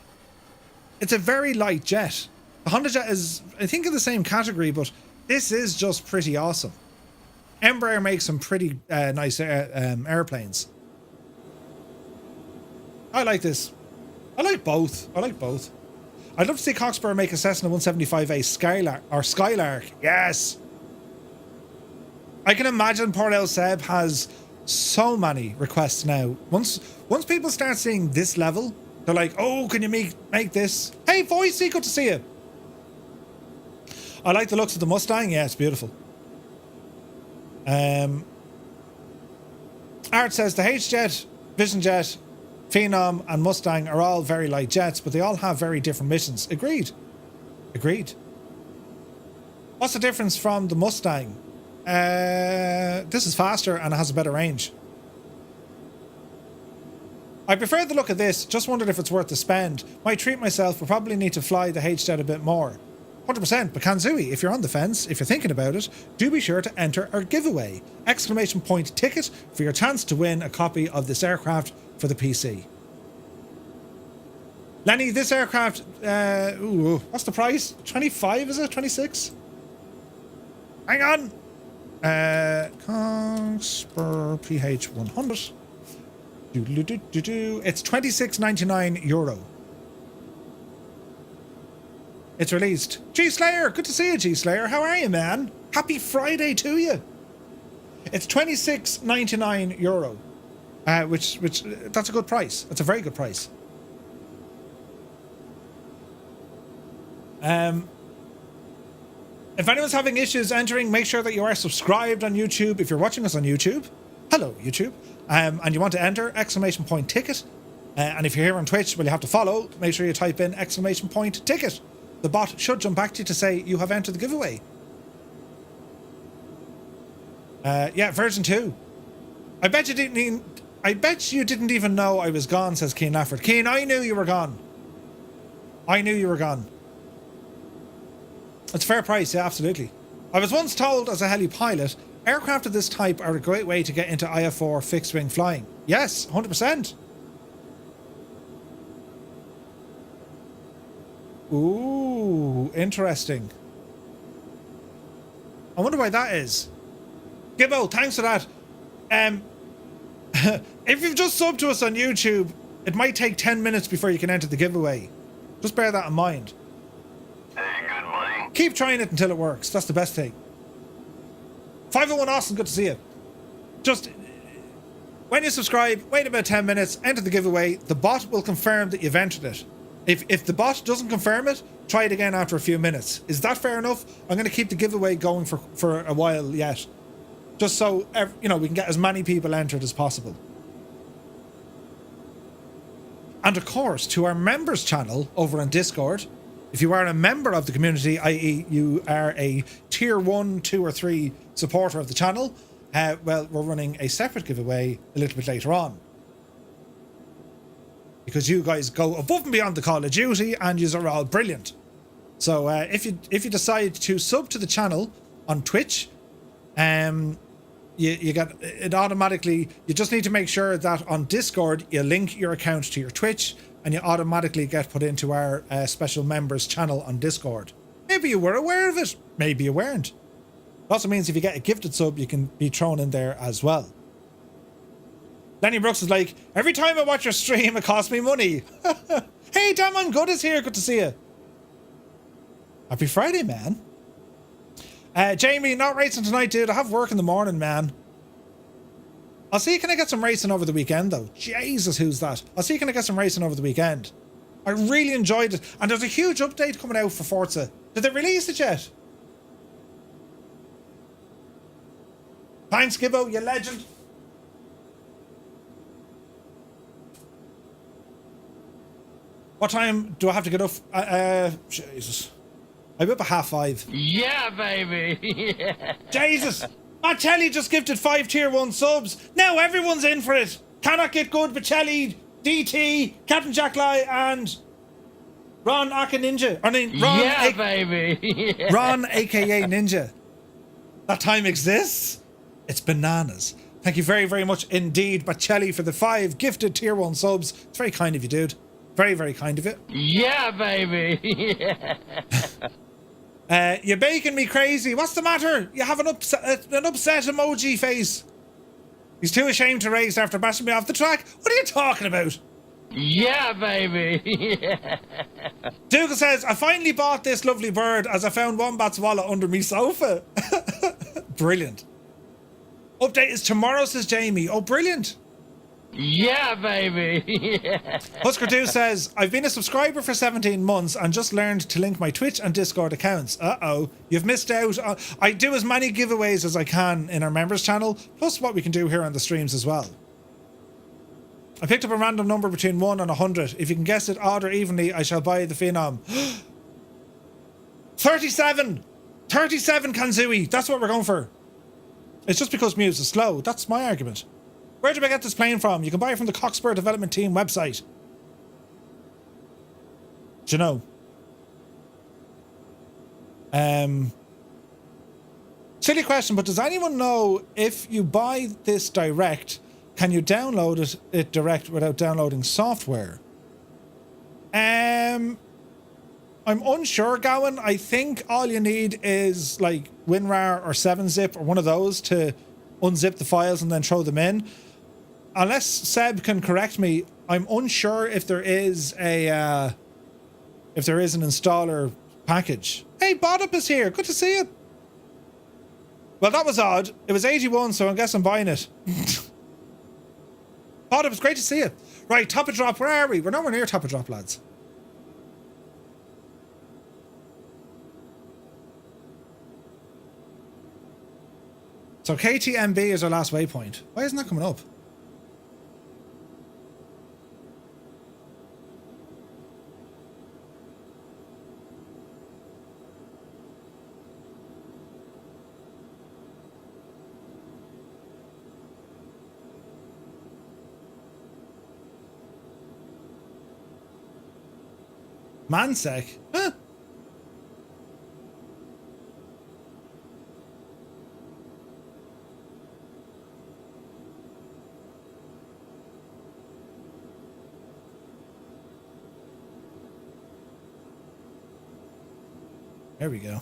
it's a very light jet. The Honda Jet is, I think, in the same category, but this is just pretty awesome. Embraer makes some pretty nice airplanes. I like this. I like both. I'd love to see Cockspur make a Cessna 175A Skylark. Yes. I can imagine poor El Seb has so many requests now. Once people start seeing this level, they're like, oh, can you make this? Hey, Voicey, good to see you. I like the looks of the Mustang. Yeah, it's beautiful. Art says the H-Jet, Vision Jet, Phenom and Mustang are all very light jets, but they all have very different missions. Agreed. Agreed. What's the difference from the Mustang? This is faster and it has a better range. I prefer the look of this, just wondered if it's worth the spend. Might treat myself, but probably need to fly the H-Jet a bit more. 100%, but Kanzui, if you're on the fence, if you're thinking about it, do be sure to enter our giveaway. Exclamation point ticket for your chance to win a copy of this aircraft for the PC. Lenny, this aircraft, what's the price? 25, is it? 26? Hang on! Cockspur PH100. It's €26.99. It's released. G-Slayer, good to see you, G-Slayer. How are you, man? Happy Friday to you. It's €26.99, which that's a good price. That's a very good price. If anyone's having issues entering, make sure that you are subscribed on YouTube. If you're watching us on YouTube, hello, YouTube. And you want to enter, exclamation point ticket. And if you're here on Twitch, well, you have to follow. Make sure you type in exclamation point ticket. The bot should jump back to you to say you have entered the giveaway. Yeah, version 2. I bet you didn't even know I was gone, says Keen Lafford. Keen, I knew you were gone. I knew you were gone. It's a fair price, yeah, absolutely. I was once told as a heli pilot, aircraft of this type are a great way to get into IF4 fixed-wing flying. Yes, 100%. Ooh, interesting. I wonder why that is. Gibbo, thanks for that. If you've just subbed to us on YouTube, it might take 10 minutes before you can enter the giveaway. Just bear that in mind. Hey, good money. Keep trying it until it works. That's the best thing. 501 Austin, good to see you. Just when you subscribe, wait about 10 minutes, enter the giveaway. The bot will confirm that you've entered it. If the bot doesn't confirm it, try it again after a few minutes. Is that fair enough? I'm going to keep the giveaway going for a while yet. Just so, we can get as many people entered as possible. And of course, to our members channel over on Discord, if you are a member of the community, i.e. you are a tier 1, 2 or 3 supporter of the channel, well, we're running a separate giveaway a little bit later on. Because you guys go above and beyond the Call of Duty and you are all brilliant. So if you decide to sub to the channel on Twitch, you get it automatically. You just need to make sure that on Discord you link your account to your Twitch and you automatically get put into our special members channel on Discord. Maybe you were aware of it, maybe you weren't. It also means if you get a gifted sub, you can be thrown in there as well. Lenny Brooks is like, every time I watch your stream, it costs me money. Hey, Damon Good is here. Good to see you. Happy Friday, man. Jamie, not racing tonight, dude. I have work in the morning, man. I'll see, can I get some racing over the weekend, though? Jesus, who's that? I'll see, can I get some racing over the weekend? I really enjoyed it. And there's a huge update coming out for Forza. Did they release it yet? Thanks, Gibbo, you legend. What time do I have to get up? Jesus. I'm up at 5:30. Yeah, baby. Yeah. Jesus. Bocelli just gifted 5 tier 1 subs. Now everyone's in for it. Cannot Get Good, Bocelli, DT, Captain Jack Lai, and Ron aka Ninja. Ron, baby. Yeah. Ron aka Ninja. That time exists. It's bananas. Thank you very, very much indeed, Bocelli, for the 5 gifted tier 1 subs. It's very kind of you, dude. Very, very kind of it. Yeah, baby. Yeah. You're making me crazy. What's the matter? You have an upset emoji face. He's too ashamed to race after bashing me off the track. What are you talking about? Yeah, baby. Yeah. Dougal says, I finally bought this lovely bird as I found Wombat's wallet under me sofa. Brilliant. Update is tomorrow, says Jamie. Oh, brilliant. Yeah, baby. Yeah. Husker 2 says, I've been a subscriber for 17 months and just learned to link my Twitch and Discord accounts. Uh-oh, you've missed out. I do as many giveaways as I can in our members channel, plus what we can do here on the streams as well. I picked up a random number between 1 and 100. If you can guess it odd or evenly, I shall buy the Phenom. 37! 37 Kanzui! That's what we're going for. It's just because Muse is slow. That's my argument. Where did I get this plane from? You can buy it from the Cockspur development team website. Do you know? Silly question, but does anyone know if you buy this direct, can you download it direct without downloading software? I'm unsure, Gowan. I think all you need is like WinRAR or 7-zip or one of those to unzip the files and then throw them in. Unless Seb can correct me, I'm unsure if there is an installer package. Hey, Bodup is here. Good to see you. Well, that was odd. It was 81, so I guess I'm buying it. Bodup, it's great to see you. Right, top of drop. Where are we? We're nowhere near top of drop, lads. So KTMB is our last waypoint. Why isn't that coming up? Mansec? Huh? There we go.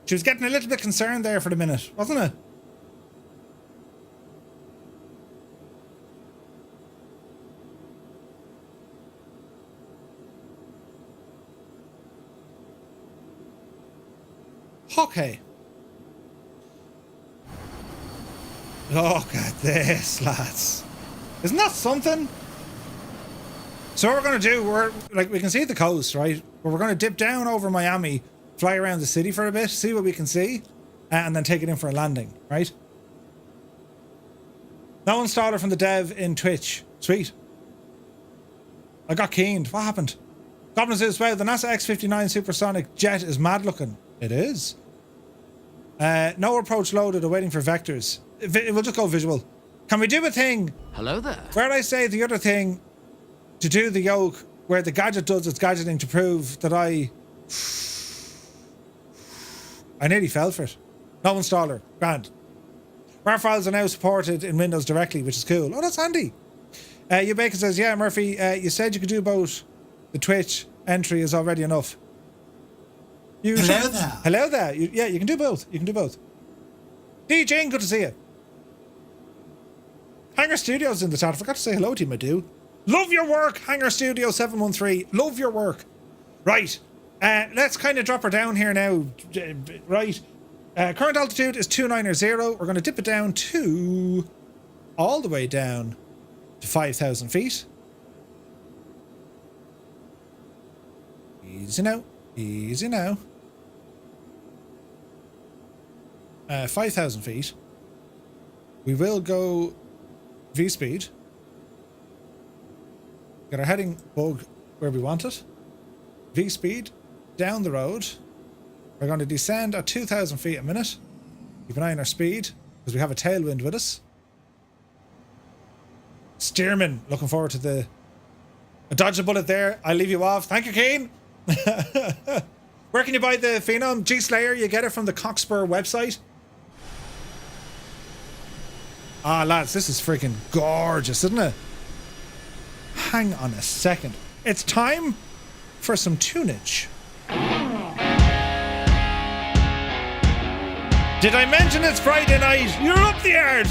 She was getting a little bit concerned there for the minute, wasn't it? Okay. Look at this, lads. Isn't that something? So what we're going to do, we can see the coast, right? But we're going to dip down over Miami, fly around the city for a bit, see what we can see, and then take it in for a landing, right? No installer from the dev in Twitch. Sweet. I got keened. What happened? Goblin says, wow, the NASA X-59 supersonic jet is mad looking. It is. No approach loaded, awaiting for vectors. We'll just go visual. Can we do a thing? Hello there. Where I say the other thing to do the yoke, where the gadget does its gadgeting to prove that I nearly fell for it. No installer. Grand. RAR files are now supported in Windows directly, which is cool. Oh, that's handy. Bacon says, yeah, Murphy, you said you could do both. The Twitch entry is already enough. Hello there. Hello there. Yeah, you can do both. You can do both. DJ, good to see you. Hangar Studios in the chat. I forgot to say hello to you, my dude. Love your work, Hangar Studio 713. Love your work. Right. Let's kind of drop her down here now. Right. Current altitude is 290. We're going to dip it down to all the way down to 5,000 feet. Easy now. Easy now. 5,000 feet. We will go V-speed. Get our heading bug where we want it. V-speed down the road. We're going to descend at 2,000 feet a minute. Keep an eye on our speed because we have a tailwind with us. Steerman, looking forward to a dodge a bullet there. I'll leave you off. Thank you, Kane. Where can you buy the Phenom? G-Slayer, you get it from the Cockspur website. Ah, lads, this is freaking gorgeous, isn't it? Hang on a second. It's time for some tunage. Did I mention it's Friday night? You're up the yard!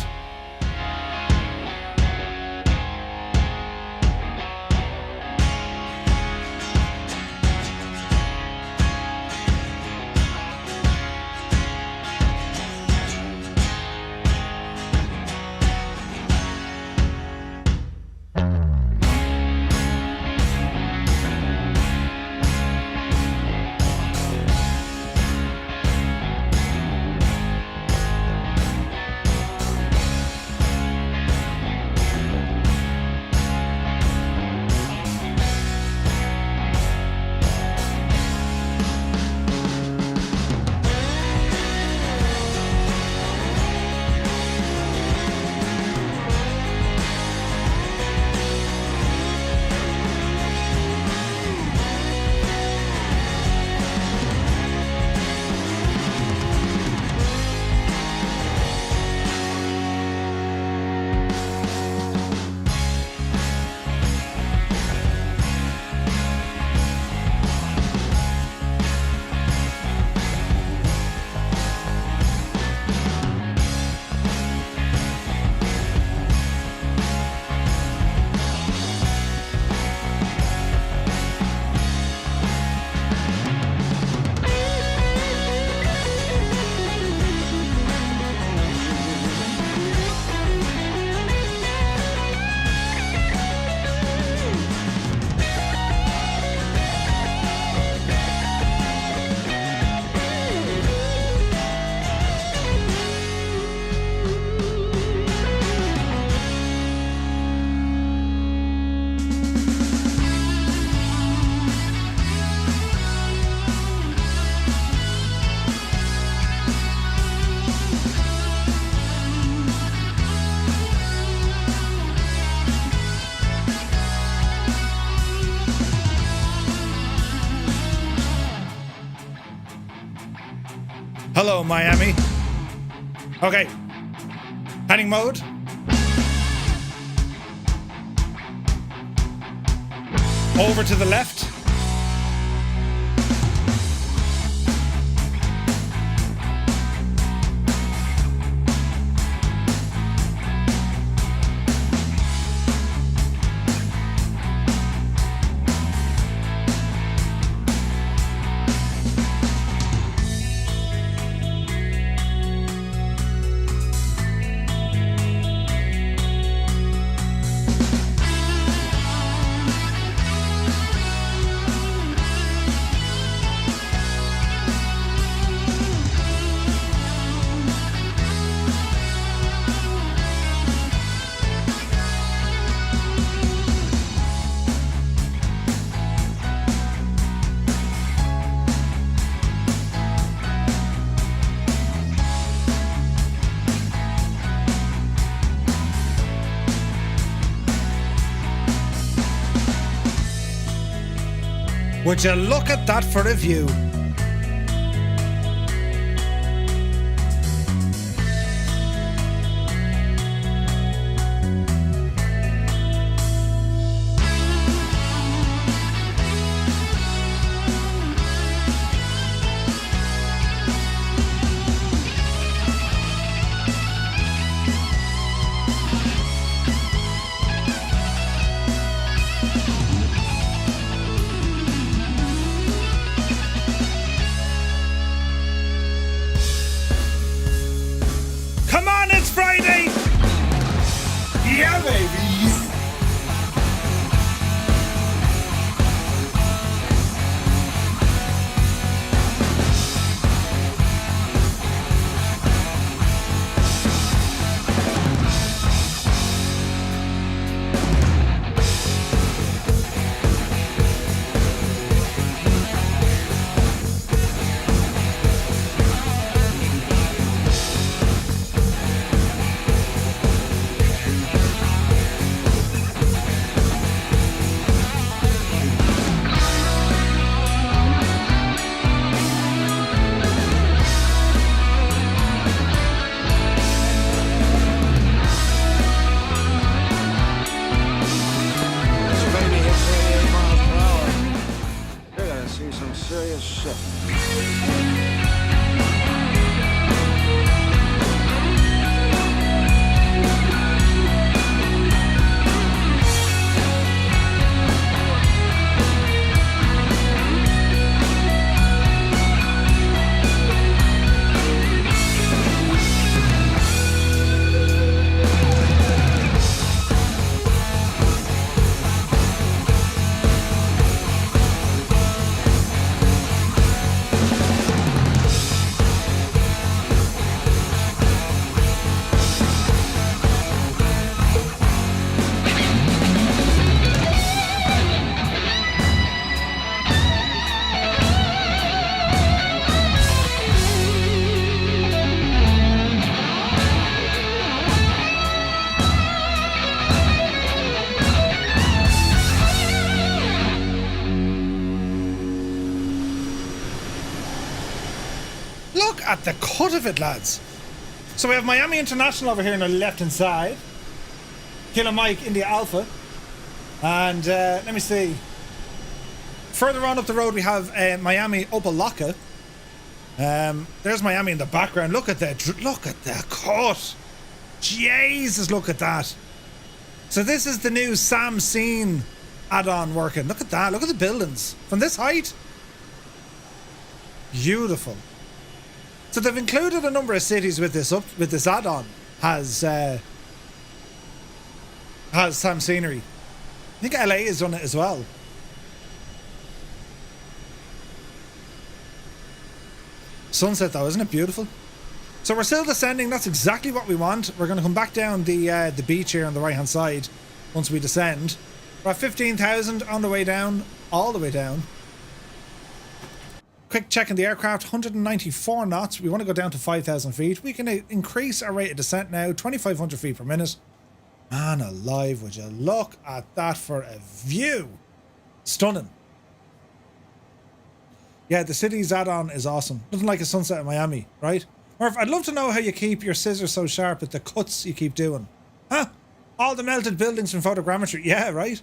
Hello, Miami. Okay. Heading mode. Over to the left. Would you look at that for a view? Yeah, baby. At the cut of it, lads. So we have Miami International over here on the left hand side. Kilo Mike, India Alpha. And let me see. Further on up the road we have Miami Opalaka. There's Miami in the background. Look at the cut. Jesus, look at that. So this is the new Sam Scene add-on working. Look at that. Look at the buildings from this height. Beautiful. So they've included a number of cities with this add-on has Sam Scenery. I think LA has done it as well. Sunset though, isn't it beautiful? So we're still descending. That's exactly what we want. We're going to come back down the beach here on the right hand side once we descend. We're at 15,000 on the way down, all the way down. Quick check in the aircraft, 194 knots. We want to go down to 5,000 feet. We can increase our rate of descent now, 2,500 feet per minute. Man alive, would you look at that for a view. Stunning. Yeah, the city's add-on is awesome. Nothing like a sunset in Miami, right? Murph, I'd love to know how you keep your scissors so sharp with the cuts you keep doing. Huh? All the melted buildings from photogrammetry. Yeah, right?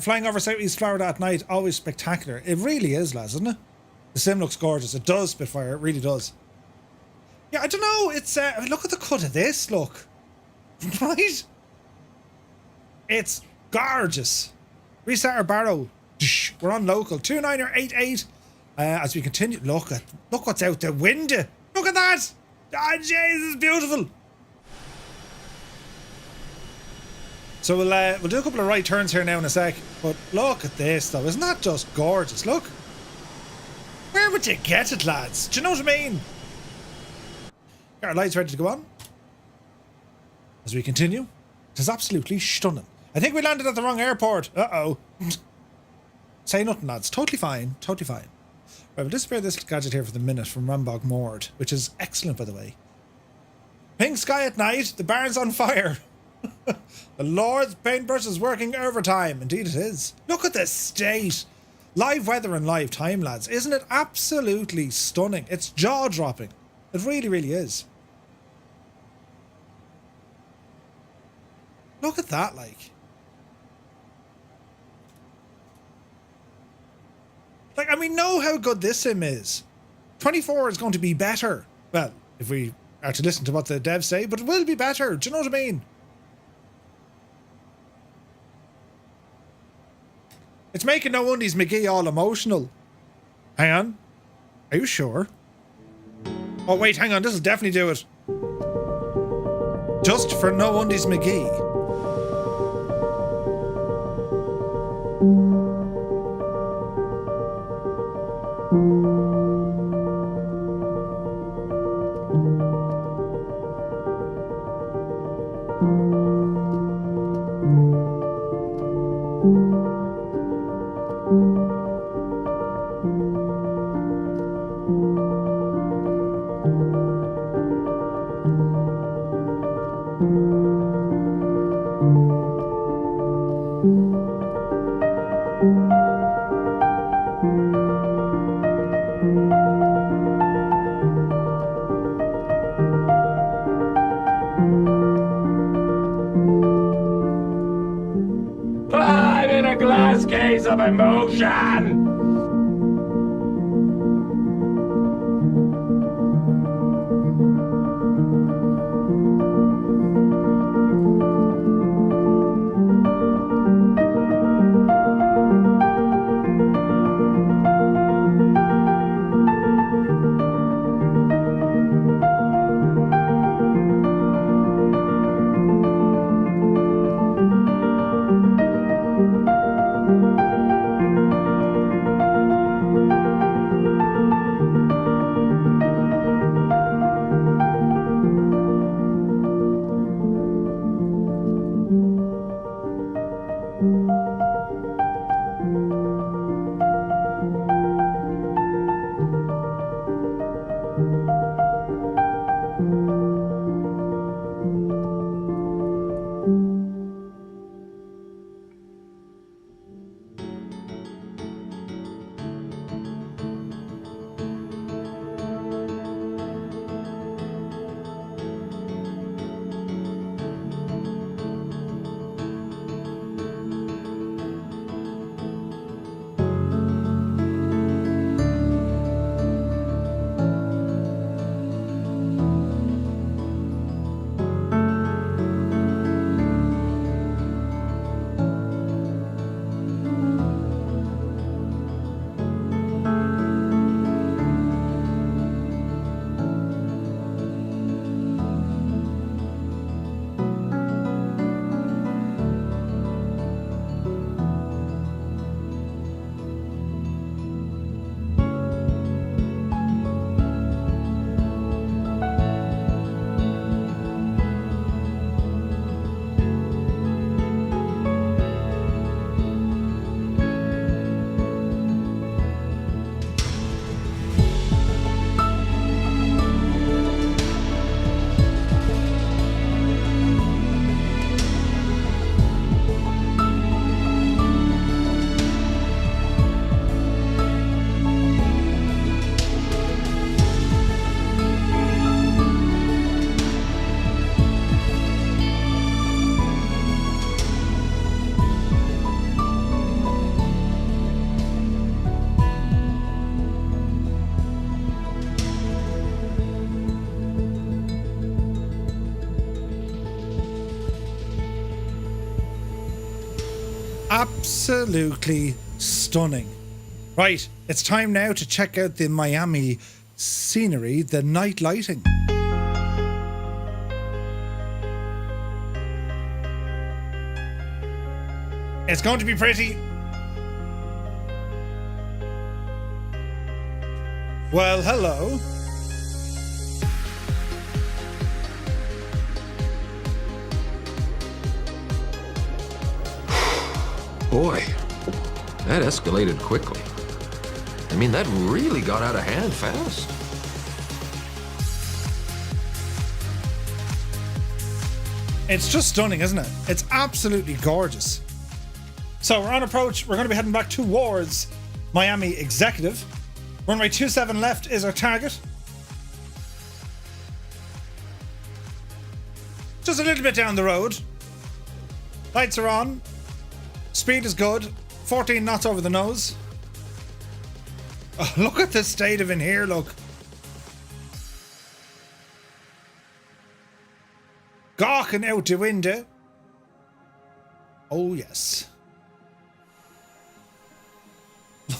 Flying over Southeast Florida at night, always spectacular. It really is, lads, isn't it? The sim looks gorgeous. It does, Spitfire. It really does. Yeah, I don't know. It's look at the cut of this. Look, right? It's gorgeous. Restart our barrow. We're on local 2988. As we continue, look what's out the window. Look at that. Ah, Jesus, beautiful. So we'll do a couple of right turns here now in a sec. But look at this, though. Isn't that just gorgeous? Look. Where would you get it, lads? Do you know what I mean? Got our lights ready to go on. As we continue, it is absolutely stunning. I think we landed at the wrong airport. Uh-oh. Say nothing, lads. Totally fine. Totally fine. Right, we'll disappear this gadget here for the minute from Rambog Moored, which is excellent, by the way. Pink sky at night. The barn's on fire. The Lord's paintbrush is working overtime. Indeed it is. Look at this state. Live weather and live time, lads. Isn't it absolutely stunning? It's jaw-dropping. It really, really is. Look at that, like. Like, and we know how good this sim is. 24 is going to be better. Well, if we are to listen to what the devs say, but it will be better. Do you know what I mean? It's making No Undies McGee all emotional. Hang on. Are you sure? Oh, wait, hang on. This will definitely do it. Just for No Undies McGee. I'm in a glass case of emotion! Absolutely stunning. Right, it's time now to check out the Miami scenery, the night lighting. It's going to be pretty. Well, hello. Boy, that escalated quickly. I mean, that really got out of hand fast. It's just stunning, isn't it? It's absolutely gorgeous. So we're on approach. We're going to be heading back towards Miami Executive. Runway 27 left is our target. Just a little bit down the road. Lights are on. Speed is good. 14 knots over the nose. Oh, look at the state of in here, look. Gawking out the window. Oh, yes.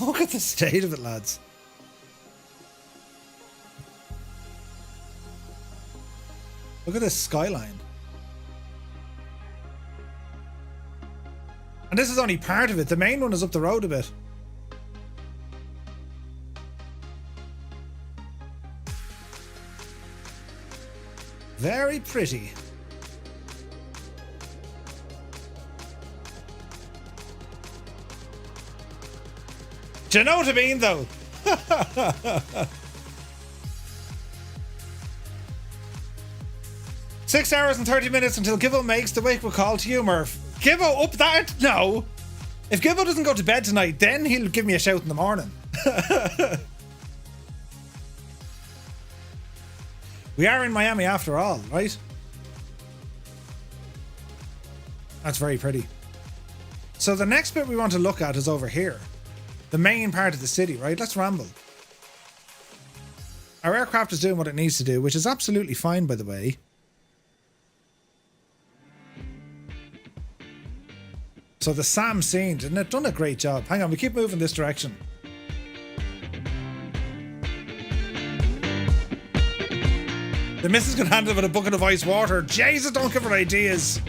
Look at the state of it, lads. Look at this skyline. And this is only part of it. The main one is up the road a bit. Very pretty. Do you know what I mean, though? 6 hours and 30 minutes until Gibbo makes the wake-up call to you, Murph. Gibbo up that? No. If Gibbo doesn't go to bed tonight, then he'll give me a shout in the morning. We are in Miami after all, right? That's very pretty. So the next bit we want to look at is over here. The main part of the city, right? Let's ramble. Our aircraft is doing what it needs to do, which is absolutely fine, by the way. So the Sam scene, didn't it? Done a great job. Hang on, we keep moving this direction. The missus can handle it with a bucket of ice water. Jesus, don't give her ideas.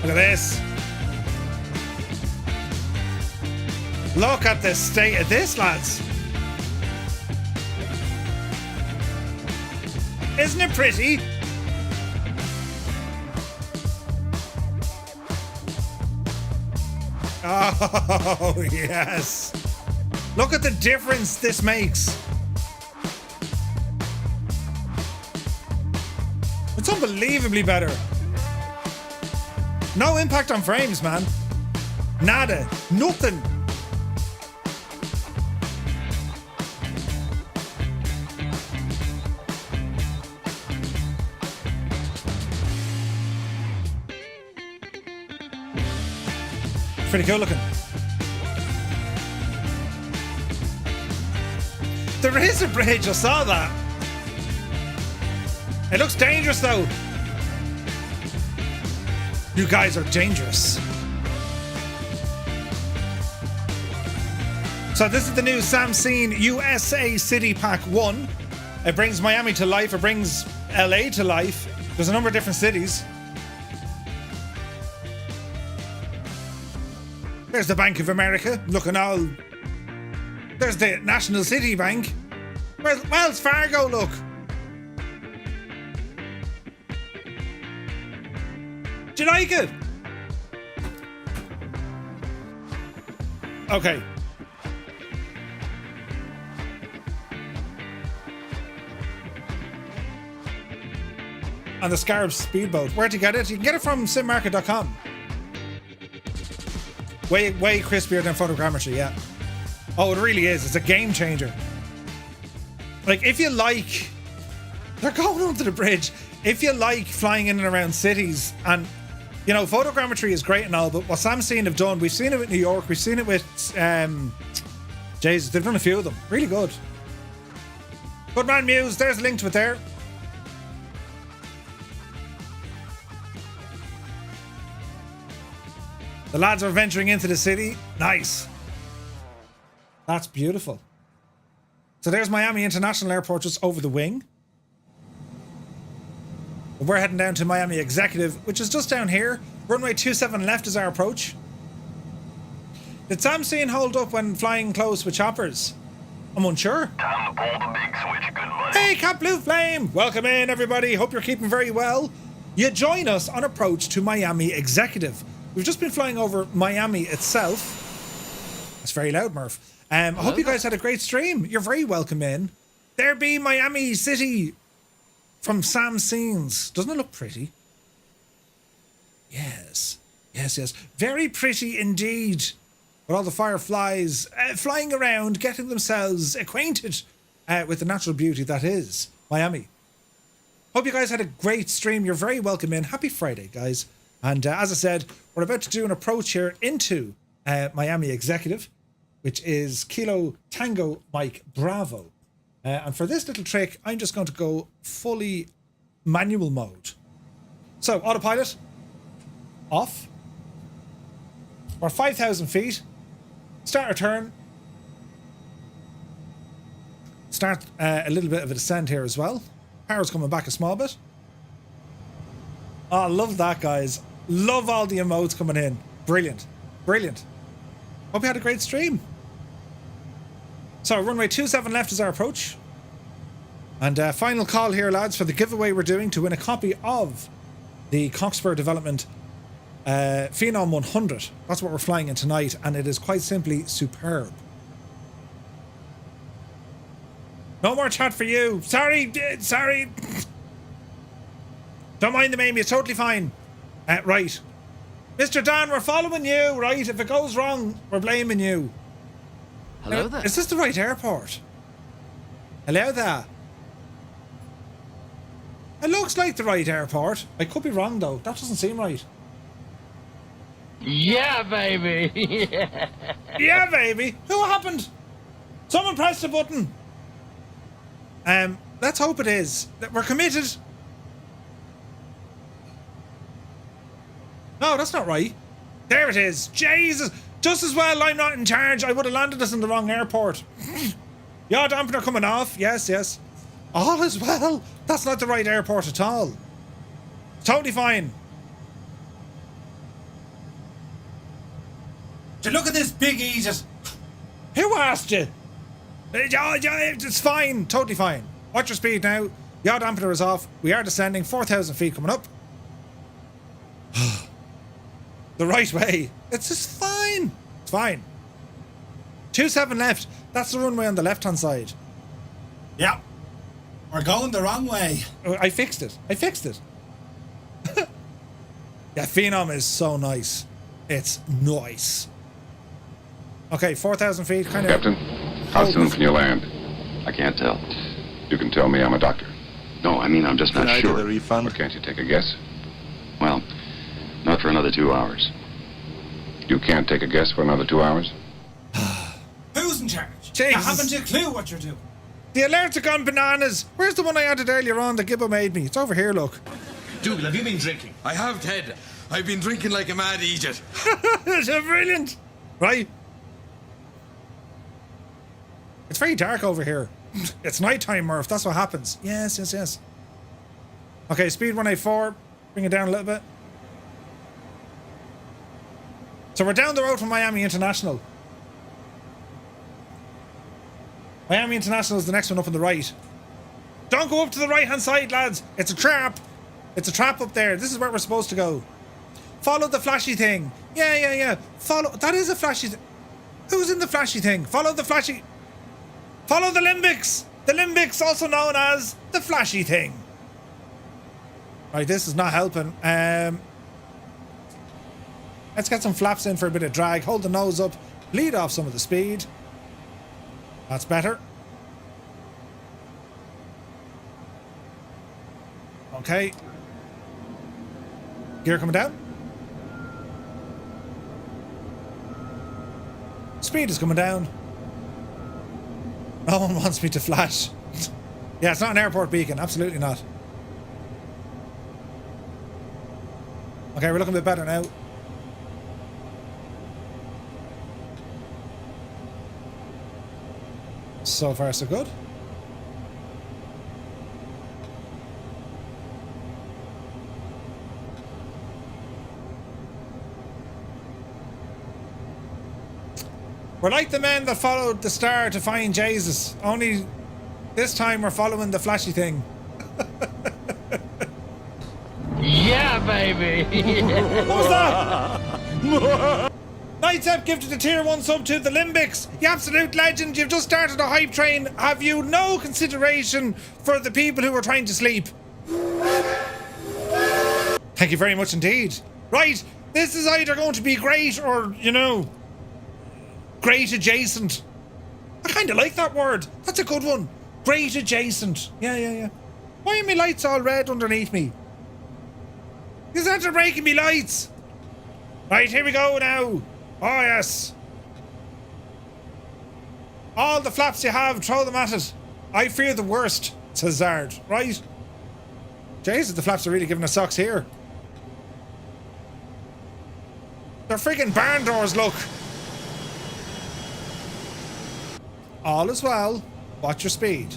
Look at this. Look at the state of this, lads. Isn't it pretty? Oh, yes. Look at the difference this makes. It's unbelievably better. No impact on frames, man. Nada. Nothing. Pretty cool looking. There is a bridge, I saw that. It looks dangerous though. You guys are dangerous. So this is the new Sam Scene USA City Pack 1. It brings Miami to life, it brings LA to life. There's a number of different cities. There's the Bank of America, looking all... There's the National City Bank. Where's Wells Fargo, look. Do you like it? Okay. And the Scarab speedboat. Where'd you get it? You can get it from simmarket.com. Way crispier than photogrammetry, yeah. Oh, it really is. It's a game changer. Like, if you like... They're going onto the bridge. If you like flying in and around cities, and, you know, photogrammetry is great and all, but what Sam's Scene have done, we've seen it with New York, we've seen it with... Jesus, they've done a few of them. Really good. Good man, Muse. There's a link to it there. The lads are venturing into the city. Nice. That's beautiful. So there's Miami International Airport just over the wing. We're heading down to Miami Executive, which is just down here. Runway 27 left is our approach. Did Sam Scene hold up when flying close with choppers? I'm unsure. Time to pull the big switch, good money. Hey, Cap Blue Flame! Welcome in, everybody. Hope you're keeping very well. You join us on approach to Miami Executive. We've just been flying over Miami itself. That's very loud, Murph. I hope you guys had a great stream. You're very welcome in. There be Miami City from Sam Scenes. Doesn't it look pretty? Yes. Yes, yes. Very pretty indeed. With all the fireflies flying around, getting themselves acquainted with the natural beauty that is Miami. Hope you guys had a great stream. You're very welcome in. Happy Friday, guys. And as I said, we're about to do an approach here into Miami Executive, which is Kilo Tango Mike Bravo. And for this little trick, I'm just going to go fully manual mode. So, autopilot, off. We're 5,000 feet. Start our turn. Start a little bit of a descent here as well. Power's coming back a small bit. Oh, love that, guys. Love all the emotes coming in. Brilliant. Brilliant. Hope you had a great stream. So, runway 27 left is our approach. And final call here, lads, for the giveaway we're doing to win a copy of the Cockspur development Phenom 100. That's what we're flying in tonight, and it is quite simply superb. No more chat for you. Sorry, sorry. Don't mind them, Amy. It's totally fine. Right. Mr. Dan, we're following you, right? If it goes wrong, we're blaming you. Hello there. Is this the right airport? Hello there. It looks like the right airport. I could be wrong, though. That doesn't seem right. Yeah, baby. Yeah, baby. Who happened? Someone pressed the button. Let's hope it is. That we're committed. No, that's not right. There it is. Jesus. Just as well I'm not in charge. I would have landed us in the wrong airport. Yaw dampener coming off. Yes, yes. All is well. That's not the right airport at all. Totally fine. So look at this big eat. Who asked you? It's fine. Totally fine. Watch your speed now. Yaw dampener is off. We are descending. 4,000 feet coming up. The right way. It's just fine. It's fine. 27 left. That's the runway on the left-hand side. Yeah. We're going the wrong way. I fixed it. I fixed it. Yeah, Phenom is so nice. It's nice. Okay, 4,000 feet. Kind of. Captain, how soon can you land? I can't tell. You can tell me I'm a doctor. No, I mean, I'm just not sure. The refund? Or can't you take a guess? Well, not for another 2 hours. You can't take a guess for another 2 hours? Who's in charge? Jesus. You haven't a clue what you're doing. The alerts are gone bananas. Where's the one I added earlier on that Gibbo made me? It's over here, look. Dougal, have you been drinking? I have, Ted. I've been drinking like a mad idiot. It's brilliant. Right? It's very dark over here. It's nighttime, Murph. That's what happens. Yes, yes, yes. Okay, speed 184. Bring it down a little bit. So we're down the road from Miami International. Miami International is the next one up on the right. Don't go up to the right-hand side, lads. It's a trap. It's a trap up there. This is where we're supposed to go. Follow the flashy thing. Yeah. Follow. That is a flashy thing. Who's in the flashy thing? Follow the flashy. Follow the limbics. The limbics, also known as the flashy thing. Right, this is not helping. Let's get some flaps in for a bit of drag. Hold the nose up. Bleed off some of the speed. That's better. Okay. Gear coming down. Speed is coming down. No one wants me to flash. Yeah, it's not an airport beacon. Absolutely not. Okay, we're looking a bit better now. So far, so good. We're like the men that followed the star to find Jesus. Only this time we're following the flashy thing. Yeah, baby. What was that? Nightstep gifted a tier 1 sub to the Limbics. You absolute legend. You've just started a hype train. Have you no consideration for the people who are trying to sleep? Thank you very much indeed. Right, this is either going to be great or, you know, great adjacent. I kind of like that word. That's a good one. Great adjacent. Yeah. Why are my lights all red underneath me? Is that for breaking me lights? Right, here we go now. Oh, yes. All the flaps you have, throw them at it. I fear the worst, says Zard. Right. Jesus, the flaps are really giving us socks here. They're friggin' barn doors, look. All is well. Watch your speed.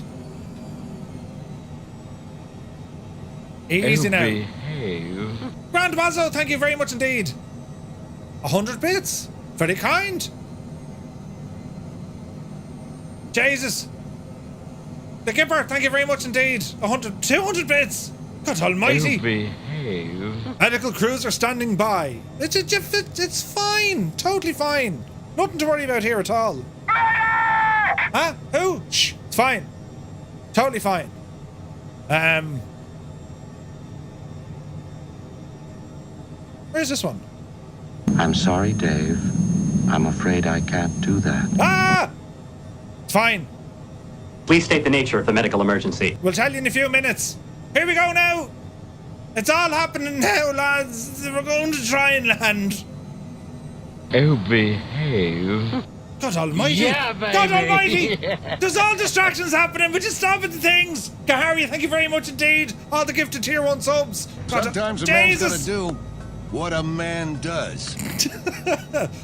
Easy now. Behave. Grand Mazzo, thank you very much indeed. 100 bits. Very kind. Jesus. The Kipper, thank you very much indeed. 200 bits. God almighty. Behave. Medical crews are standing by. It's fine. Totally fine. Nothing to worry about here at all. Huh? Who? Shh. It's fine. Totally fine. Where's this one? I'm sorry, Dave. I'm afraid I can't do that. Ah! It's fine. Please state the nature of the medical emergency. We'll tell you in a few minutes. Here we go now. It's all happening now, lads. We're going to try and land. Oh, behave. God almighty. Yeah, baby. God almighty. There's all distractions happening. Would you stop at the things? Kahari, thank you very much indeed. All the gifted tier 1 subs. Sometimes a man's gotta do what a man does.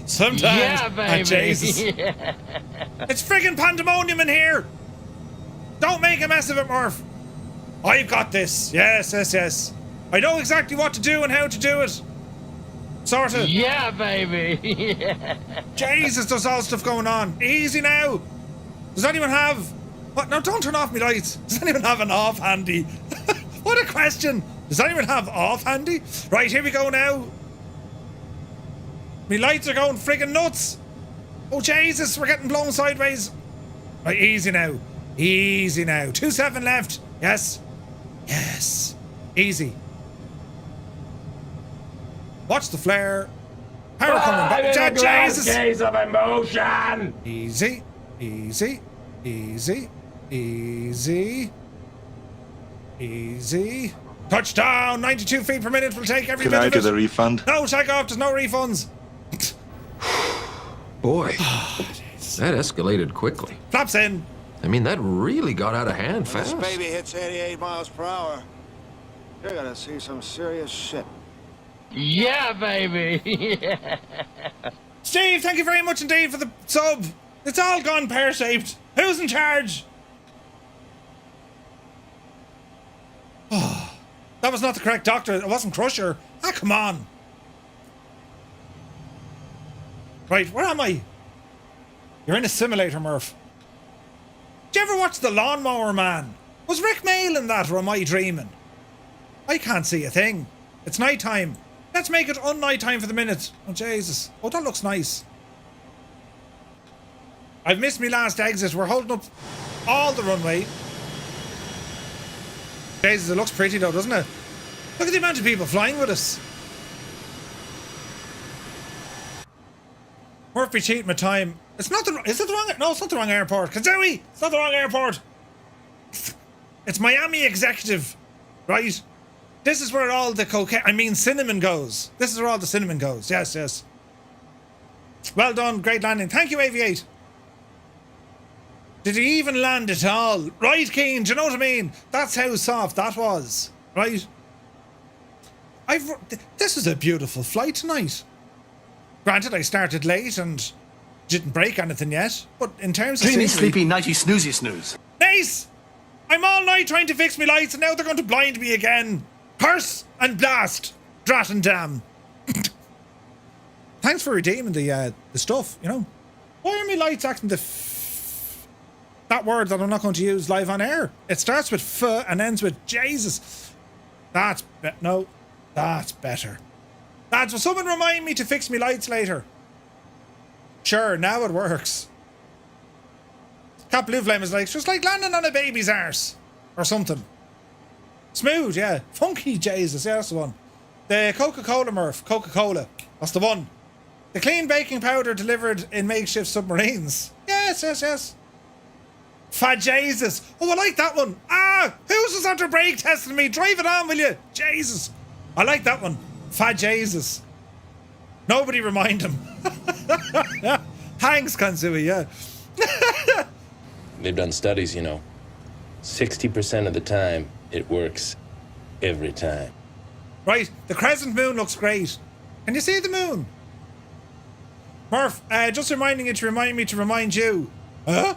Sometimes. Yeah, baby. Jesus. It's friggin' pandemonium in here. Don't make a mess of it, Murph. I've got this. Yes. I know exactly what to do and how to do it. Sort of. Yeah, baby. Jesus, there's all stuff going on. Easy now. Does anyone have... What? No, don't turn off my lights. Does anyone have an off handy? What a question. Does anyone have off handy? Right, here we go now. My lights are going friggin' nuts. Oh, Jesus, we're getting blown sideways. Right, easy now. 2-7 left. Yes. Easy. Watch the flare. Power coming back. In a glass Jesus. case of emotion. Easy. Touchdown. 92 feet per minute. We'll take every bit of it. Can I get a refund? No, take off. There's no refunds. Boy, that escalated quickly. Flaps in. I mean, that really got out of hand When fast. this baby hits 88 miles per hour, you're gonna see some serious shit. Yeah, baby. Steve, thank you very much indeed for the sub. It's all gone pear-shaped. Who's in charge? Oh, that was not the correct doctor. It wasn't Crusher. Ah, come on. Right, where am I? You're in a simulator, Murph. Did you ever watch The Lawnmower Man? Was Rick Mail in that, or am I dreaming? I can't see a thing. It's night time. Let's make it un-night time for the minute. Oh, Jesus. Oh, that looks nice. I've missed my last exit. We're holding up all the runway. Jesus, it looks pretty though, doesn't it? Look at the amount of people flying with us. Murphy cheating my time. It's not the... Is it the wrong... No, it's not the wrong airport. Kazooie! It's not the wrong airport. It's Miami Executive. Right? This is where all the cocaine... I mean cinnamon goes. This is where all the cinnamon goes. Yes. Well done. Great landing. Thank you, Aviate. Did he even land at all? Right, Keen. Do you know what I mean? That's how soft that was. Right? This was a beautiful flight tonight. Granted, I started late and Didn't break anything yet, but in terms of Dreamy, scenery... sleepy, nighty, snoozy, snooze. Nice! I'm all night trying to fix me lights and now they're going to blind me again. Curse and blast. Drat and damn. Thanks for redeeming the stuff, you know. Why are my lights acting that word that I'm not going to use live on air? It starts with F and ends with Jesus. That's better. Lads, will someone remind me to fix me lights later? Sure, now it works. Cat Blue Flame is like, it's just like landing on a baby's arse. Or something. Smooth, yeah. Funky Jesus, yeah, that's the one. The Coca-Cola Murph, Coca-Cola. That's the one. The clean baking powder delivered in makeshift submarines. Yes. Fat Jesus. Oh, I like that one. Ah, who's just after brake testing me? Drive it on, will you? Jesus. I like that one. Fat Jesus. Nobody remind him. Thanks, Kansui, yeah. They've done studies, you know. 60% of the time, it works every time. Right, the crescent moon looks great. Can you see the moon? Murph, just reminding you to remind me to remind you. Huh?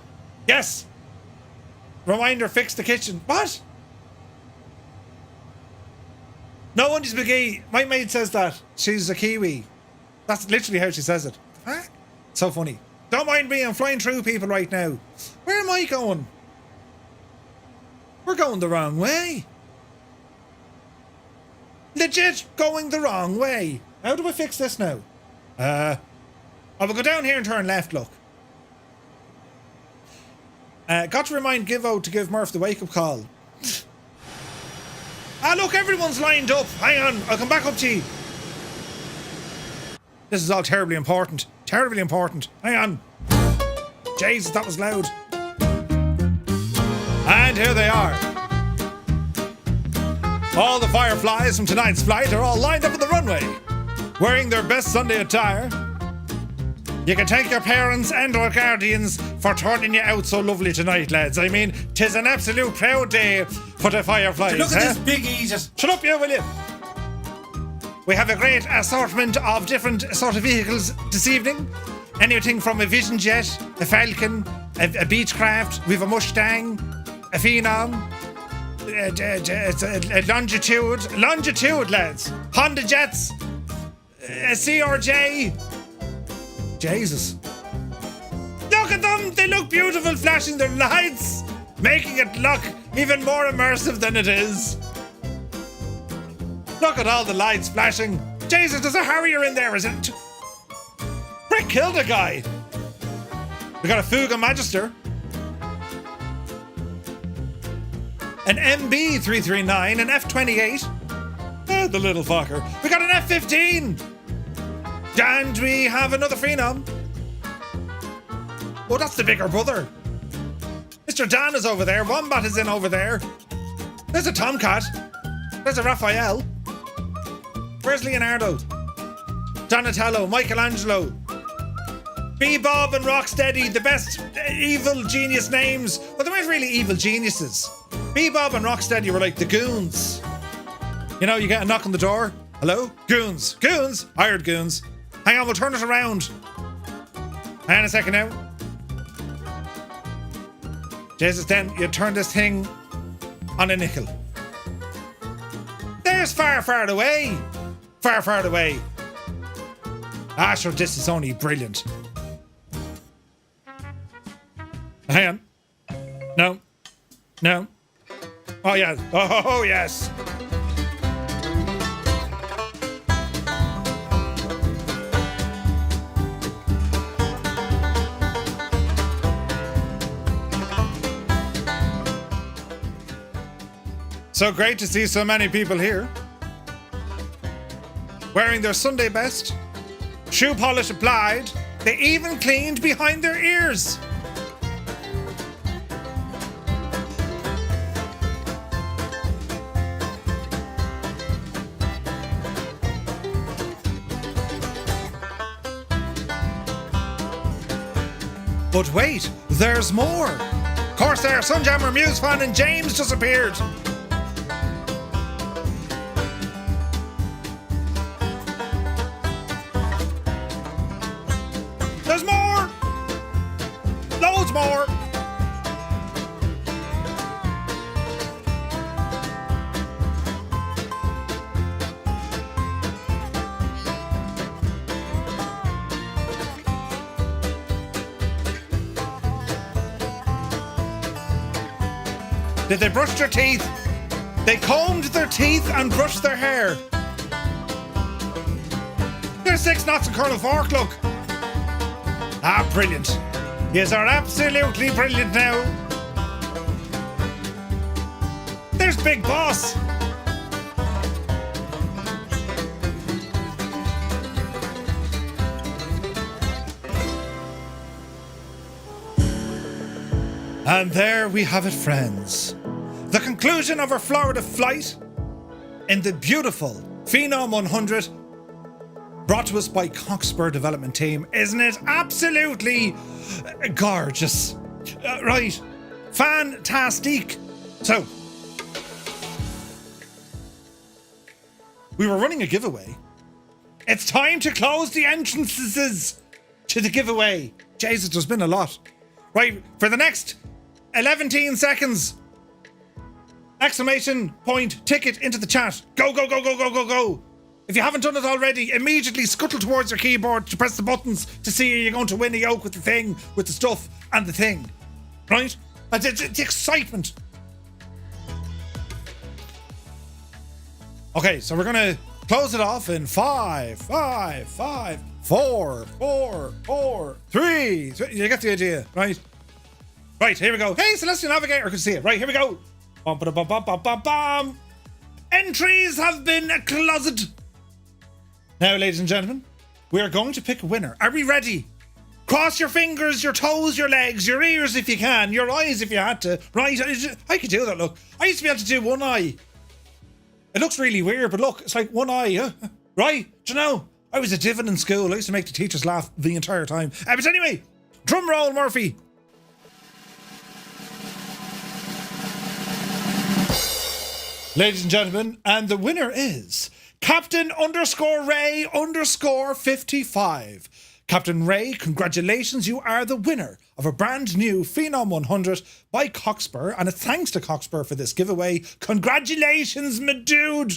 Yes. Reminder, fix the kitchen. What? No one is McGee. My maid says that. She's a Kiwi. That's literally how she says it. Huh? So funny. Don't mind me, I'm flying through people right now. Where am I going? We're going the wrong way. Legit going the wrong way. How do I fix this now? I will go down here and turn left, look. Got to remind Givo to give Murph the wake-up call. Look, everyone's lined up. Hang on, I'll come back up to you. This is all terribly important. Terribly important. Hang on. Jesus, that was loud. And here they are. All the fireflies from tonight's flight are all lined up on the runway, wearing their best Sunday attire. You can thank your parents and or guardians for turning you out so lovely tonight, lads. I mean, 'tis an absolute proud day for the fireflies. Look at this big Jesus. Shut up, you, will you? We have a great assortment of different sort of vehicles this evening. Anything from a Vision Jet, a Falcon, a Beechcraft, we have a Mustang, a Phenom, a Longitude, lads. Honda Jets, a CRJ. Jesus. Look at them! They look beautiful, flashing their lights, making it look even more immersive than it is. Look at all the lights flashing. Jesus, there's a Harrier in there, is it? Rick killed a guy. We got a Fuga Magister. An MB339, an F28. The little fucker. We got an F15. And we have another Phenom. Oh, that's the bigger brother. Mr. Dan is over there. Wombat is in over there. There's a Tomcat. There's a Raphael. Where's Leonardo? Donatello, Michelangelo. Bebob and Rocksteady, the best evil genius names. Well, they weren't really evil geniuses. Bebob and Rocksteady were like the goons. You know, you get a knock on the door. Hello? Goons. Goons? Hired goons. Hang on, we'll turn it around. Hang on a second now. Jesus, then you turn this thing on a nickel. There's far, far away. Far, far away. Sure, this is only brilliant. Hang on. No. Oh, yeah. Oh, yes. So great to see so many people here. Wearing their Sunday best. Shoe polish applied. They even cleaned behind their ears. But wait, there's more. Corsair, Sunjammer, Musefan, and James just appeared. There's more! once more. Did they brush their teeth? They combed their teeth and brushed their hair. There's 6 knots in Colonel Fork, look. Ah, brilliant. Yes, are absolutely brilliant now. There's Big Boss. And there we have it, friends. The conclusion of our Florida flight in the beautiful Phenom 100, brought to us by Cockspur development team. Isn't it absolutely gorgeous? Right, fantastic. So, we were running a giveaway. It's time to close the entrances to the giveaway. Jesus, there's been a lot. Right, for the next 11 seconds, exclamation point ticket into the chat. Go, go, go, go, go, go, go. If you haven't done it already, immediately scuttle towards your keyboard to press the buttons to see you're going to win a yoke with the thing, with the stuff and the thing. Right? It's excitement. Okay, so we're going to close it off in 5, 4, 3. You get the idea, right? Right, here we go. Hey, Celestial Navigator, I can see it. Right, here we go. Bum, ba, bum, bum, bum, bum, bum. Entries have been closeted. Now, ladies and gentlemen, we are going to pick a winner. Are we ready? Cross your fingers, your toes, your legs, your ears if you can, your eyes if you had to. Right, I could do that, look. I used to be able to do one eye. It looks really weird, but look, it's like one eye, huh? Right? Do you know? I was a divin in school. I used to make the teachers laugh the entire time. But anyway, drum roll, Murphy. Ladies and gentlemen, and the winner is Captain_Ray_55. Captain Ray, congratulations, you are the winner of a brand new Phenom 100 by Cockspur, and it's thanks to Cockspur for this giveaway. Congratulations, my dude.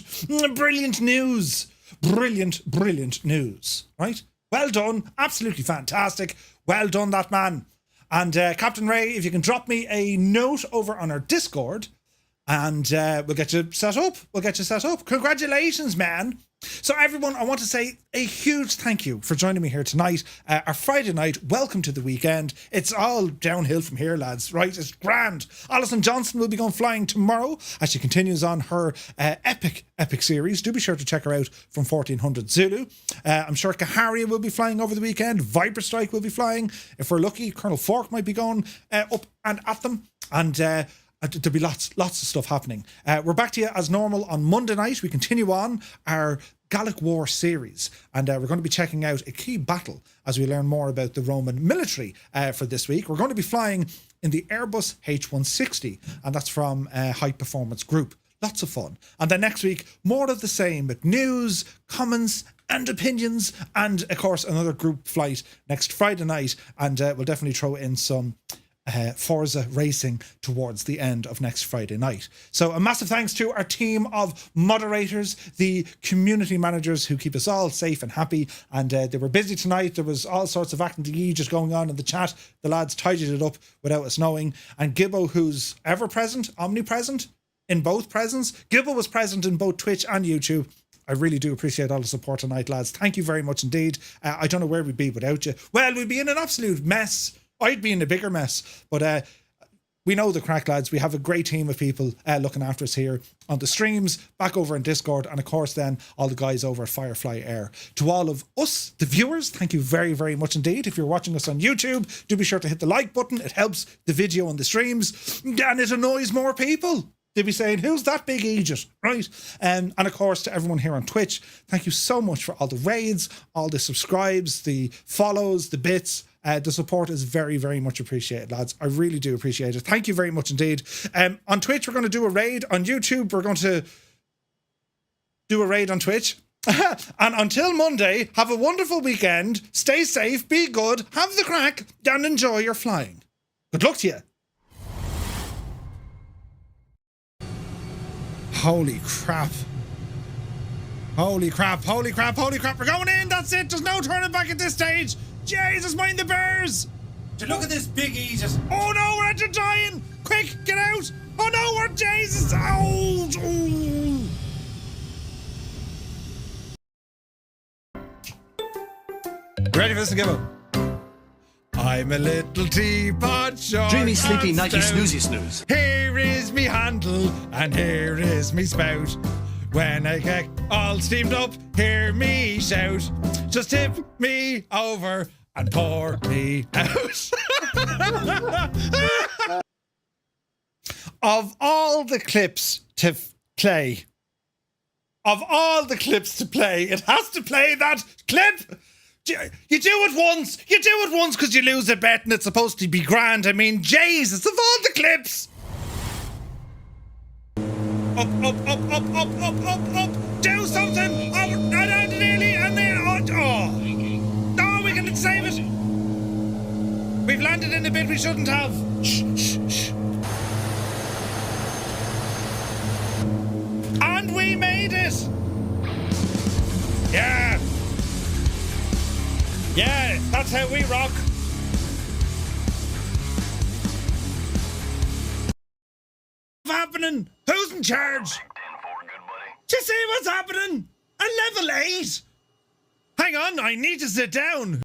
Brilliant news. Brilliant news, right? Well done. Absolutely fantastic. Well done, that man. And Captain Ray, if you can drop me a note over on our Discord, and we'll get you set up. Congratulations, man. So everyone, I want to say a huge thank you for joining me here tonight. Our Friday night, welcome to the weekend. It's all downhill from here, lads, right? It's grand. Alison Johnson will be going flying tomorrow as she continues on her epic series. Do be sure to check her out from 1400 Zulu. I'm sure Kaharia will be flying over the weekend. Viper Strike will be flying. If we're lucky, Colonel Fork might be going up and at them. And there'll be lots of stuff happening. We're back to you as normal on Monday night. We continue on our Gallic War series, and we're going to be checking out a key battle as we learn more about the Roman military for this week. We're going to be flying in the Airbus H160, and that's from High Performance Group. Lots of fun. And then next week, more of the same, with news, comments, and opinions, and of course another group flight next Friday night, and we'll definitely throw in some Forza racing towards the end of next Friday night. So a massive thanks to our team of moderators, the community managers who keep us all safe and happy, and they were busy tonight. There was all sorts of acting to ye just going on in the chat. The lads tidied it up without us knowing, and Gibbo, who's ever present, omnipresent in both presents. Gibbo was present in both Twitch and YouTube. I really do appreciate all the support tonight, lads. Thank you very much indeed. I don't know where we'd be without you. Well, we'd be in an absolute mess. I'd be in a bigger mess, but we know the crack, lads. We have a great team of people looking after us here on the streams, back over in Discord, and of course then all the guys over at Firefly Air. To all of us, the viewers, thank you very, very much indeed. If you're watching us on YouTube, do be sure to hit the like button. It helps the video and the streams, and it annoys more people. They'll be saying, who's that big Aegis, right? And of course, to everyone here on Twitch, thank you so much for all the raids, all the subscribes, the follows, the bits. The support is very, very much appreciated, lads. I really do appreciate it. Thank you very much indeed. On Twitch, we're going to do a raid. On YouTube, we're going to do a raid on Twitch. And until Monday, have a wonderful weekend. Stay safe, be good, have the crack, and enjoy your flying. Good luck to you. Holy crap. Holy crap, holy crap, holy crap. We're going in, that's it. There's no turning back at this stage. Jesus, mind the bears. Look at this big Jesus. Oh no, we're actually dying. Quick, get out. Oh no, we're Jesus. Oh. Ooh. Ready for this, Gibbo? I'm a little teapot, short Dreamy, sleepy, and nighty, stout. snoozy, snooze. Here is me handle, and here is me spout. When I get all steamed up, hear me shout. Just tip me over and pour me out. Of all the clips to play, it has to play that clip. You do it once because you lose a bet and it's supposed to be grand. I mean, Jesus, of all the clips. Up. Do something. And nearly, and then, oh. No, we can save it. We've landed in a bit we shouldn't have. Shh. And we made it. Yeah. Yeah, that's how we rock. What's happening? Who's in charge? Do you see what's happening? A level 8? Hang on, I need to sit down.